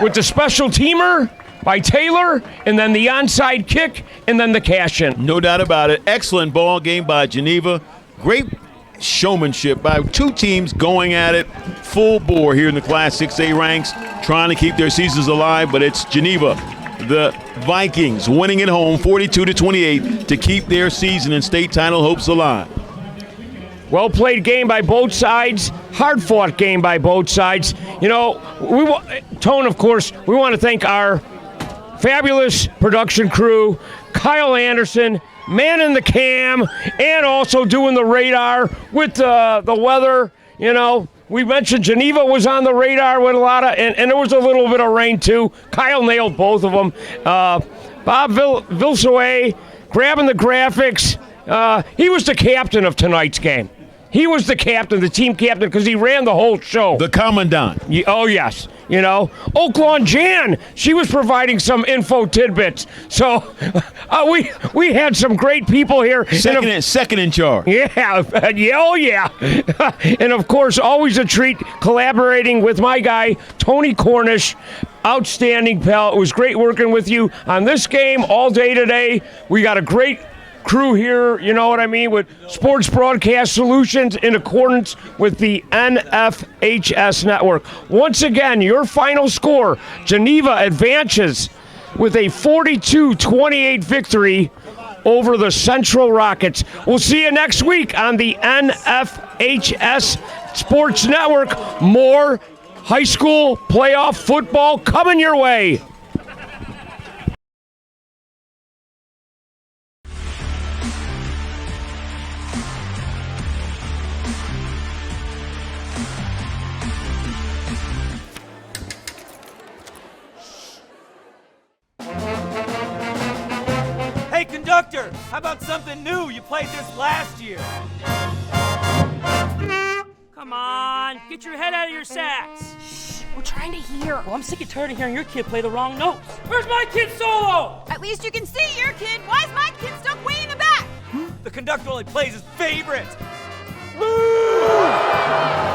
with the special teamer by Taylor, and then the onside kick, and then the cash-in. No doubt about it. Excellent ball game by Geneva. Great showmanship by 2 teams going at it full bore here in the Class 6A ranks, trying to keep their seasons alive, but it's Geneva, the Vikings, winning at home 42-28 to keep their season and state title hopes alive. Well-played game by both sides, hard-fought game by both sides. You know, Tone, of course, we want to thank our fabulous production crew, Kyle Anderson, manning the cam, and also doing the radar with the weather. You know, we mentioned Geneva was on the radar with a lot of, and there was a little bit of rain too. Kyle nailed both of them. Bob Vilsoe grabbing the graphics. He was the captain of tonight's game. He was the captain, the team captain, because he ran the whole show. The commandant. Oh, yes. You know, Oaklawn Jan, she was providing some info tidbits. So we had some great people here. Second in charge. Yeah, oh yeah. And of course, always a treat collaborating with my guy, Tony Cornish. Outstanding, pal. It was great working with you on this game all day today. We got a great crew here, you know what I mean, with Sports Broadcast Solutions in accordance with the NFHS network. Once again, your final score, Geneva advances with a 42-28 victory over the Central Rockets. We'll see you next week on the NFHS Sports Network. More high school playoff football coming your way. Hey, conductor, how about something new? You played this last year. Come on, get your head out of your sacks. Shh, we're trying to hear. Well, I'm sick and tired of hearing your kid play the wrong notes. Where's my kid's solo? At least you can see your kid. Why is my kid stuck way in the back? The conductor only plays his favorites. Boo!